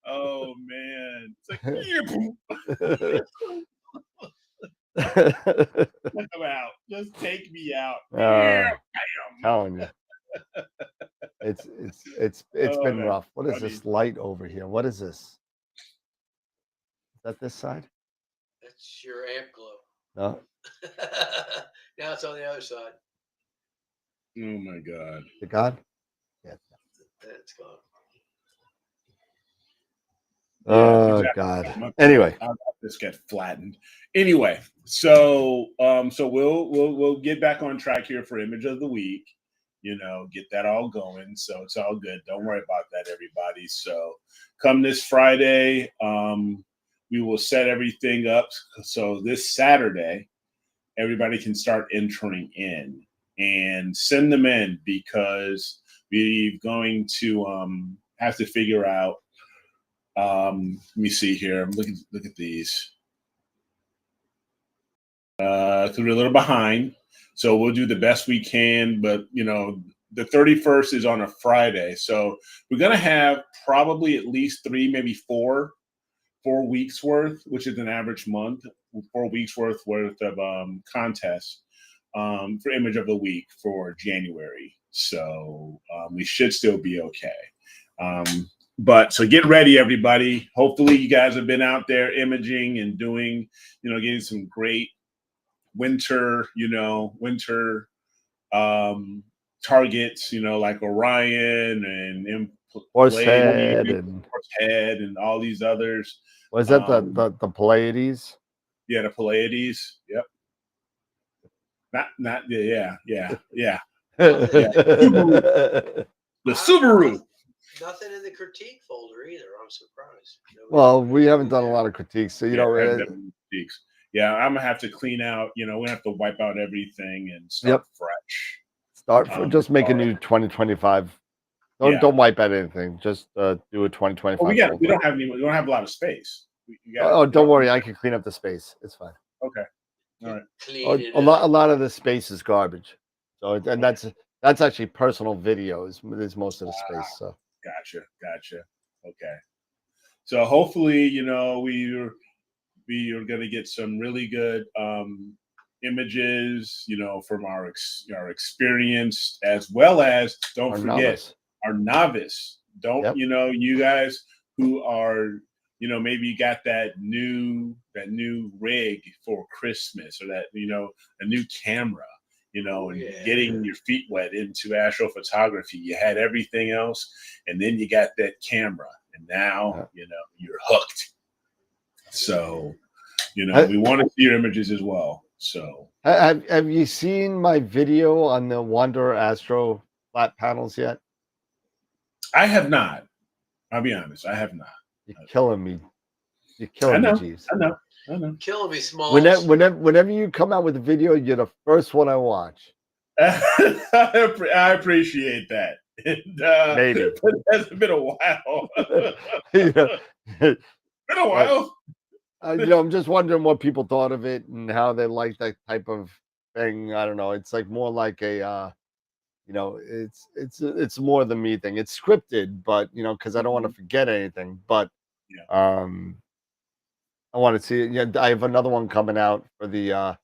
Oh man. It's like, I'm out. Just take me out. I'm telling you. It's been rough. What is this light over here? What is this? Is that this side? That's your amp glow. No. Now it's on the other side. Oh my God. The God? Yeah. It's gone. Oh God. Anyway, I'll just get flattened. Anyway, so we'll get back on track here for Image of the Week. Get that all going. So it's all good. Don't worry about that, everybody. So come this Friday, we will set everything up. So this Saturday, everybody can start entering in and send them in, because we're going to have to figure out. Let me see here. Look at these. Because we're a little behind. So we'll do the best we can, but the 31st is on a Friday. So we're going to have probably at least 3, maybe 4 weeks worth, which is an average month, 4 weeks worth of contests for Image of the Week for January. So we should still be okay. But so get ready, everybody. Hopefully you guys have been out there imaging and doing, getting some great winter targets, like Orion and Horsehead and all these others. Was that the Pleiades? Yeah, the Pleiades. Yep. Not yeah. The Subaru. Nothing in the critique folder either. I'm surprised. Well, we haven't done a lot of critiques, so critiques. Yeah, I'm gonna have to clean out. We're gonna have to wipe out everything and start fresh. Just make a new 2025. Don't wipe out anything. Just do a 2025. Well, we don't have a lot of space. Don't worry, I can clean up the space. It's fine. Okay. All right. A lot of the space is garbage. So and that's actually personal videos. Is most of the space. So. Gotcha. Okay. So hopefully, we are going to get some really good images, from our experience, as well as don't forget our novice. You guys who are, maybe you got that new rig for Christmas, or that, a new camera, and getting your feet wet into astrophotography. You had everything else, and then you got that camera, and now, you're hooked. So, we want to see your images as well. So, have you seen my video on the Wonder Astro flat panels yet? I have not. I'll be honest. I have not. You're killing me. You're killing me, Jeeves. I know. Killing me, small. Whenever you come out with a video, you're the first one I watch. I appreciate that. And, maybe it's been a while. Been a while. I'm just wondering what people thought of it and how they like that type of thing. I don't know. It's like more like a, it's more the me thing. It's scripted, but because I don't want to forget anything. But I want to see it. Yeah, I have another one coming out for the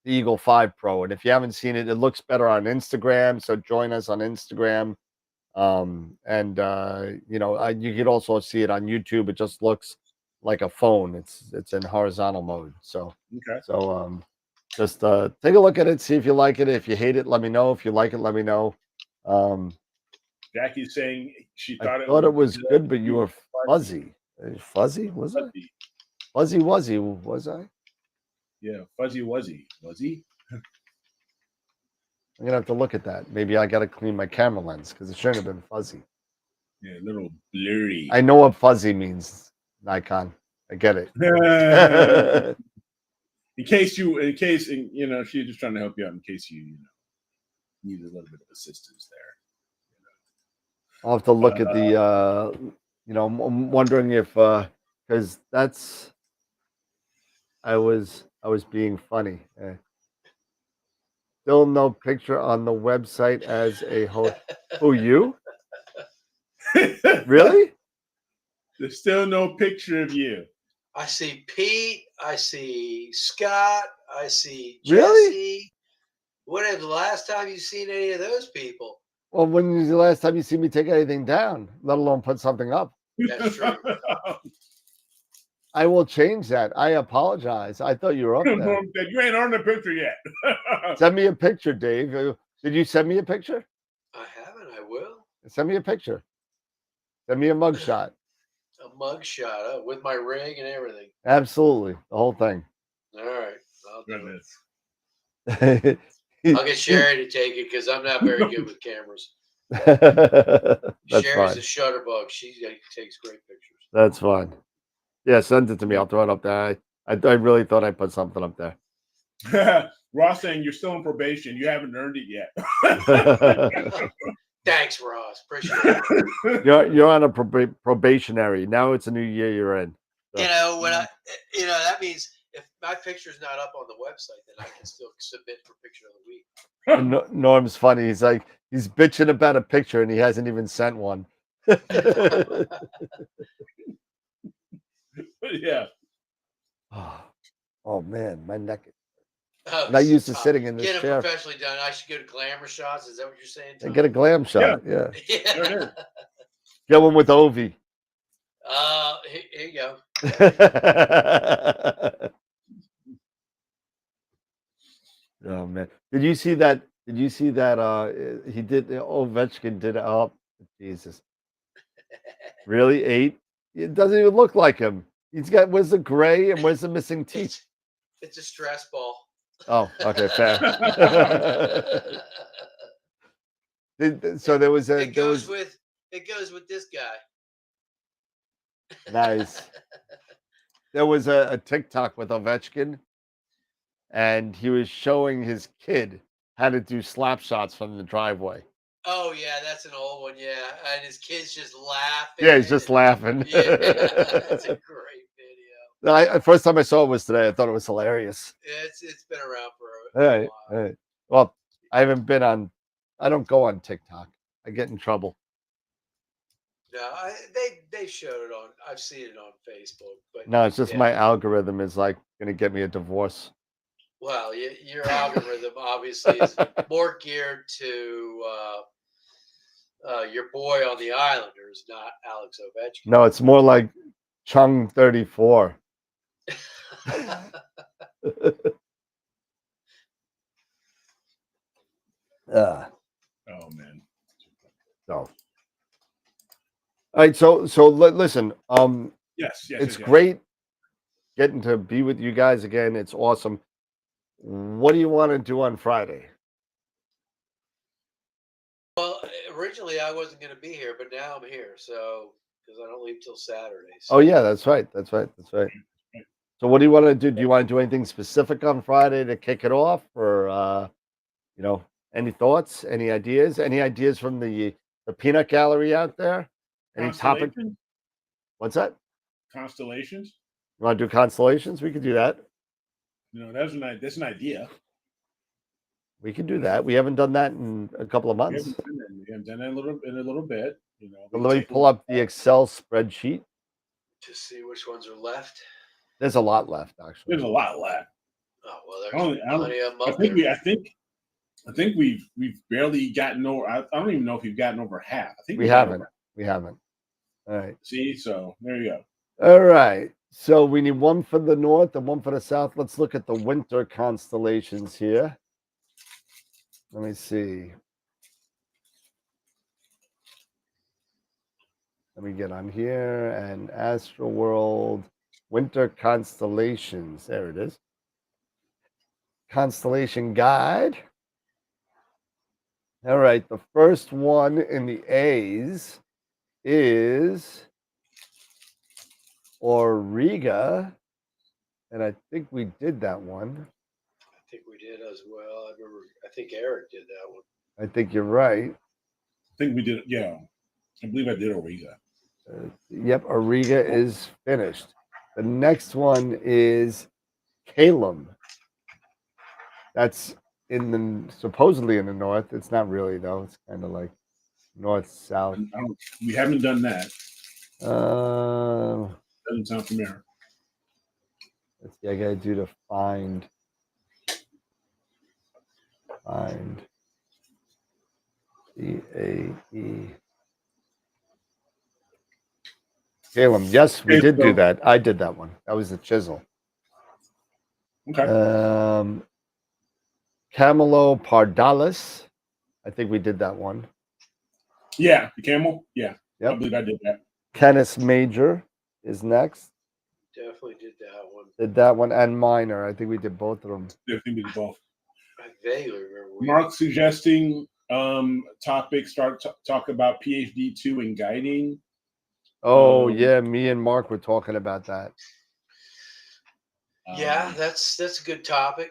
Eagle 5 Pro, and if you haven't seen it, it looks better on Instagram. So join us on Instagram. You could also see it on YouTube. It just looks like a phone. It's in horizontal mode. So just take a look at it, see if you like it. If you hate it, let me know. If you like it, let me know. Jackie's saying she thought it was good, but you were fuzzy. Fuzzy? Was I? Fuzzy wuzzy, was I? Yeah, fuzzy wuzzy. Was he? I'm gonna have to look at that. Maybe I gotta clean my camera lens because it shouldn't have been fuzzy. Yeah, a little blurry. I know what fuzzy means, Nikon. I get it. in case she's just trying to help you out in case you need a little bit of assistance there. I'll have to look at the I'm wondering if because that's I was being funny. Still no picture on the website as a host. Who, you? Really? There's still no picture of you. I see Pete. I see Scott. I see Jesse. Really? When is the last time you've seen any of those people? Well, when was the last time you see me take anything down, let alone put something up? That's true. I will change that. I apologize. I thought you were up there. You ain't on the picture yet. Send me a picture, Dave. Did you send me a picture? I haven't. I will. Send me a picture. Send me a mugshot. A mugshot with my ring and everything. Absolutely. The whole thing. All right. I'll do it. I'll get Sherry to take it because I'm not very good with cameras. Sherry's fine. a shutterbug. She takes great pictures. That's fine. Yeah, send it to me. I'll throw it up there. I really thought I put something up there. Ross saying you're still on probation. You haven't earned it yet. Thanks, Ross. Appreciate it. You're on a probationary. Now it's a new year you're in. So. That means if my picture's not up on the website, then I can still submit for picture of the week. Norm's funny. He's like, he's bitching about a picture and he hasn't even sent one. Yeah. Oh man, my neck is. And I used to sitting in this chair. Get it professionally done. I should go to glamour shots. Is that what you're saying? And get a glam shot. Yeah. Yeah. Get one with Ovi. Here you go. Oh man, did you see that? He did. Ovechkin did. Oh Jesus! Really, 8? It doesn't even look like him. Where's the gray and where's the missing teeth? It's a stress ball. Oh, okay, fair. So there was a. It goes with this guy. Nice. There was a TikTok with Ovechkin, and he was showing his kid how to do slap shots from the driveway. Oh yeah, that's an old one. Yeah, and his kid's just laughing. Yeah, he's just laughing. Yeah, that's a great video. First time I saw it was today. I thought it was hilarious. It's been around for a while. Right. Well, I haven't been on. I don't go on TikTok. I get in trouble. No, they showed it on. I've seen it on Facebook, but no, it's just my algorithm is like going to get me a divorce. Well, your algorithm obviously is more geared to your boy on the Islanders, not Alex Ovechkin. No, it's more like Chung 34. Oh man. So. All right, so listen. Yes, it's great getting to be with you guys again. It's awesome. What do you want to do on Friday? Well, originally I wasn't going to be here, but now I'm here. So because I don't leave till Saturday. So. Oh yeah, that's right. So what do you want to do? Do you want to do anything specific on Friday to kick it off, or any thoughts, any ideas? Any ideas from the peanut gallery out there? Any topic? What's that? Constellations. You want to do constellations? We could do that. That's an idea. We could do that. We haven't done that in a couple of months. We haven't done that in a little bit. Let me pull up the Excel spreadsheet to see which ones are left. There's a lot left, actually. There's a lot left. Oh well, there's plenty of them up there. I think we've barely gotten over. I don't even know if we've gotten over half. I think we haven't. We haven't. All right. See, so there you go. All right. So we need one for the north and one for the south. Let's look at the winter constellations here. Let me see. Let me get on here and AstroWorld Winter Constellations. There it is. Constellation Guide. All right, the first one in the A's is Auriga, and I think we did that one. I think we did as well. I think Eric did that one. I think you're right. I think we did. Yeah, I believe I did Auriga. Yep, Auriga is finished. The next one is Calum. That's supposedly in the north. It's not really though. It's kind of like north south. We haven't done that. Doesn't sound familiar. Let's see. I gotta do the find. CAE. Calum. Yes, we did do that. I did that one. That was the chisel. Okay. Camelo Pardalis. I think we did that one. Yeah, the camel. Yeah, yep. I believe I did that. Canis Major is next. Definitely did that one. Did that one and Minor. I think we did both of them. I think we did both. I vaguely remember. Mark suggesting topics. Talk about PhD 2 and guiding. Oh yeah, me and Mark were talking about that. Yeah, that's a good topic.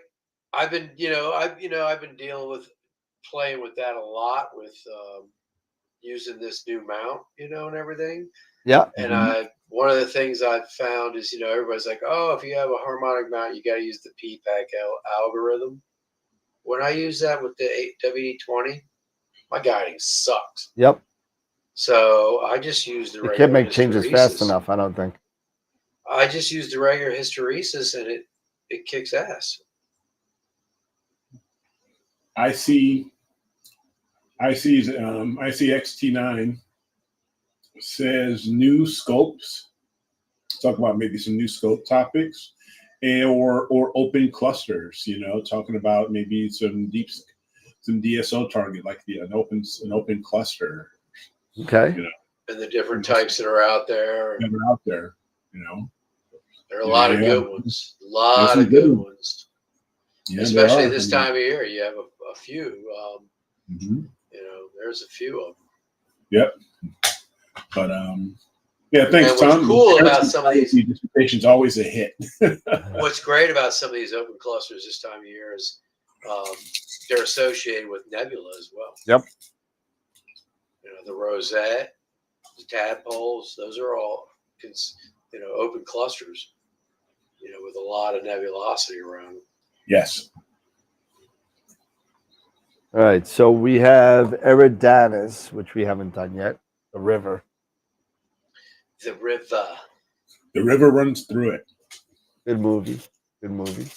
I've been dealing with playing with that a lot with using this new mount, and everything. Yeah. And one of the things I've found is, everybody's like, oh, if you have a harmonic mount, you got to use the PPAC algorithm. When I use that with the WD-20, my guiding sucks. Yep. So I just use the regular. You can't make changes fast enough, I don't think. I just use the regular hysteresis, and it kicks ass. I see XT9 says new scopes. Talk about maybe some new scope topics, or open clusters. Talking about maybe some DSO target, like an open cluster. Okay. And the different types that are out there. That are out there. There are a lot of good ones. A lot of good ones. Yeah, especially this time of year, you have a few. There's a few of them. Yep. But yeah, thanks, Tom. What's cool about some of these dissertations always a hit. What's great about some of these open clusters this time of year is they're associated with nebula as well. Yep. The rosette, the tadpoles, those are all open clusters. With a lot of nebulosity around them. Yes. All right, so we have Eridanus, which we haven't done yet. The river. The river. The river runs through it. Good movie. Living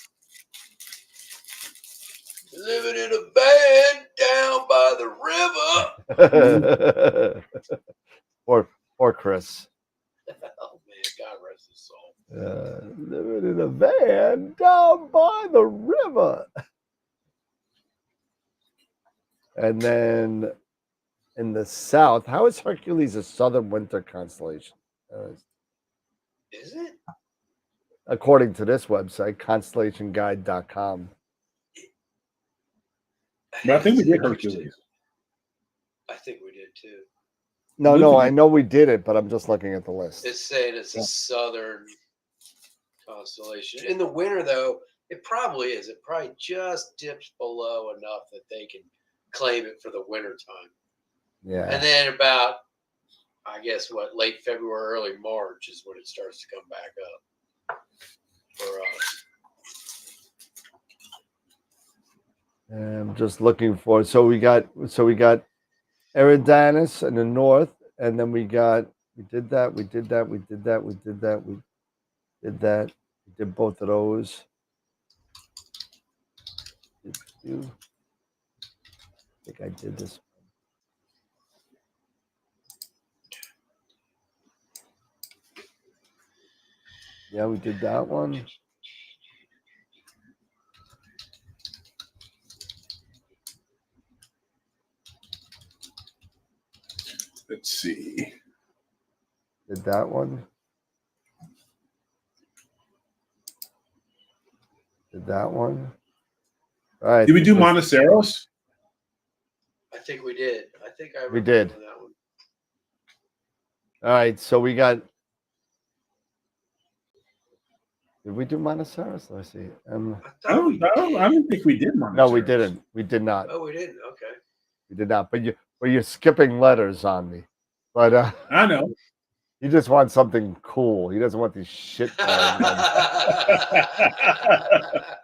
in a van down by the river. Poor Chris. Oh man, God rest his soul. Living in a van down by the river. And then in the south, how is Hercules a southern winter constellation? Is it? According to this website, constellationguide.com. But I think we did Hercules. I think we did too. No, I know we did it, but I'm just looking at the list. It's saying it's a southern constellation. In the winter, though, it probably is. It probably just dips below enough that they can claim it for the winter time. Yeah. And then about, I guess, late February, early March is when it starts to come back up for us. I'm just looking for. So we got Eridanus in the north, and then we did that. We did both of those. I think I did this one. Yeah, we did that one. Let's see. Did that one. Did that one. All right. Did we do Monoceros? I think we did. I think I we did. That one. All right. So we got. Did we do Monoceros? Let's see. I don't think we did Monoceros. No, we didn't. We did not. Oh, we didn't. Okay. We did not. But you're skipping letters on me. But I know. He just wants something cool. He doesn't want these shit.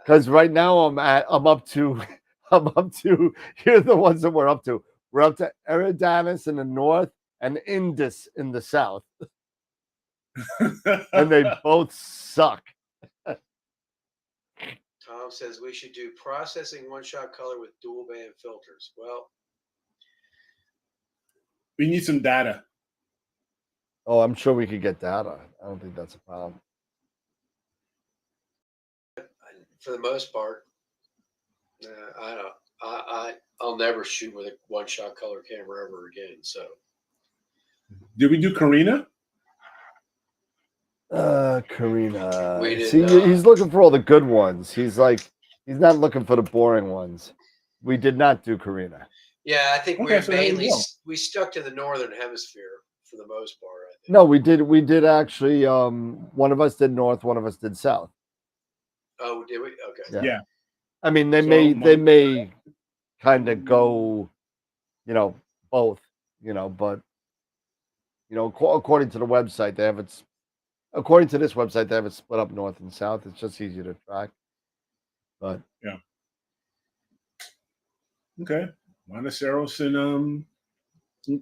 Because right now I'm up to. Here are the ones that we're up to. We're up to Eridanus in the north and Indus in the south, and they both suck. Tom says we should do processing one-shot color with dual band filters. Well, we need some data. Oh, I'm sure we could get data. I don't think that's a problem. For the most part, I'll never shoot with a one-shot color camera ever again. So, did we do Karina? Karina. See, he's looking for all the good ones. He's not looking for the boring ones. We did not do Karina. Yeah, I think we stuck to the northern hemisphere for the most part. I think. No, we did actually. One of us did north, one of us did south. Oh, did we? Okay. Yeah. I mean, they may kind of go, both, but according to the website, they have it. According to this website, they have it split up north and south. It's just easier to track. But yeah. Okay. Monoceros and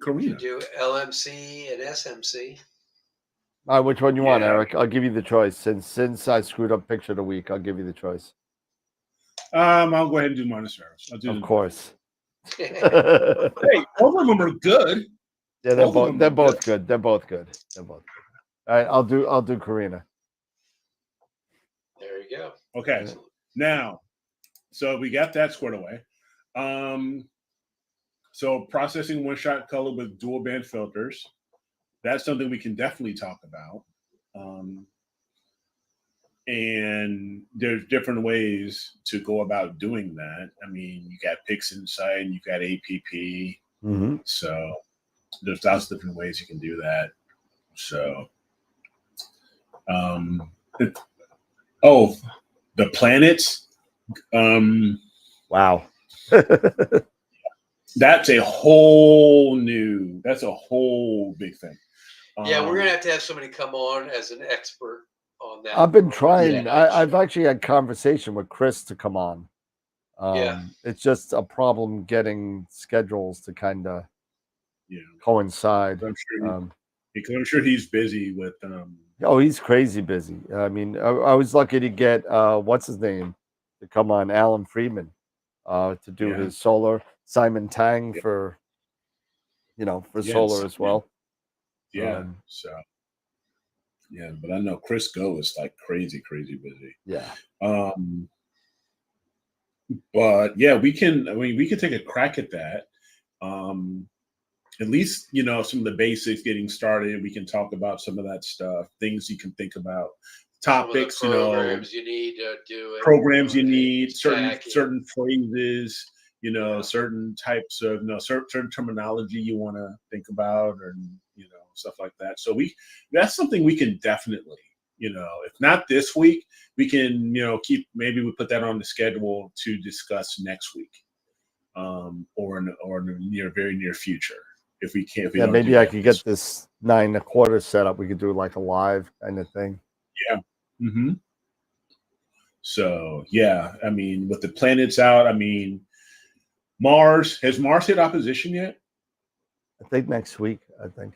Karina. Do LMC and SMC. All right, which one you want, Eric? I'll give you the choice. Since I screwed up picture of the week, I'll give you the choice. I'll go ahead and do Monoceros. Of course. Hey, all of them are good. Yeah, they're both good. They're both good. All right, I'll do Karina. There you go. Okay. Excellent. Now, so we got that squared away. So processing one-shot color with dual band filters. That's something we can definitely talk about. And there's different ways to go about doing that. I mean, you got PixInsight and you got APP. Mm-hmm. So there's lots of different ways you can do that. So, the planets. Wow. That's a whole big thing. Yeah, we're gonna have to have somebody come on as an expert on that. I've been trying. I've actually had conversation with Chris to come on. It's just a problem getting schedules to kind of coincide. I'm sure he's busy with. Oh, he's crazy busy. I mean, I was lucky to get what's his name to come on, Alan Friedman, to do his solar. Simon Tang for solar as well. Yeah. But I know Chris Go is like crazy busy. Yeah. But yeah, we can take a crack at that. At least, some of the basics getting started. We can talk about some of that stuff, things you can think about, topics, programs you need to do it. Programs you need, certain phrases, certain types of, certain terminology you want to think about, and, stuff like that. So that's something we can definitely, if not this week, we can, maybe we put that on the schedule to discuss next week, or in the very near future. If we can't, maybe I could get this 9 1/4 set up. We could do like a live kind of thing. Yeah. Mm-hmm. So I mean, with the planets out, I mean, has Mars hit opposition yet? I think next week. I think.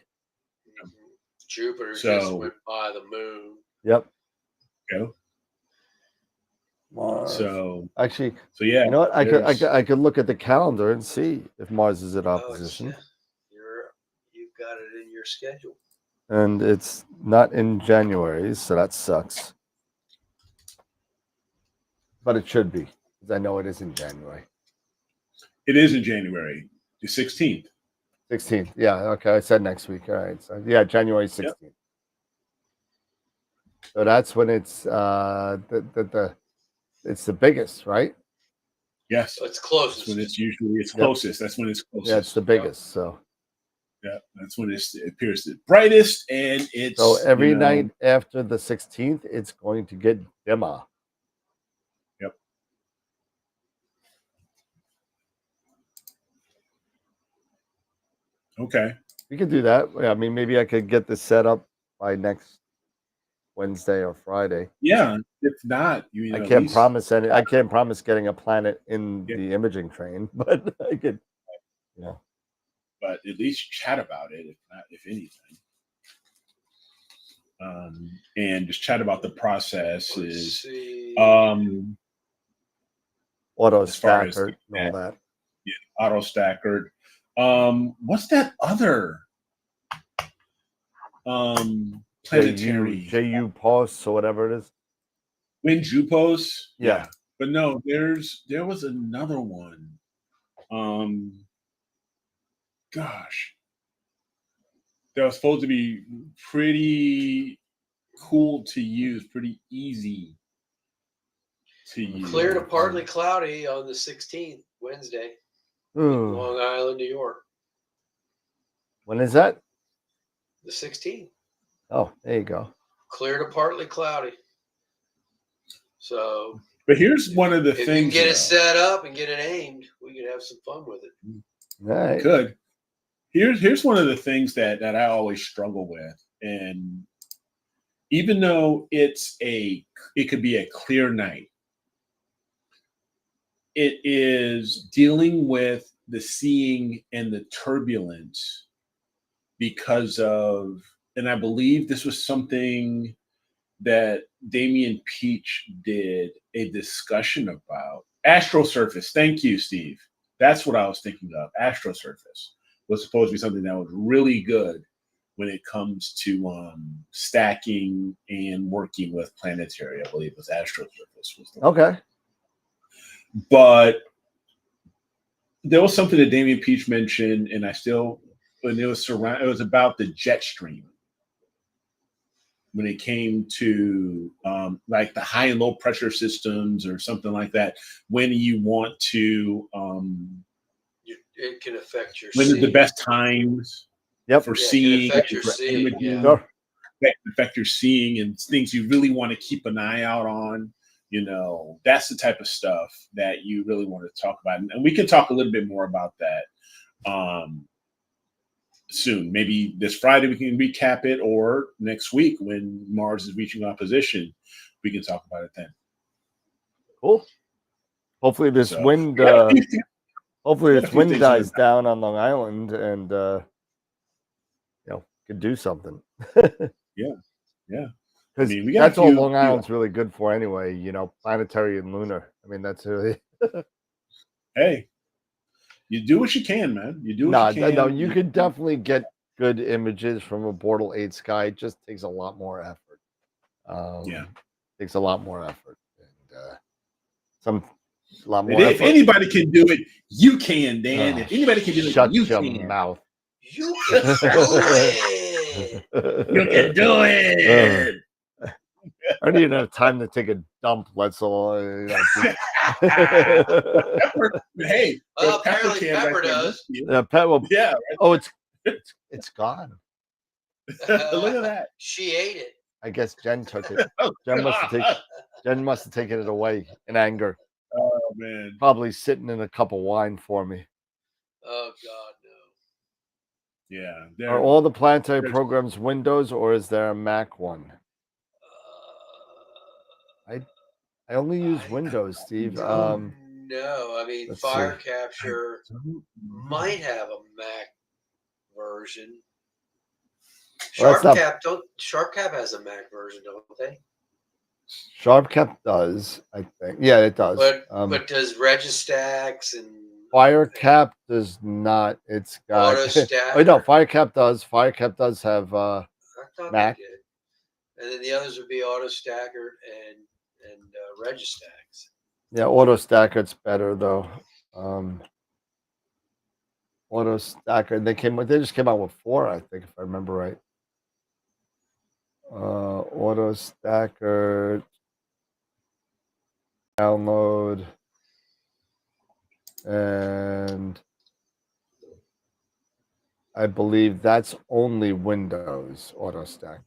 Jupiter just went by the moon. Yep. Okay. Mars. So yeah. You know what? I could look at the calendar and see if Mars is at opposition. You've got it in your schedule. And it's not in January, so that sucks. But it should be, because I know it is in January. It is in January, the 16th. 16th. Yeah. Okay. I said next week. All right. So January 16th. So that's when it's it's the biggest, right? Yes. So it's closest. That's when it's usually closest. That's when it's closest. Yeah, it's the biggest. So yeah, that's when it appears the brightest, and it's so every night after the 16th, it's going to get dimmer. Yep. Okay. We could do that. I mean, maybe I could get this set up by next Wednesday or Friday. Yeah. If not, I can't promise any. I can't promise getting a planet in the imaging train, but I could. Yeah. But at least chat about it, if anything. And just chat about the processes. Auto stackered and all that. Yeah, auto stackered. What's that other planetary JU pulse or whatever it is? WinJupos? Yeah. But no, there was another one. Gosh. That was supposed to be pretty cool to use, pretty easy to use. Clear to partly cloudy on the 16th, Wednesday, in Long Island, New York. When is that? The 16th. Oh, there you go. Clear to partly cloudy. So, but here's one of the things. If you can get it set up and get it aimed, we could have some fun with it. Right. Could. Here's one of the things that I always struggle with, and even though it could be a clear night, it is dealing with the seeing and the turbulence because of, and I believe this was something that Damian Peach did a discussion about. AstroSurface. Thank you, Steve. That's what I was thinking of. AstroSurface was supposed to be something that was really good when it comes to stacking and working with planetary. I believe it was AstroSurface. Was the okay. But there was something that Damian Peach mentioned, and it was about the jet stream. When it came to like the high and low pressure systems or something like that, when you want to it can affect your when seeing. is the best times for seeing, affect your seeing, that affect your seeing, and things you really want to keep an eye out on. That's the type of stuff that you really want to talk about, and we can talk a little bit more about that soon. Maybe this Friday we can recap it, or next week when Mars is reaching opposition, we can talk about it then. Cool. Hopefully this wind hopefully this wind dies down on Long Island, and could do something. Yeah. Because that's all Long Island's really good for anyway, planetary and lunar. I mean, that's really hey, you do what you can, man. You do what you can. No, you can definitely get good images from a Bortle 8 sky. It just takes a lot more effort. Takes a lot more effort. And a lot more effort. If anybody can do it, you can, Dan. If anybody can do it, you can. Shut your mouth. You can do it. You can do it. I don't even have time to take a dump. Let's all. Hey, apparently Pepper does. Yeah, Pepper. Yeah. Oh, it's gone. Look at that. She ate it. I guess Jen took it. Jen must have taken it away in anger. Oh man. Probably sitting in a cup of wine for me. Oh God, no. Yeah. Are all the planetary programs Windows, or is there a Mac one? I only use Windows, Steve. No, I mean Fire Capture might have a Mac version. SharpCap has a Mac version, don't they? SharpCap does, I think. Yeah, it does. But does Registax and FireCap does not. It's got AutoStack. no, FireCap does. FireCap does have Mac. And then the others would be AutoStacker and Registax. Yeah, AutoStacker's better though. AutoStacker, they just came out with 4, I think, if I remember right. Auto Stacker download, and I believe that's only Windows Auto Stacker.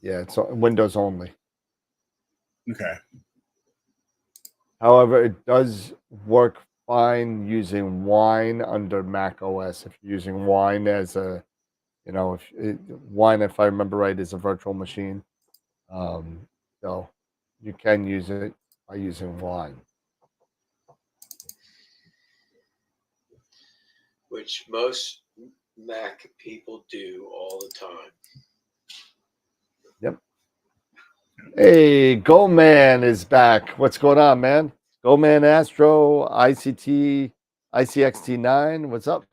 Yeah, it's Windows only. Okay. However, it does work fine using Wine under Mac OS. If you're using Wine as a, Wine, if I remember right, is a virtual machine. So you can use it by using Wine. Which most Mac people do all the time. Yep. Hey, Go Man is back. What's going on, man? Go Man Astro, ICT, ICXT9. What's up?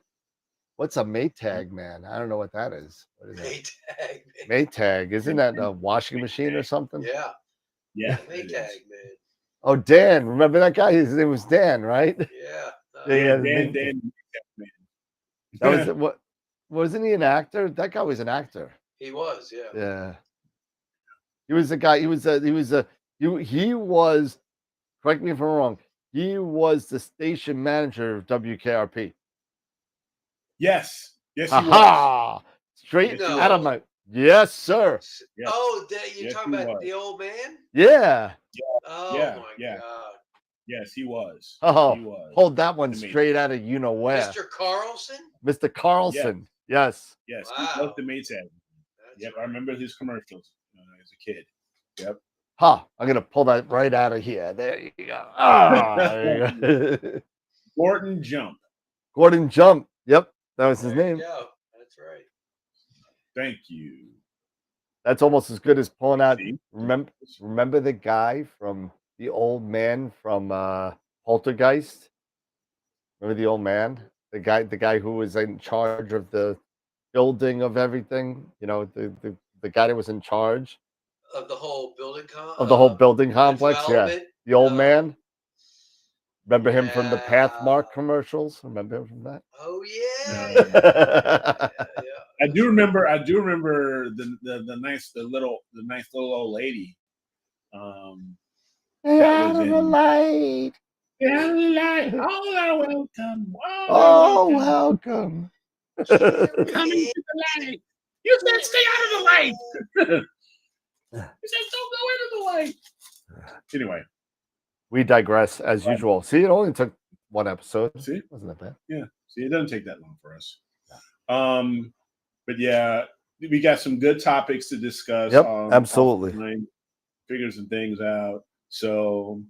What's a Maytag, man? I don't know what that is. What is Maytag. that? Maytag. Isn't that a washing machine or something? Yeah. Yeah. Maytag, man. Oh, Dan. Remember that guy? His name was Dan, right? Yeah. Dan. That was what? Wasn't he an actor? That guy was an actor. He was, yeah. Yeah. He was a guy. He was. Correct me if I'm wrong. He was the station manager of WKRP. Yes. Yes, he was. Straight out of my. Yes, sir. Yes. Oh, you're talking about the old man? Yeah. Oh my God. Yes, he was. Oh, he was. Hold that one straight out of where. Mr. Carlson? Mr. Carlson. Yes. Yes. Wow. He loved the Maytag. Yep, right. I remember his commercials as a kid. Yep. I'm gonna pull that right out of here. There you go. There you go. Gordon Jump. Gordon Jump. Yep, that was his name. Yeah, that's right. Thank you. That's almost as good as pulling out. Remember the guy from the old man from Poltergeist? Remember the old man? The guy who was in charge of the building of everything. The guy that was in charge of the whole building complex. Yeah, the old man. Remember him from the Pathmark commercials? Remember him from that? Oh yeah. I do remember the nice little old lady. Out of the light. Oh, welcome. Welcome. Coming to the light. You said stay out of the light. You said don't go into the light. Anyway. We digress as usual. See, it only took one episode. See? Wasn't that bad? Yeah. See, it doesn't take that long for us. But yeah, we got some good topics to discuss. Yep, absolutely. Figures and things out. So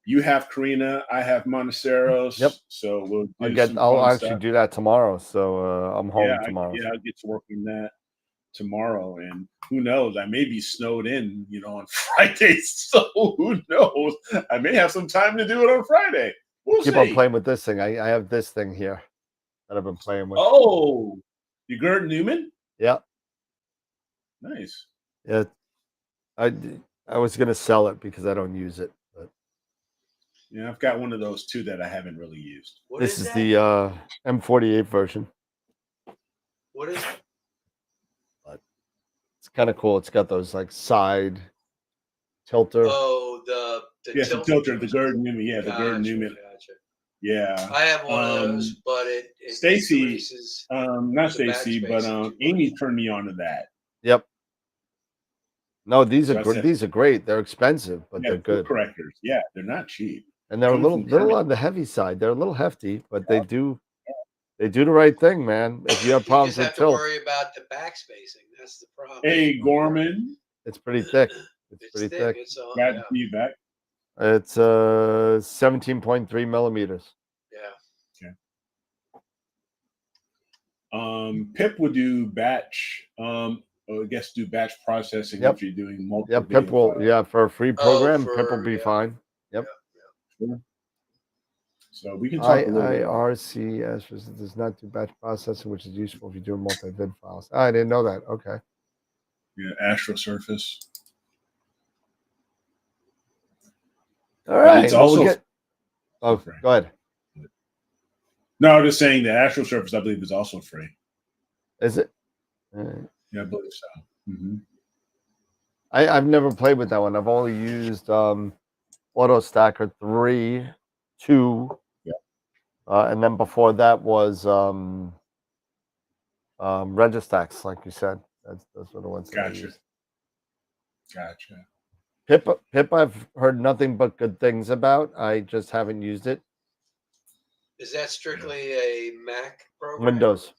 you have Karina, I have Monteseros. Yep. So I'll actually do that tomorrow. So I'm home tomorrow. I'll get to work on that tomorrow, and who knows, I may be snowed in on Friday, so who knows, I may have some time to do it on Friday. We'll keep on playing with this thing. I have this thing here that I've been playing with. Oh, you Gerd Newman? Yeah. Nice. Yeah, I was gonna sell it because I don't use it, but yeah, I've got one of those too that I haven't really used. This is the M48 version. What is it? It's kind of cool. It's got those like side tilter. Oh, the tilter, the Gerd Newman. Yeah, the Gerd Newman. Gotcha. Yeah, I have one of those, but it Stacy, not Stacy, but Amy turned me on to that. Yep. No, these are great. They're expensive, but they're good. Correctors. Yeah, they're not cheap. And they're a little on the heavy side. They're a little hefty, but they do the right thing, man. If you have problems with tilt, you just have to worry about the backspacing. That's the problem. Hey, Gorman. It's pretty thick. It's pretty thick. Bad feedback. It's 17.3 millimeters. Yeah. Okay. Pip would do batch. I guess do batch processing if you're doing multiple. Yeah, Pip will. Yeah, for a free program, Pip will be fine. Yep. Sure. So we can talk a little bit. IRC does not do batch processing, which is useful if you do multi-vid files. I didn't know that. Okay. Yeah, Astro Surface. All right. It's also go ahead. No, I'm just saying that Astro Surface, I believe, is also free. Is it? Yeah, I believe so. Mm-hmm. I've never played with that one. I've only used Auto Stacker 3, 2, and then before that was Registax, like you said. Those were the ones that I used. Gotcha. Pip, I've heard nothing but good things about. I just haven't used it. Is that strictly a Mac program?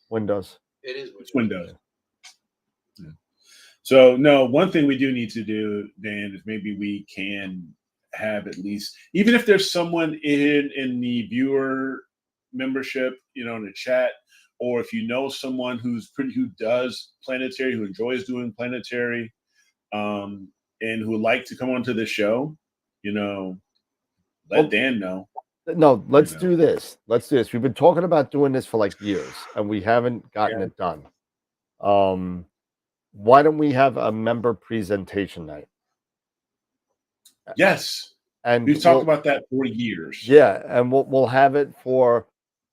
Windows. It is Windows. Yeah. So no, one thing we do need to do, Dan, is maybe we can have at least, even if there's someone in the viewer membership, in the chat, or if you know someone who does planetary, who enjoys doing planetary, and who would like to come onto the show, let Dan know. No, let's do this. Let's do this. We've been talking about doing this for like years, and we haven't gotten it done. Why don't we have a member presentation night? Yes. And we've talked about that for years. Yeah, and we'll have it for,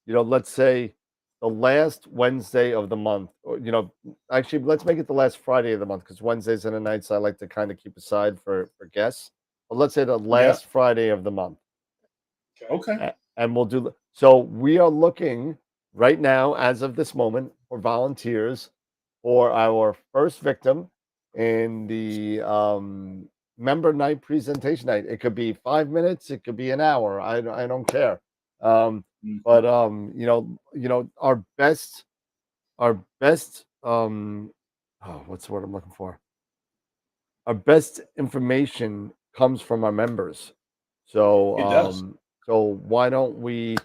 let's say the last Wednesday of the month, or actually let's make it the last Friday of the month, because Wednesdays and the nights I like to kind of keep aside for guests. But let's say the last Friday of the month. Okay. And we'll do. So we are looking right now, as of this moment, for volunteers for our first victim in the member night presentation night. It could be 5 minutes, it could be an hour. I don't care. But our best what's the word I'm looking for? Our best information comes from our members. So it does. So why don't we,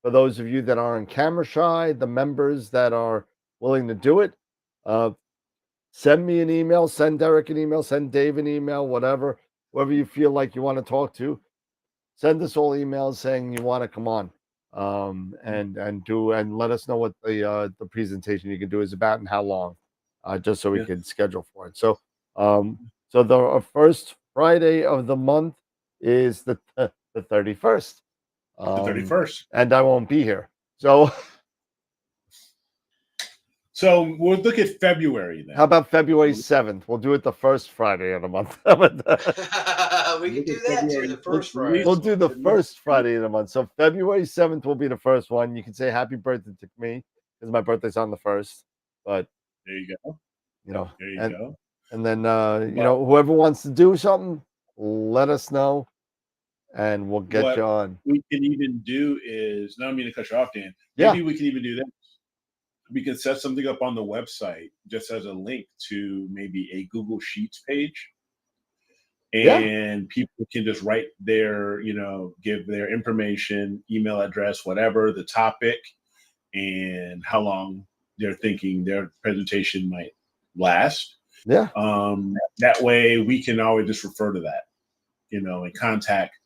for those of you that aren't camera shy, the members that are willing to do it, send me an email, send Derek an email, send Dave an email, whoever you feel like you want to talk to. Send us all emails saying you want to come on, and let us know what the presentation you can do is about and how long, just so we can schedule for it. So so the first Friday of the month is the 31st. The 31st. And I won't be here. So we'll look at February then. How about February 7th? We'll do it the first Friday of the month. We can do that too, the first Friday. We'll do the first Friday of the month. So February 7th will be the first one. You can say happy birthday to me, because my birthday's on the 1st. But there you go. There you go. And then whoever wants to do something, let us know, and we'll get you on. We can even do is, not mean to cut you off, Dan. Maybe we can even do that. We can set something up on the website just as a link to maybe a Google Sheets page. And people can just write their, give their information, email address, whatever, the topic, and how long they're thinking their presentation might last. Yeah. That way we can always just refer to that, and contact,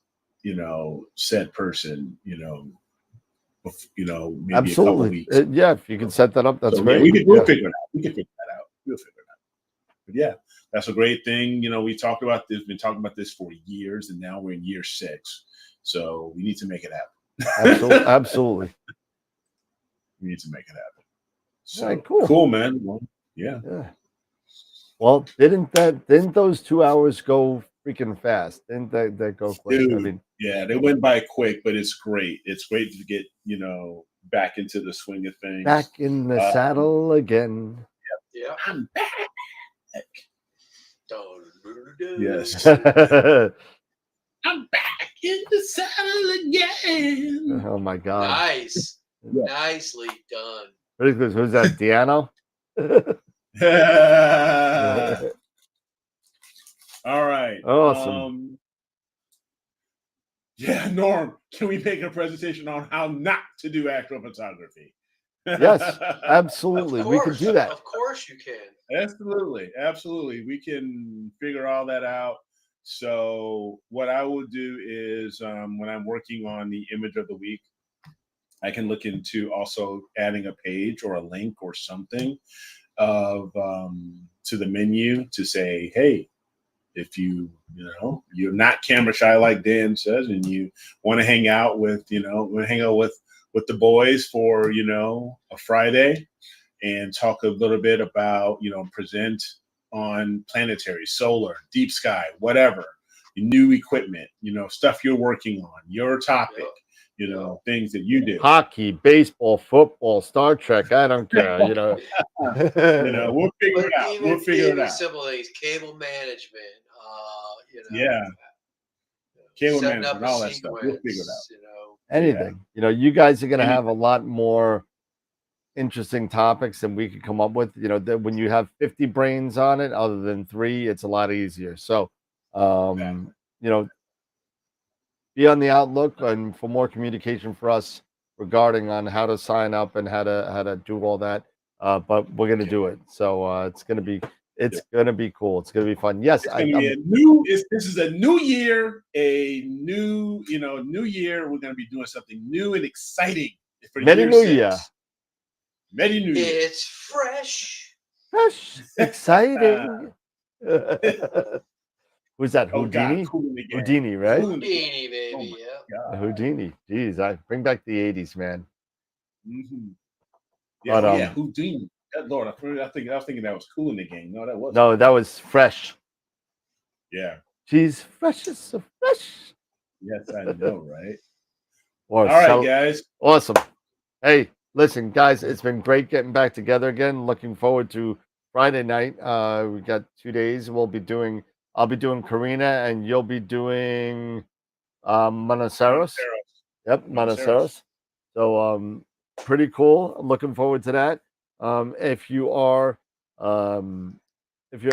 said person, maybe Absolutely. a couple weeks. If you can set that up, that's great. We'll figure it out. We can figure that out. We'll figure it out. But yeah, that's a great thing. We talked about this, been talking about this for years, and now we're in year 6. So we need to make it happen. Absolutely. We need to make it happen. So right, cool, man. Well, yeah. Well, didn't those 2 hours go freaking fast? Didn't that go quick? Dude, they went by quick, but it's great. It's great to get, back into the swing of things. Back in the saddle again. Yeah. I'm back. Yes. I'm back in the saddle again. Oh my God. Nice. Yeah. Nicely done. Who's that? Deano? All right. Awesome. Norm, can we make a presentation on how not to do astrophotography? Yes, absolutely. We can do that. Of course you can. Absolutely. We can figure all that out. So what I will do is when I'm working on the image of the week, I can look into also adding a page or a link or something of to the menu to say, hey, if you're not camera shy like Dan says, and you want to hang out with the boys for a Friday and talk a little bit about present on planetary, solar, deep sky, whatever, new equipment, stuff you're working on, your topic, things that you do. Hockey, baseball, football, Star Trek, I don't care, we'll figure it out. We'll figure it out. Simple things, cable management, yeah. Cable setting management, up all a that stuff. sequence, We'll figure it out. Anything. You guys are going to have a lot more interesting topics than we could come up with. When you have 50 brains on it, other than 3, it's a lot easier. So, be on the outlook and for more communication for us regarding on how to sign up and how to do all that. But we're going to do it. So it's going to be cool. It's going to be fun. Yes, this is a new year, new year. We're going to be doing something new and exciting for Many year New 6. Year. Many New Year. It's fresh, exciting. Who's that? Houdini? Houdini, right? Houdini, baby. Houdini. Jeez, I bring back the 80s, man. Mm-hmm. Yeah, but, Houdini. Lord, I was thinking that was Cool in the Game. No, that wasn't. No, that was Fresh. Yeah. She's fresh as so fresh. Yes, I know, right? All right, guys. Awesome. Hey, listen, guys, it's been great getting back together again. Looking forward to Friday night. We got 2 days. I'll be doing Karina, and you'll be doing Monoceros. Yep, Monoceros. So pretty cool. I'm looking forward to that. If you're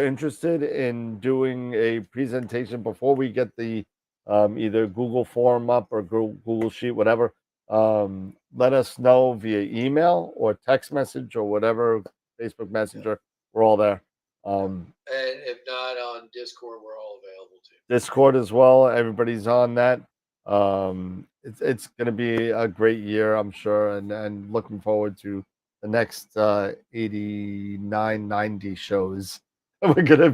interested in doing a presentation before we get the either Google form up or Google Sheet, whatever, let us know via email or text message or whatever, Facebook Messenger. We're all there. And if not on Discord, we're all available too. Discord as well. Everybody's on that. It's going to be a great year, I'm sure, and looking forward to the next 89, 90 shows we're going to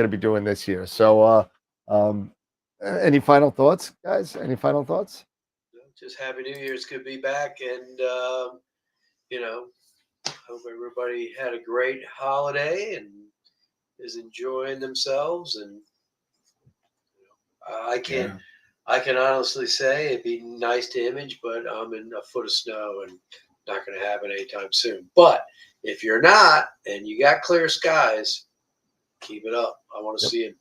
be doing this year. So, any final thoughts, guys? Any final thoughts? Just Happy New Year's. Good to be back, and hope everybody had a great holiday and is enjoying themselves. And I can honestly say it'd be nice to image, but I'm in a foot of snow and not going to have it anytime soon. But if you're not and you got clear skies, keep it up. I want to see it.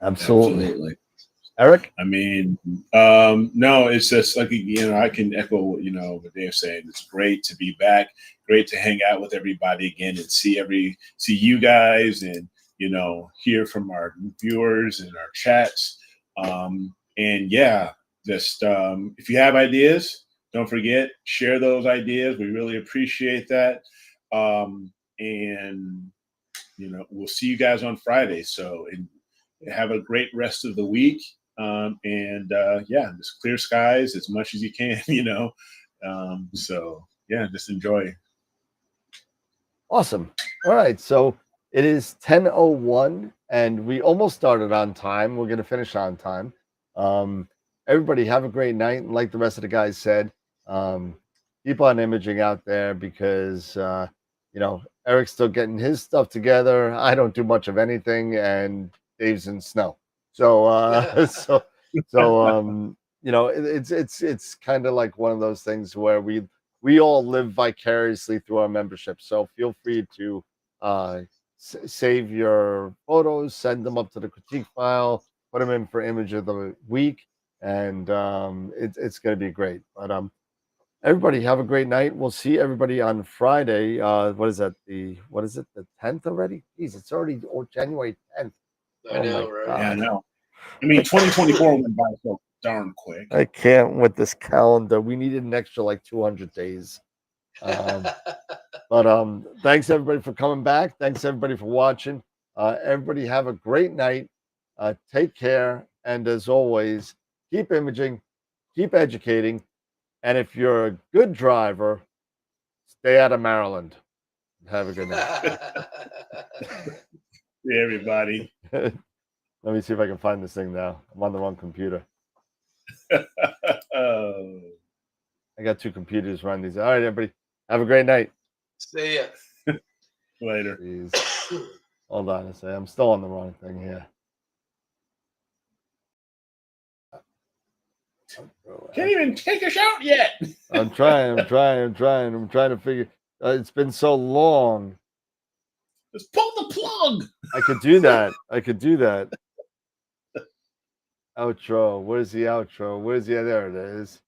Absolutely. Eric? I mean, no, it's just like, I can echo what Dave's saying. It's great to be back. Great to hang out with everybody again and see you guys and, hear from our viewers and our chats. And yeah, just if you have ideas, don't forget, share those ideas. We really appreciate that. And, we'll see you guys on Friday. So have a great rest of the week. Just clear skies as much as you can, so yeah, just enjoy. Awesome. All right. So it is 10:01 and we almost started on time. We're going to finish on time. Everybody have a great night. And like the rest of the guys said, keep on imaging out there because, Eric's still getting his stuff together. I don't do much of anything and Dave's in snow. So, it's kind of like one of those things where we all live vicariously through our membership. So feel free to save your photos, send them up to the critique file, put them in for image of the week, and it's going to be great. But everybody have a great night. We'll see everybody on Friday. What is that? The 10th already? Jeez, it's already January 10th. I know, right? Yeah, I know. I mean, 2024 went by so darn quick. I can't with this calendar. We needed an extra 200 days. But thanks everybody for coming back. Thanks everybody for watching. Everybody have a great night. Take care. And as always, keep imaging, keep educating. And if you're a good driver, stay out of Maryland. Have a good night. Hey, everybody. Let me see if I can find this thing now. I'm on the wrong computer. I got 2 computers running these. All right, everybody. Have a great night. See ya. Later. Jeez. Hold on a second. I'm still on the wrong thing here. Can't even take a shout yet. I'm trying to figure. It's been so long. Just pull the plug. I could do that. Outro. Where's the outro? Yeah, there it is.